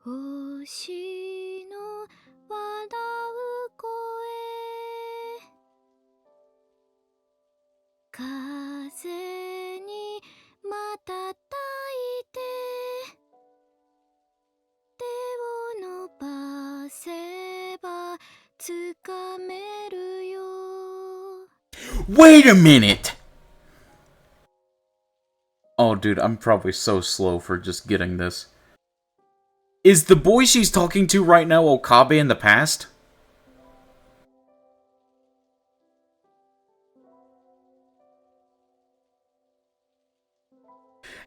星の笑う声風に瞬いて手を伸ばせばつかめるよ Wait a minute! Oh, dude, I'm probably so slow for just getting this. Is the boy she's talking to right now Okabe in the past?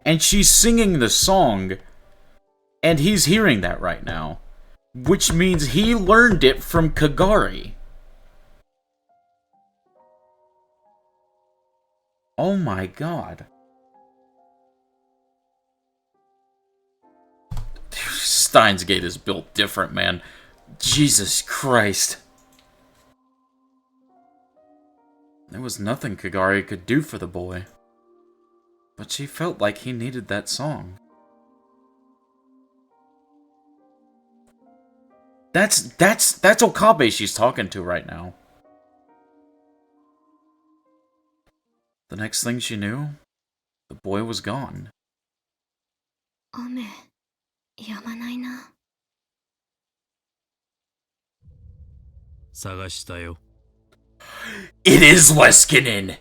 And she's singing the song, and he's hearing that right now. Which means he learned it from Kagari. Oh my god. Steins Gate is built different, man. Jesus Christ. There was nothing Kagari could do for the boy. But she felt like he needed that song. That's Okabe she's talking to right now. The next thing she knew, the boy was gone. 雨やまないな探したよ It is Leskinen!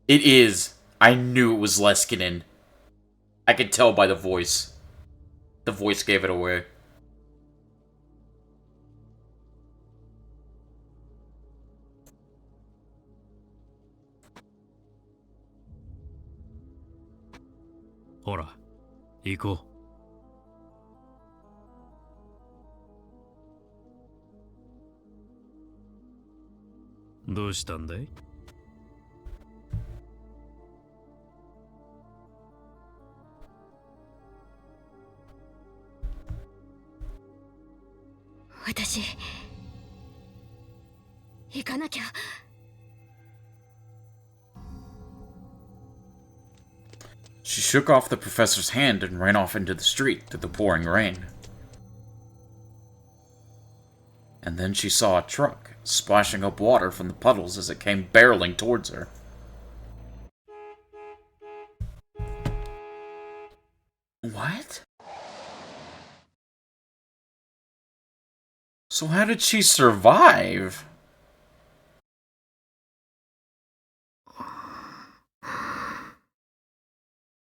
It is. I knew it was Leskinen. I could tell by the voice. The voice gave it away. Hora, 行こうどうしたんだい私行かなきゃ。She shook off the professor's hand and ran off into the street through the pouring rain. And then she saw a truck, splashing up water from the puddles as it came barreling towards her. What? So how did she survive?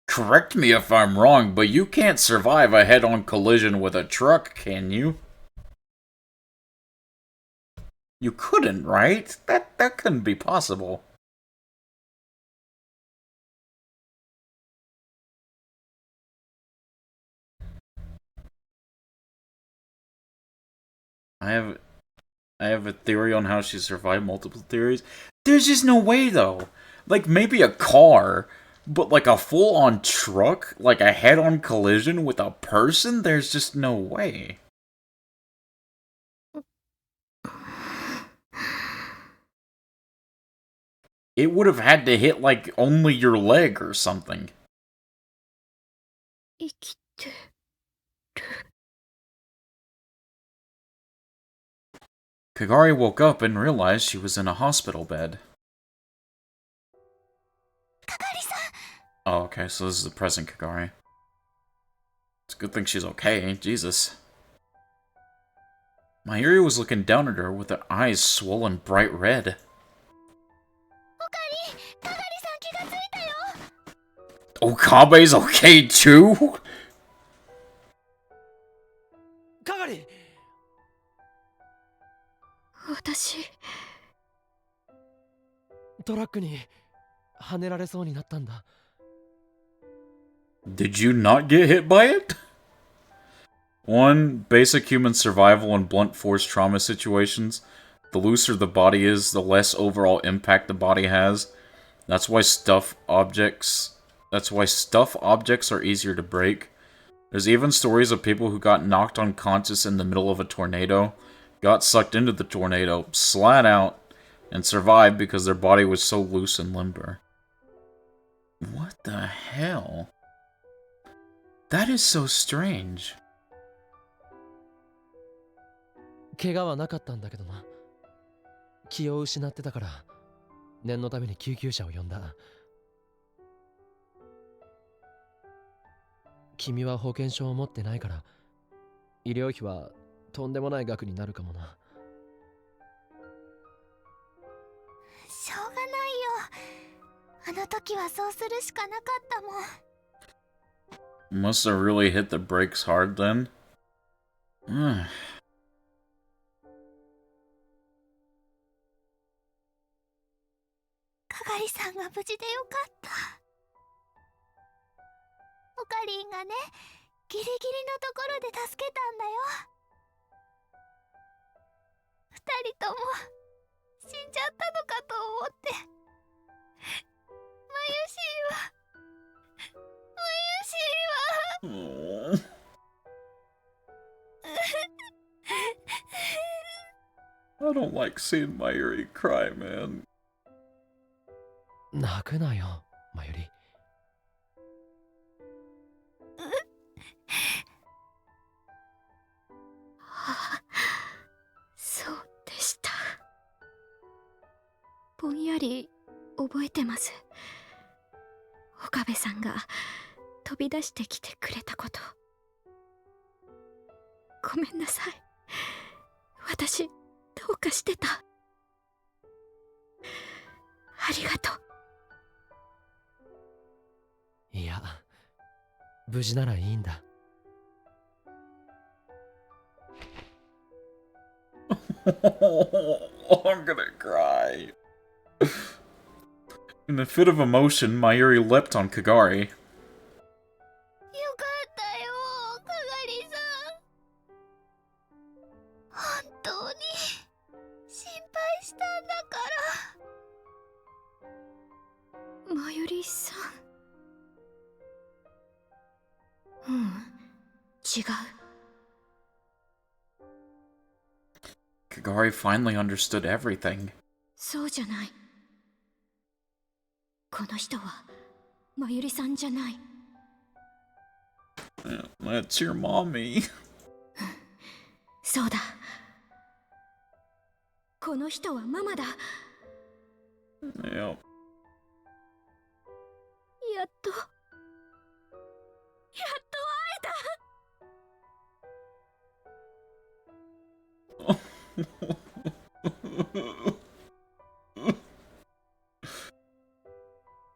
Correct me if I'm wrong, but you can't survive a head-on collision with a truck, can you? You couldn't, right? That couldn't be possible. I have a theory on how she survived multiple theories. There's just no way though. Like maybe a car, but like a full-on truck, like a head-on collision with a person, there's just no way. It would have had to hit like only your leg or something. Kagari woke up and realized she was in a hospital bed. Oh, okay, so this is the present Kagari. It's a good thing she's okay, Jesus. Mayuri was looking down at her with her eyes swollen bright red. Okabe's okay too? かがり。私トラックにはねられそうになったんだ。Did you not get hit by it? One, basic human survival in blunt force trauma situations. The looser the body is, the less overall impact the body has. That's why stuff objects are easier to break. There's even stories of people who got knocked unconscious in the middle of a tornado, got sucked into the tornado, slat out, and survived because their body was so loose and limber. What the hell? That is so strange. 怪我はなかったんだけどな。気を失ってたから念のために救急車を呼んだ。君は保険証を持ってないから医療費はとんでもない額になるかもな。しょうがないよ。あの時はそうするしかなかったもん。 Must have really hit the brakes hard then. かがりさんが無事でよかった。オカリンがね、ギリギリのところで助けたんだよ。二人とも死んじゃったのかと思って。まゆしいわ。まゆしいわ。I don't like seeing Mayuri cry, man. 泣くなよ、まゆり。そうでした。ぼんやり覚えてます。岡部さんが飛び出してきてくれたこと。ごめんなさい。私どうかしてた。ありがとう。いや、無事ならいいんだ。I'm gonna cry. In a fit of emotion, Mayuri leapt on Kagari. よかったよ、かがりさん。本当に心配したんだから。まゆりさん。違う。Kagari finally understood everything. そうじゃない。この人はまゆりさんじゃない。That's your mommy. そうだ。この人はママだ。Yep. やっと会えた。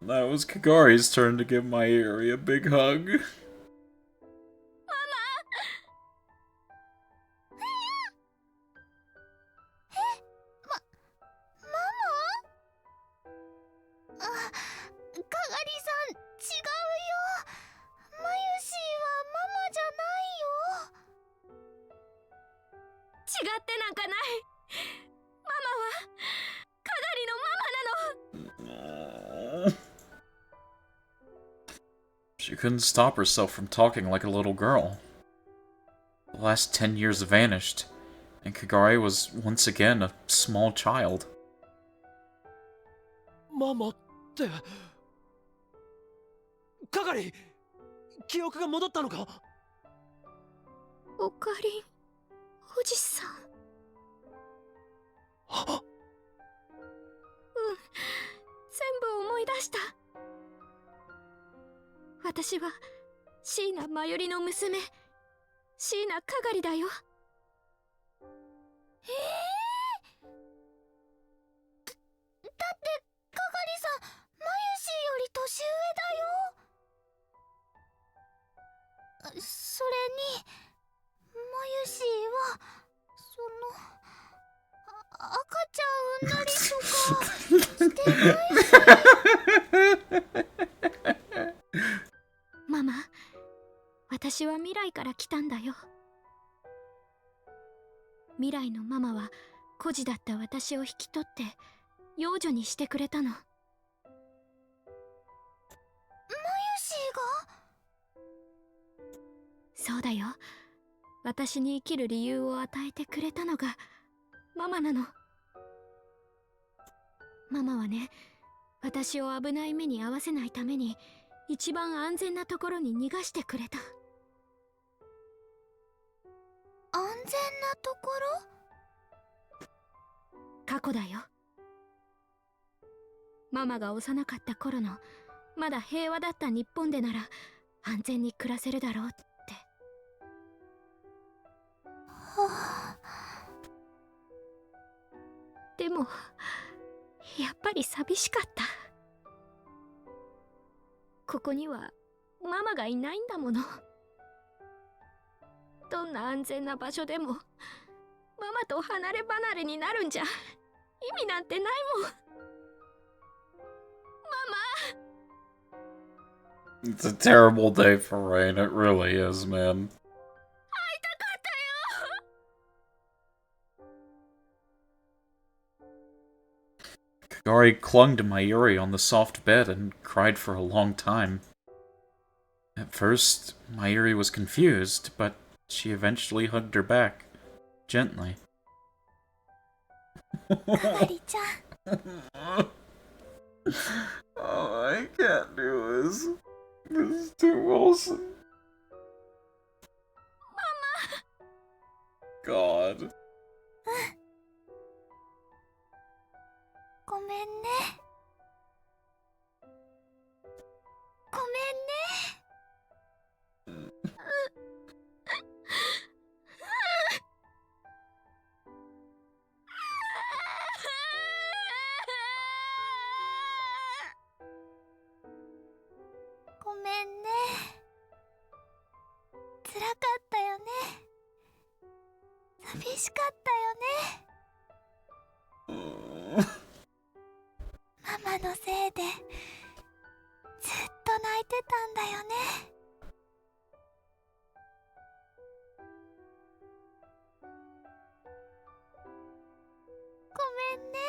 That was Kagari's turn to give Mayuri a big hug. 違ってなんかない。ママはかがりのママなの。 She couldn't stop herself from talking like a little girl. The last 10 years vanished, and Kagari was once again a small child. ママってかがり、記憶が戻ったのか？おかりんおじさん。全部思い出した。私は椎名まゆりの娘、椎名かがりだよ。だってかがりさんまゆしーより年上だよ。それにまゆしーは赤ちゃん産んだりとかしてないし。ママ、私は未来から来たんだよ。未来のママは孤児だった私を引き取って養女にしてくれたの。まゆしーが？そうだよ。私に生きる理由を与えてくれたのがママなの。ママはね、私を危ない目に遭わせないために一番安全なところに逃がしてくれた。安全なところ？過去だよ。ママが幼かった頃のまだ平和だった日本でなら安全に暮らせるだろうって。でもやっぱり寂しかった。ここにはママがいないんだもの。どんな安全な場所でもママと離れ離れになるんじゃ意味なんてないもん。ママ。 It's a terrible day for Rain, it really is, man. 会いたかったよ。 Kagari clung to Mayuri on the soft bed and cried for a long time. At first, Mayuri was confused, but she eventually hugged her back, gently. かがりちゃん。Oh, I can't do this. This is too wholesome. God. ごめんね。ごめんね。ごめんね。辛かったよね。寂しかったよね。ママのせいでずっと泣いてたんだよね。ごめんね。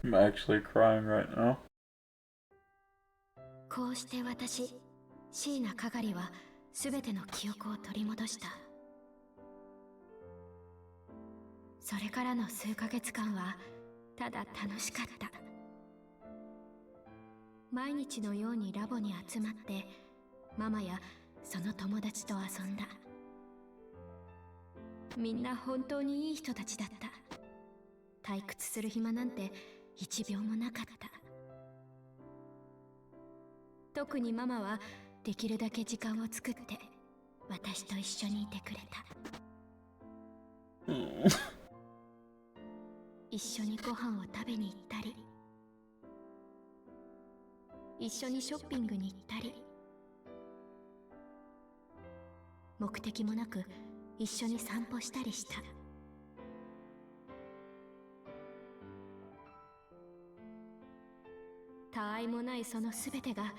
I'm actually crying right now. こうして私、椎名かがりは全ての記憶を取り戻した。それからの数ヶ月間はただ楽しかった。毎日のようにラボに集まってママやその友達と遊んだ。みんな本当にいい人たちだった。退屈する暇なんて1秒もなかった。特にママはできるだけ時間を作って私と一緒にいてくれた。一緒にご飯を食べに行ったり、一緒にショッピングに行ったり、目的もなく一緒に散歩したりした。たあいもないそのすべてが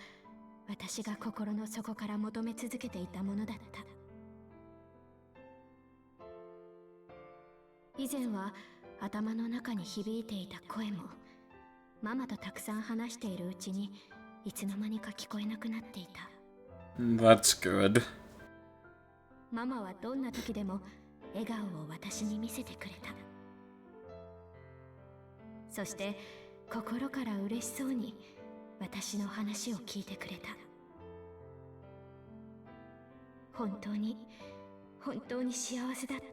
私が心の底から求め続けていたものだった。以前は頭の中に響いていた声もママとたくさん話しているうちにいつの間にか聞こえなくなっていた。That's good. ママはどんな時でも笑顔を私に見せてくれた。そして心から嬉しそうに私の話を聞いてくれた。本当に本当に幸せだった。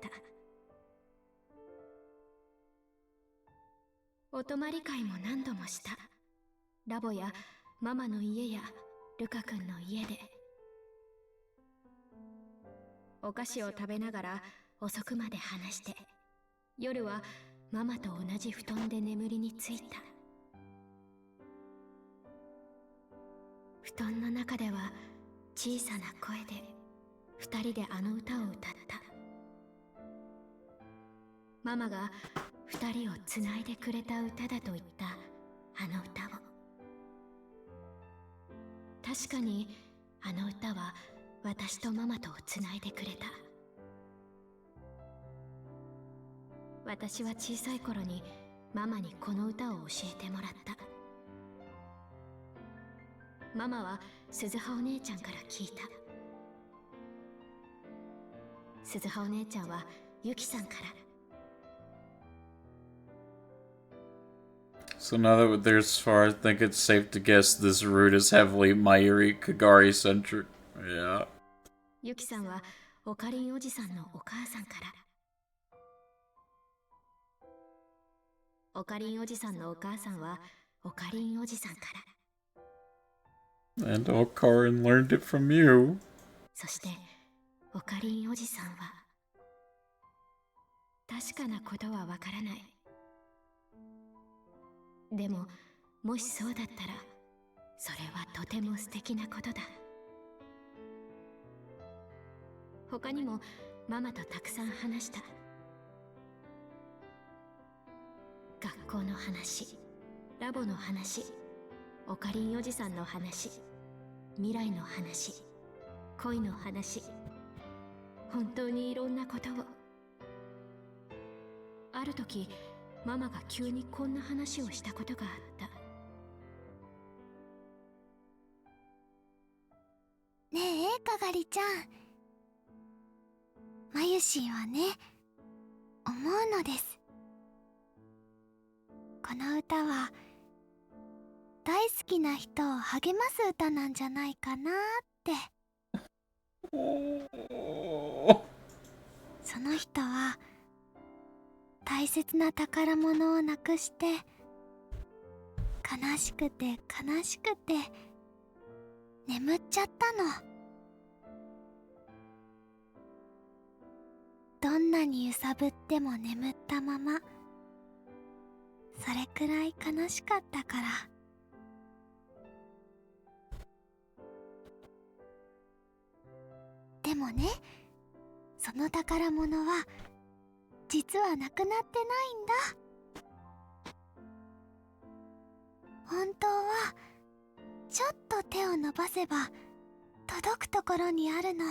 お泊まり会も何度もした。ラボやママの家やルカ君の家で。お菓子を食べながら遅くまで話して、夜はママと同じ布団で眠りについた。布団の中では小さな声で二人であの歌を歌った。ママが二人をつないでくれた歌だと言ったあの歌を。確かにあの歌は私とママとをつないでくれた。私は小さい頃にママにこの歌を教えてもらった。ママは鈴葉お姉ちゃんから聞いた。鈴葉お姉ちゃんはゆきさんから。So now that there's far, I think it's safe to guess this route is heavily Mayuri Kagari centric. Yeah. ゆきさんはオカリンおじさんのお母さんから。オカリンおじさんのお母さんはオカリンおじさんから。And Okarin learned it from you. そしてオカリンおじさんは、確かなことはわからない。でももしそうだったらそれはとても素敵なことだ。他にもママとたくさん話した。学校の話、ラボの話、オカリンおじさんの話、未来の話、恋の話、本当にいろんなことを。ある時ママが急にこんな話をしたことがあった。ねえかがりちゃん、まゆしんはね、思うのです。この歌は大好きな人を励ます歌なんじゃないかなって。その人は大切な宝物をなくして悲しくて悲しくて眠っちゃったの。どんなに揺さぶっても眠ったまま、それくらい悲しかったから。でもね、その宝物は実はなくなってないんだ。本当はちょっと手を伸ばせば届くところにあるの。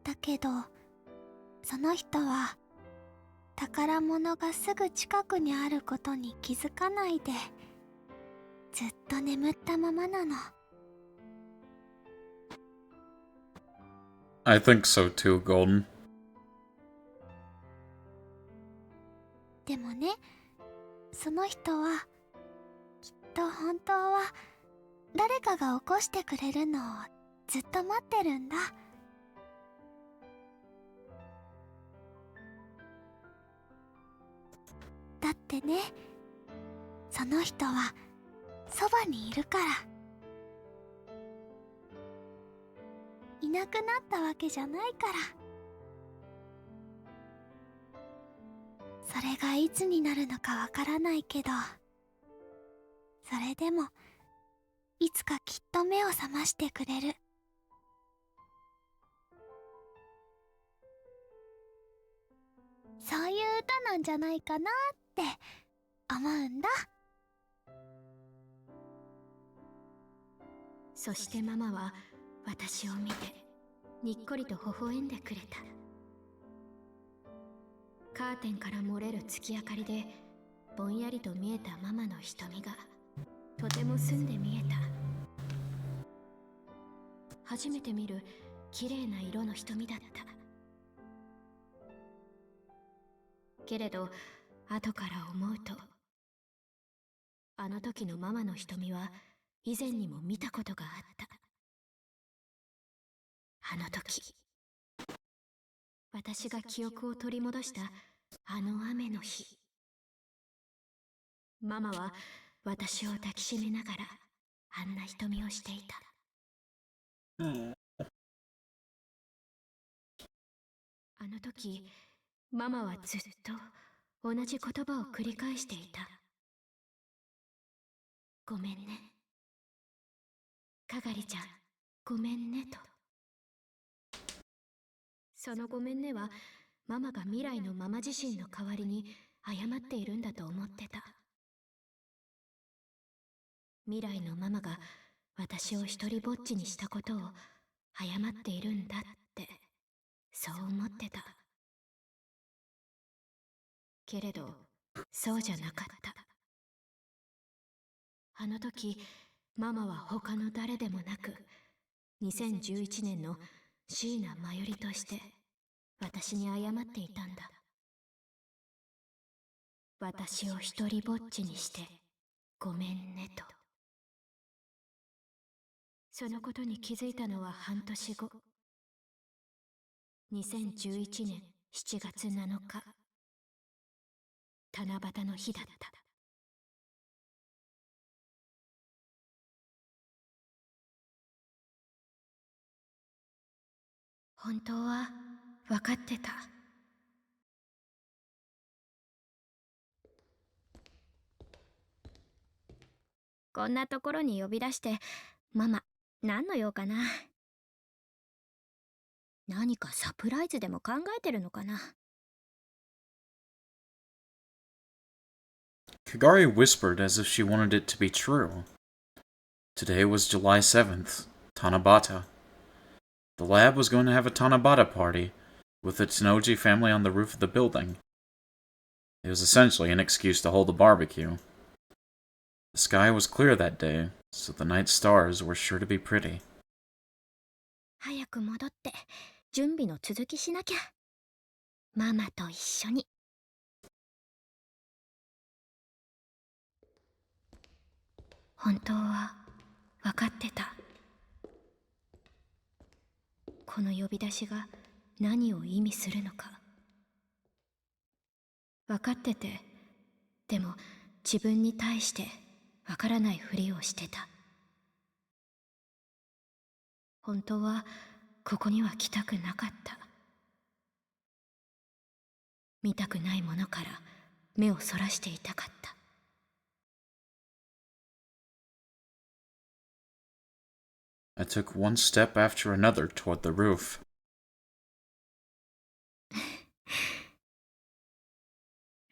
だけどその人は宝物がすぐ近くにあることに気づかないでずっと眠ったままなの。 I think so too, Golden. でもね、その人はきっと本当は誰かが起こしてくれるのをずっと待ってるんだ。だってね、その人はそばにいるから。いなくなったわけじゃないから。それがいつになるのかわからないけど、それでもいつかきっと目を覚ましてくれる。そういう歌なんじゃないかなって思うんだ。そしてママは私を見てにっこりと微笑んでくれた。カーテンから漏れる月明かりでぼんやりと見えたママの瞳がとても澄んで見えた。初めて見る綺麗な色の瞳だった。けれど後から思うと、あの時のママの瞳は以前にも見たことがあった。あの時、私が記憶を取り戻したあの雨の日、ママは私を抱きしめながらあんな瞳をしていた。あの時、ママはずっと同じ言葉を繰り返していた。ごめんね。かがりちゃん、ごめんねと。そのごめんねは、ママが未来のママ自身の代わりに謝っているんだと思ってた。未来のママが私を一人ぼっちにしたことを謝っているんだって、そう思ってた。けれど、そうじゃなかった。あの時、ママは他の誰でもなく、2011年の椎名真由里として私に謝っていたんだ。私を一人ぼっちにしてごめんねと。そのことに気づいたのは半年後、2011年7月7日、七夕の日だった。本当は分かってた。こんなところに呼び出して、ママ、何の用かな。何かサプライズでも考えてるのかな。Kagari whispered as if she wanted it to be true. Today was July 7th, Tanabata. The lab was going to have a Tanabata party, with the Tenoji family on the roof of the building. It was essentially an excuse to hold a barbecue. The sky was clear that day, so the night stars were sure to be pretty. 早く戻って準備の続きしなきゃ。ママと一緒に。本当は分かってた。この呼び出しが何を意味するのか。分かってて、でも自分に対して分からないふりをしてた。本当はここには来たくなかった。見たくないものから目をそらしていたかった。I took one step after another toward the roof.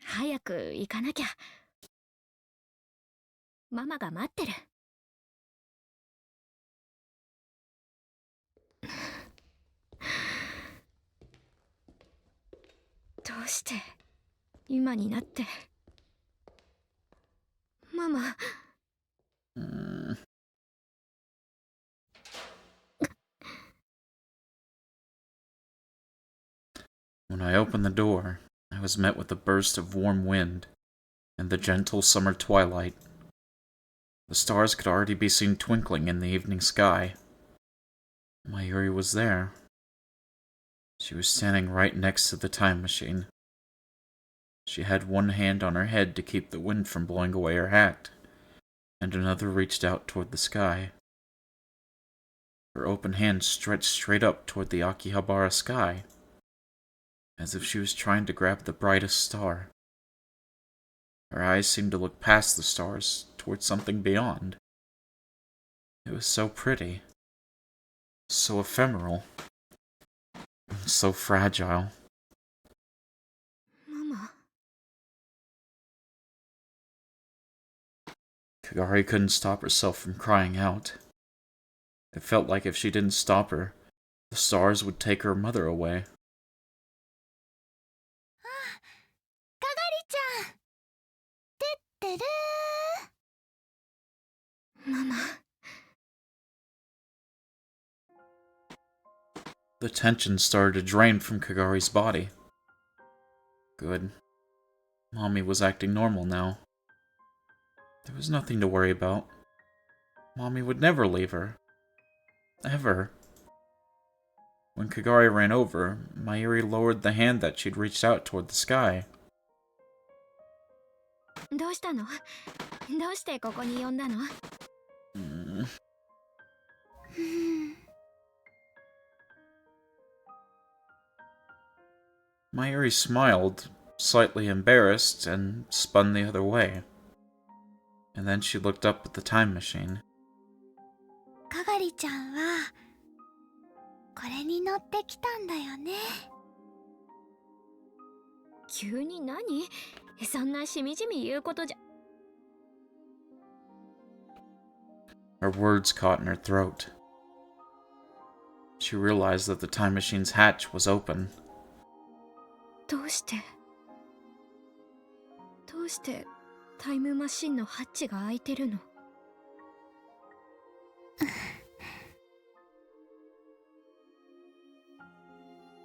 早く行かなきゃ。ママが待ってる。どうして今になってママ。When I opened the door, I was met with a burst of warm wind and the gentle summer twilight. The stars could already be seen twinkling in the evening sky. Mayuri was there. She was standing right next to the time machine. She had one hand on her head to keep the wind from blowing away her hat, and another reached out toward the sky. Her open hand stretched straight up toward the Akihabara sky, as if she was trying to grab the brightest star. Her eyes seemed to look past the stars toward something beyond. It was so pretty, so ephemeral, and so fragile. Mama. Kagari couldn't stop herself from crying out. It felt like if she didn't stop her, the stars would take her mother away. かがりちゃん。てってるー。ママ。The tension started to drain from Kagari's body. Good. Mommy was acting normal now. There was nothing to worry about. Mommy would never leave her. Ever. When Kagari ran over, Mayuri lowered the hand that she'd reached out toward the sky. どうしたの？どうしてここに呼んだの？ Mayuri smiled, slightly embarrassed, and spun the other way. And then she looked up at the time machine. かがりちゃんはこれに乗ってきたんだよね。急に何？そんなしみじみ言うことじゃ。 Her words caught in her throat. She realized that the time machine's hatch was open. どうしてタイムマシンのハッチが開いてるの？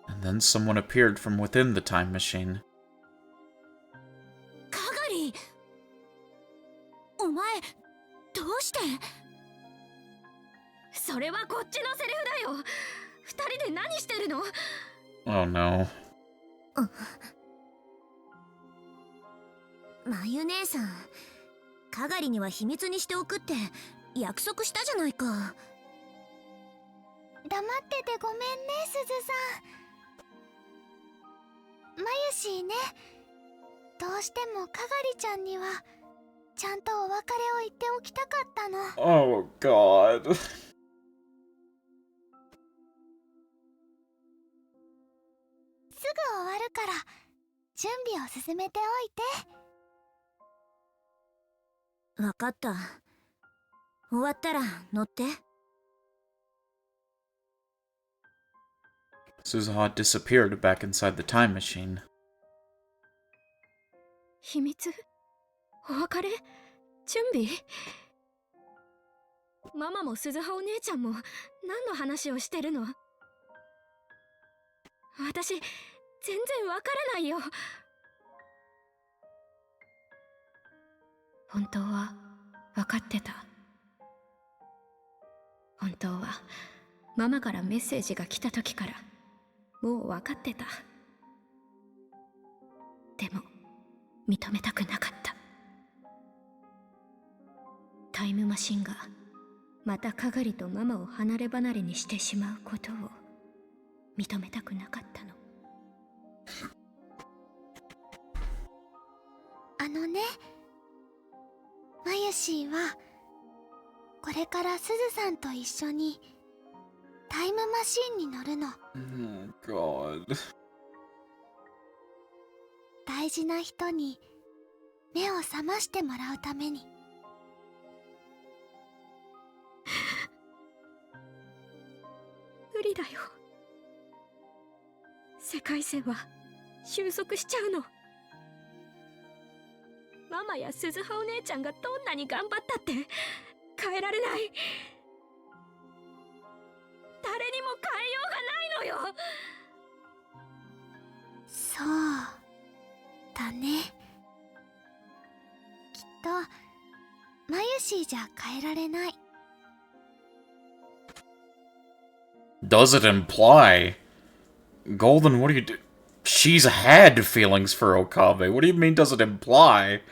And then someone appeared from within the time machine. かがり、お前どうして？それはこっちのセリフだよ。二人で何してるの？ Oh no. まゆ姉さん、かがりには秘密にしておくって約束したじゃないか。黙っててごめんね、すずさん。まゆしーね、どうしてもかがりちゃんにはちゃんとお別れを言っておきたかったの。Oh god. すぐ終わるから準備を進めておいて。わかった。終わったら乗って。Suzuha disappeared back inside the time machine. 秘密？お別れ？準備？ママも鈴葉お姉ちゃんも何の話をしてるの？私全然わからないよ。本当は分かってた。本当はママからメッセージが来た時からもう分かってた。でも認めたくなかった。タイムマシンがまたかがりとママを離れ離れにしてしまうことを認めたくなかったの。あのね、まゆしーはこれからすずさんと一緒にタイムマシンに乗るの。Oh god. 大事な人に目を覚ましてもらうために。無理だよ。世界線は収束しちゃうの。ママや鈴葉お姉ちゃんがどんなに頑張ったって変えられない。誰にも変えようがないのよ。そうだね。きっとマユシーじゃ変えられない。 Does it imply? Golden, what do you do? She's had feelings for Okabe. What do you mean, does it imply?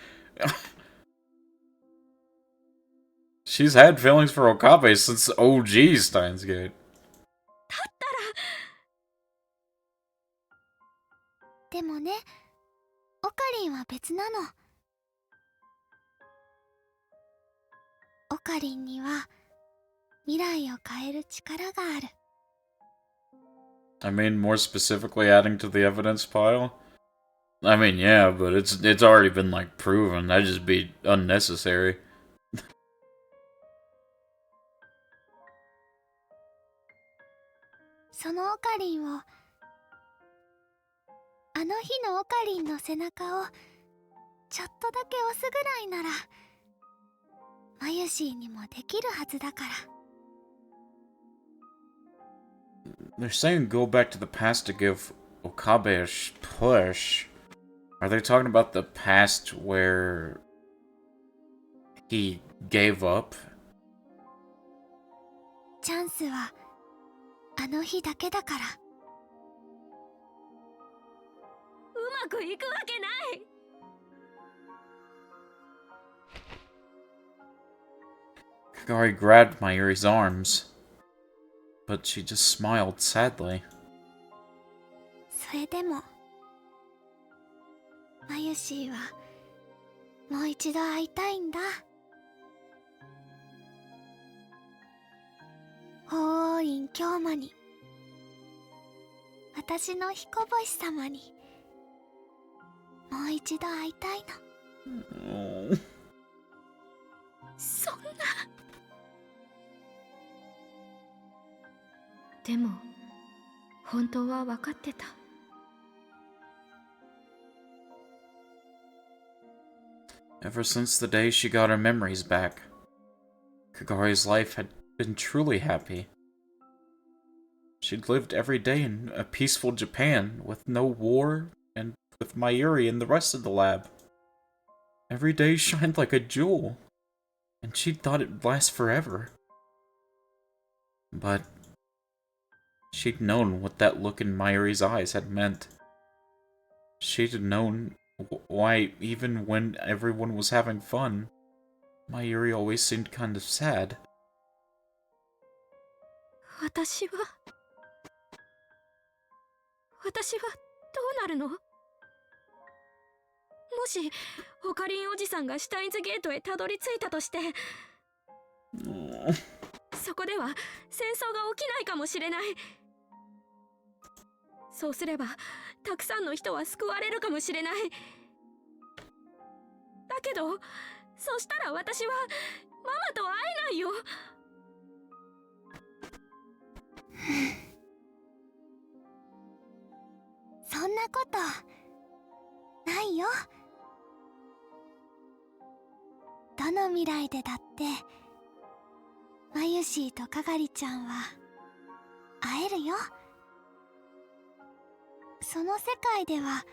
She's had feelings for Okabe since OG Steins Gate. でもね、オカリンは別なの。オカリンには未来を変える力がある。 I mean, more specifically adding to the evidence pile? I mean, yeah, but it's already been, like, proven. That'd just be unnecessary. そのオカリンを、あの日のオカリンの背中をちょっとだけ押すぐらいならマユシーにもできるはずだから。 They're saying go back to the past to give Okabe a push. Are they talking about the past where he gave up? チャンスはあの日だけだから。うまくいくわけない。Kagari grabbed Mayuri's arms, but she just smiled sadly. それでもマユシーはもう一度会いたいんだ。法王院京馬に、私の彦星様にもう一度会いたいの。そんな。でも本当は分かってた。Ever since the day she got her memories back, Kagari's life had been truly happy. She'd lived every day in a peaceful Japan with no war and with Mayuri and the rest of the lab. Every day shined like a jewel, and she'd thought it'd last forever. But she'd known what that look in Mayuri's eyes had meant. She'd known why even when everyone was having fun, Mayuri always seemed kind of sad. 私はどうなるの？もしオカリンおじさんがシュタインズゲートへたどり着いたとして、そこでは戦争が起きないかもしれない。そうすればたくさんの人は救われるかもしれない。だけどそしたら私はママと会えないよ。そんなことないよ。どの未来でだってマユシーとカガリちゃんは会えるよ。その世界では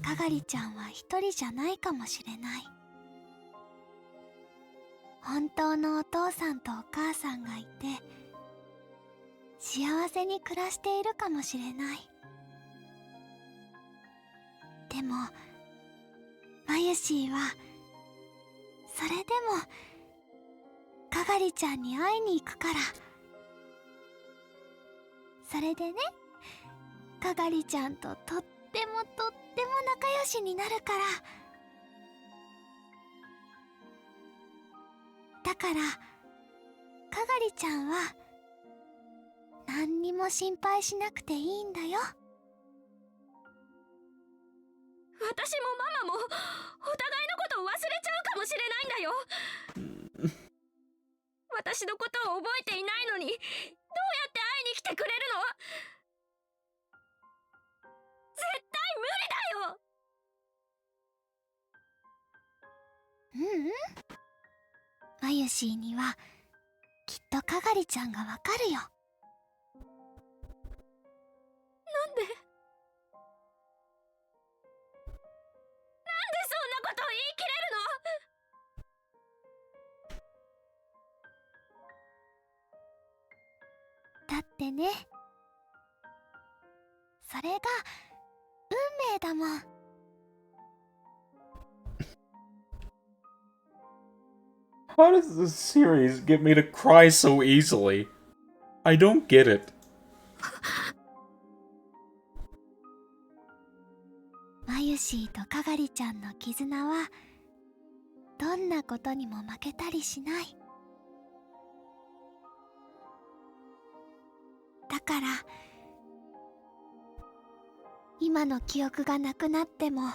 カガリちゃんは一人じゃないかもしれない。本当のお父さんとお母さんがいて幸せに暮らしているかもしれない。でもマユシーはそれでもカガリちゃんに会いに行くから。それでね、カガリちゃんととっても仲良しになるから。だからカガリちゃんは何にも心配しなくていいんだよ。私もママもお互いのことを忘れちゃうかもしれないんだよ。私のことを覚えていないのにどうやって会いに来てくれるの？絶対無理だよ。マユシーにはきっとかがりちゃんがわかるよ。なんでそんなことを言い切れるの？だってね、それが運命だもん。How does this series get me to cry so easily? I don't get it. マユシーとかがりちゃんの絆はどんなことにも負けたりしない。だから今の記憶がなくなっても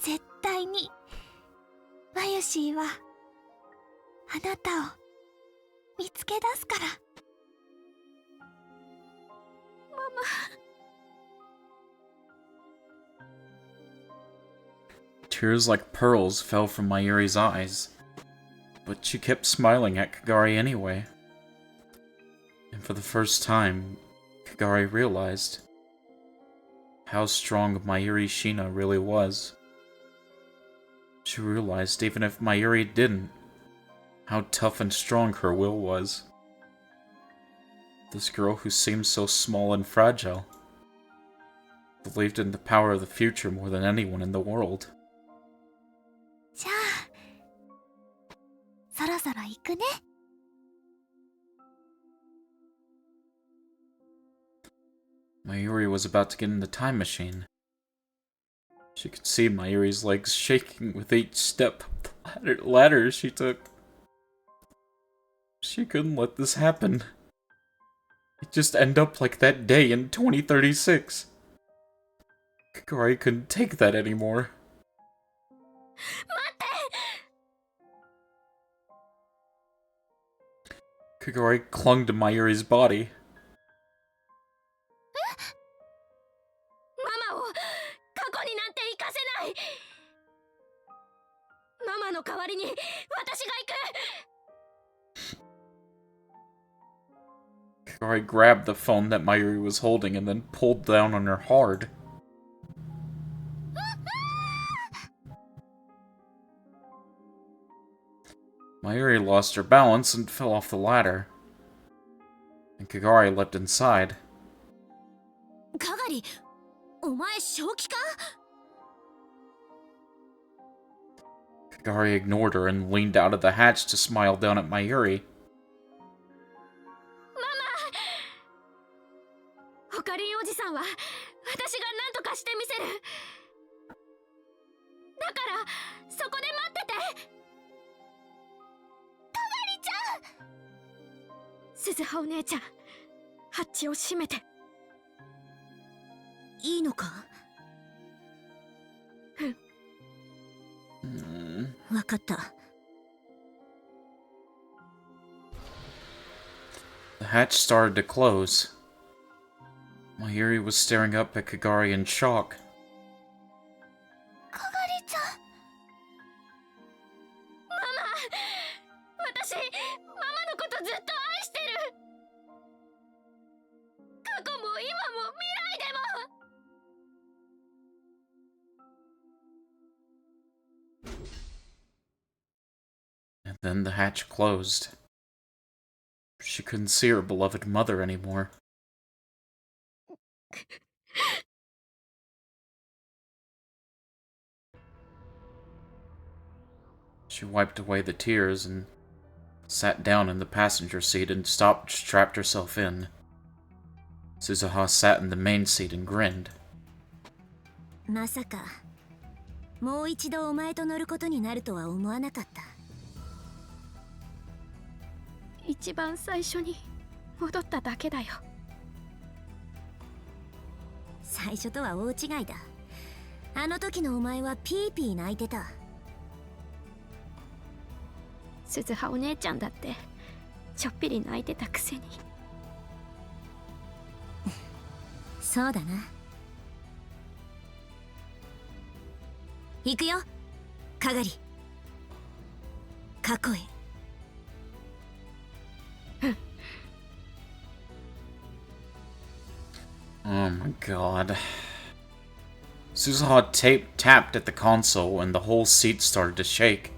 絶対にマユシーはあなたを見つけ出すから。ママ。Tears like pearls fell from Mayuri's eyes, but she kept smiling at Kagari anyway. And for the first time, Kagari realized how strong Mayuri Shina really was. She realized even if Mayuri didn't, how tough and strong her will was. This girl who seemed so small and fragile believed in the power of the future more than anyone in the world. じゃあそろそろ行くね。Mayuri was about to get in the time machine. She could see Mayuri's legs shaking with each step of the ladder she took. She couldn't let this happen. It'd just end up like that day in 2036. Kagari couldn't take that anymore. 待って！ Kagari clung to Mayuri's body. ママを過去になんて行かせない。ママの代わりに私が行く。 Kagari grabbed the phone that Mayuri was holding and then pulled down on her hard. Mayuri lost her balance and fell off the ladder. And Kagari leapt inside. かがり、お前正気か？ Kagari ignored her and leaned out of the hatch to smile down at Mayuri. ママ！オカリンおじさんは私が何とかしてみせる。だからそこで待ってて。かがりちゃん！鈴葉お姉ちゃん、ハッチを閉めて。いいのか？うん。わかった。The hatch started to close. Mayuri was staring up at Kagari in shock. かがりちゃん。ママ！私、ママのことずっと愛してる。過去も今も未来でも。And then the hatch closed. She couldn't see her beloved mother anymore. She wiped away the tears and sat down in the passenger seat and strapped herself in. Suzuha sat in the main seat and grinned. まさかもう一度お前と乗ることになるとは思わなかった。一番最初に戻っただけだよ。最初とは大違いだ。あの時のお前はピーピー泣いてた。鈴葉お姉ちゃんだってちょっぴり泣いてたくせに。そうだな。行くよ、かがり。過去へ。Oh my god. Suzuha tapped at the console and the whole seat started to shake.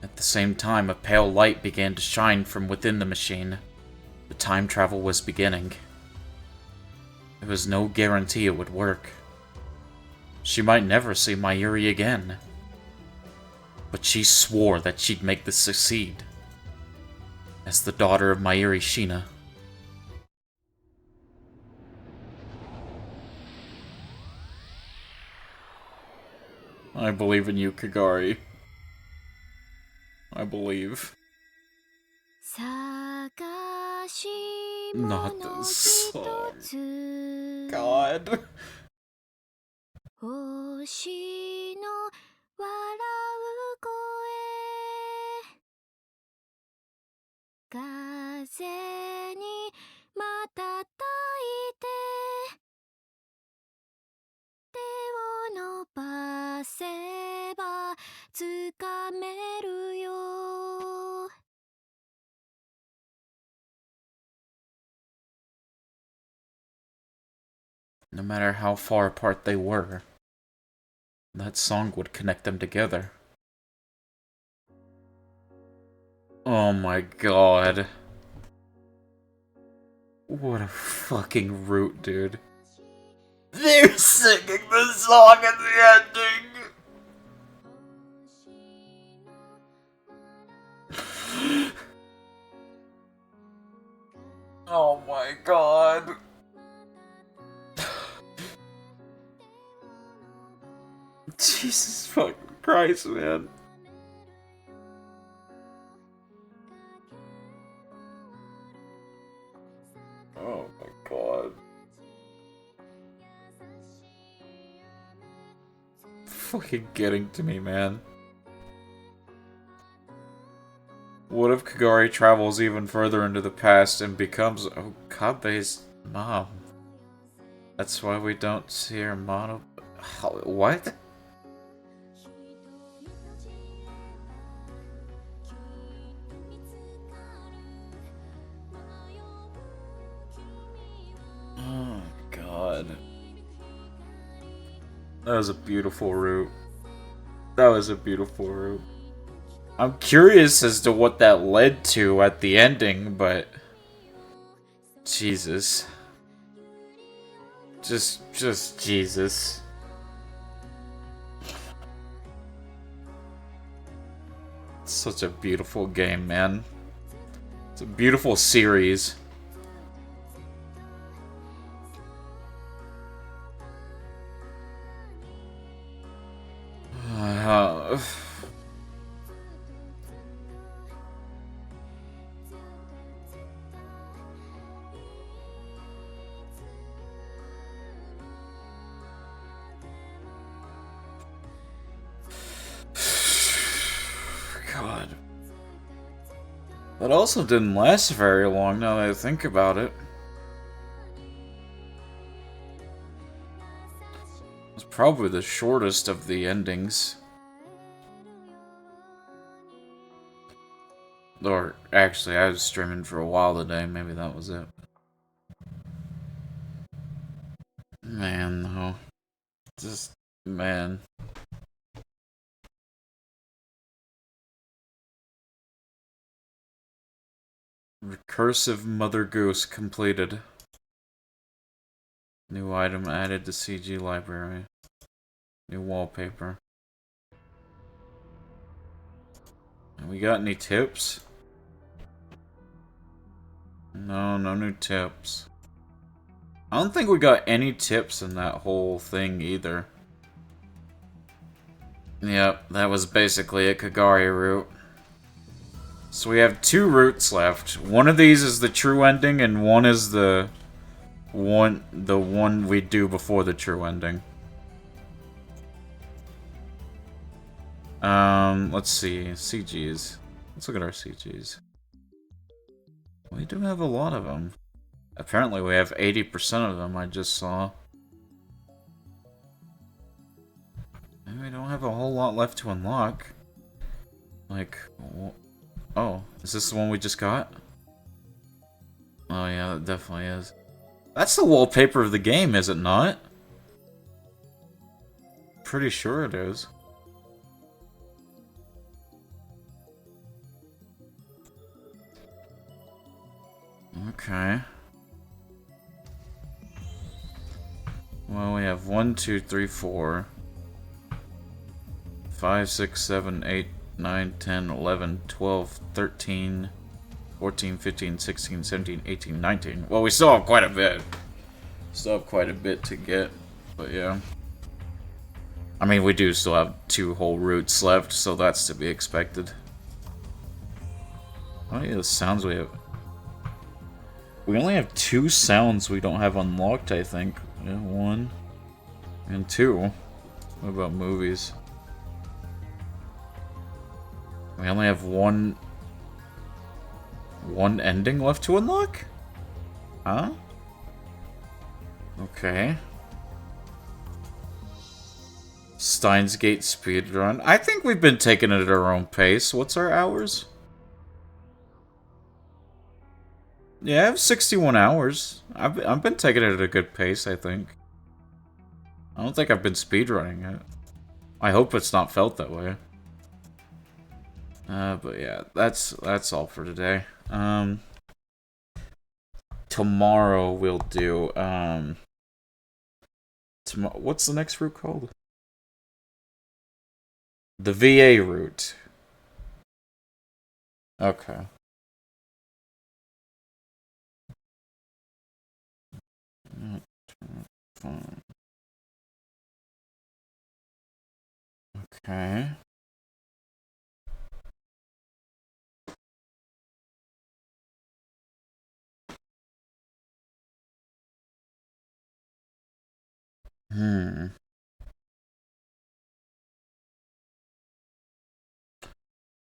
At the same time, a pale light began to shine from within the machine. The time travel was beginning. There was no guarantee it would work. She might never see Mayuri again. But she swore that she'd make this succeed. As the daughter of Mayuri Shina. I believe in you, Kagari. I believe. Not this song. God. 星の笑う声風に瞬いて手を伸ばせばつかめるよ No matter how far apart they were, that song would connect them together. Oh my god. What a fucking root, dude. They're singing the song at the ending! Oh my god. Jesus fucking Christ, man. Oh my god. Fucking getting to me, man. What if Kagari travels even further into the past and becomes Okabe's mom? That's why we don't see her mono... What? Oh, God. That was a beautiful route. That was a beautiful route. I'm curious as to what that led to at the ending, but... Jesus. Just Jesus. It's such a beautiful game, man. It's a beautiful series. God. That also didn't last very long now that I think about it. It's probably the shortest of the endings. Or, actually, I was streaming for a while today, maybe that was it. Man, though. Just, man. Recursive Mother Goose completed. New item added to CG library. New wallpaper. And we got any tips? No, no new tips. I don't think we got any tips in that whole thing either. Yep, that was basically a Kagari route. So we have 2 routes left. One of these is the true ending, and one is the one we do before the true ending. Let's see. CGs. Let's look at our CGs. We do have a lot of them. Apparently we have 80% of them, I just saw. And we don't have a whole lot left to unlock. Like, oh, is this the one we just got? Oh yeah, that definitely is. That's the wallpaper of the game, is it not? Pretty sure it is. Okay. Well, we have 1, 2, 3, 4, 5, 6, 7, 8, 9, 10, 11, 12, 13, 14, 15, 16, 17, 18, 19. Well, we still have quite a bit. Still have quite a bit to get, but yeah. I mean, we do still have 2 whole routes left, so that's to be expected. How many of the sounds we have? We only have 2 sounds we don't have unlocked, I think. Yeah, 1 and 2. What about movies? We only have one ending left to unlock? Huh? Okay. Steins Gate speedrun. I think we've been taking it at our own pace. What's our hours? Yeah, I have 61 hours. I've been taking it at a good pace, I think. I don't think I've been speedrunning it. I hope it's not felt that way. But yeah, that's all for today. Tomorrow we'll do, what's the next route called? The VA route. Okay. Okay.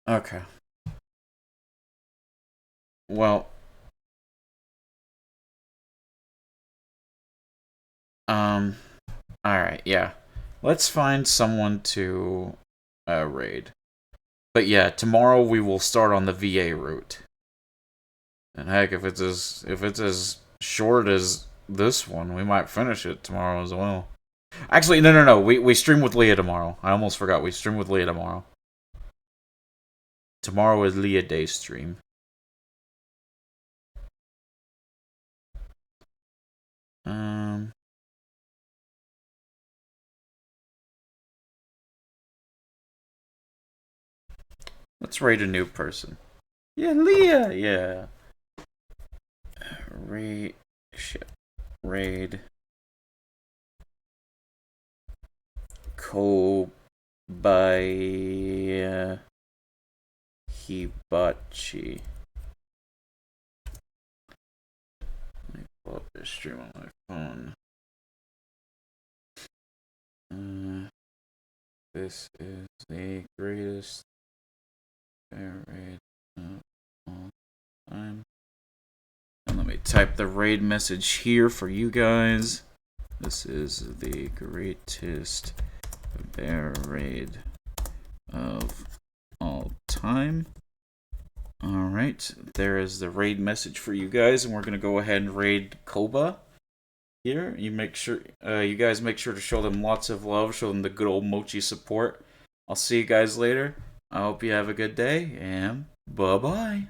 Okay. Well. Alright, yeah. Let's find someone to raid. But yeah, tomorrow we will start on the VA route. And heck, if it's as short as this one, we might finish it tomorrow as well. Actually, no. We stream with Leah tomorrow. I almost forgot. We stream with Leah tomorrow. Tomorrow is Leah Day stream. Let's raid a new person. Yeah, Leah. Yeah. Raid. Shit. Raid. Kobayashi. Hibachi. Let me pull up this stream on my phone. This is the greatest raid of all time. And let me type the raid message here for you guys. This is the greatest bear raid of all time. Alright, there is the raid message for you guys, and we're gonna go ahead and raid Koba here. You guys make sure to show them lots of love, show them the good old mochi support. I'll see you guys later. I hope you have a good day, and bye-bye.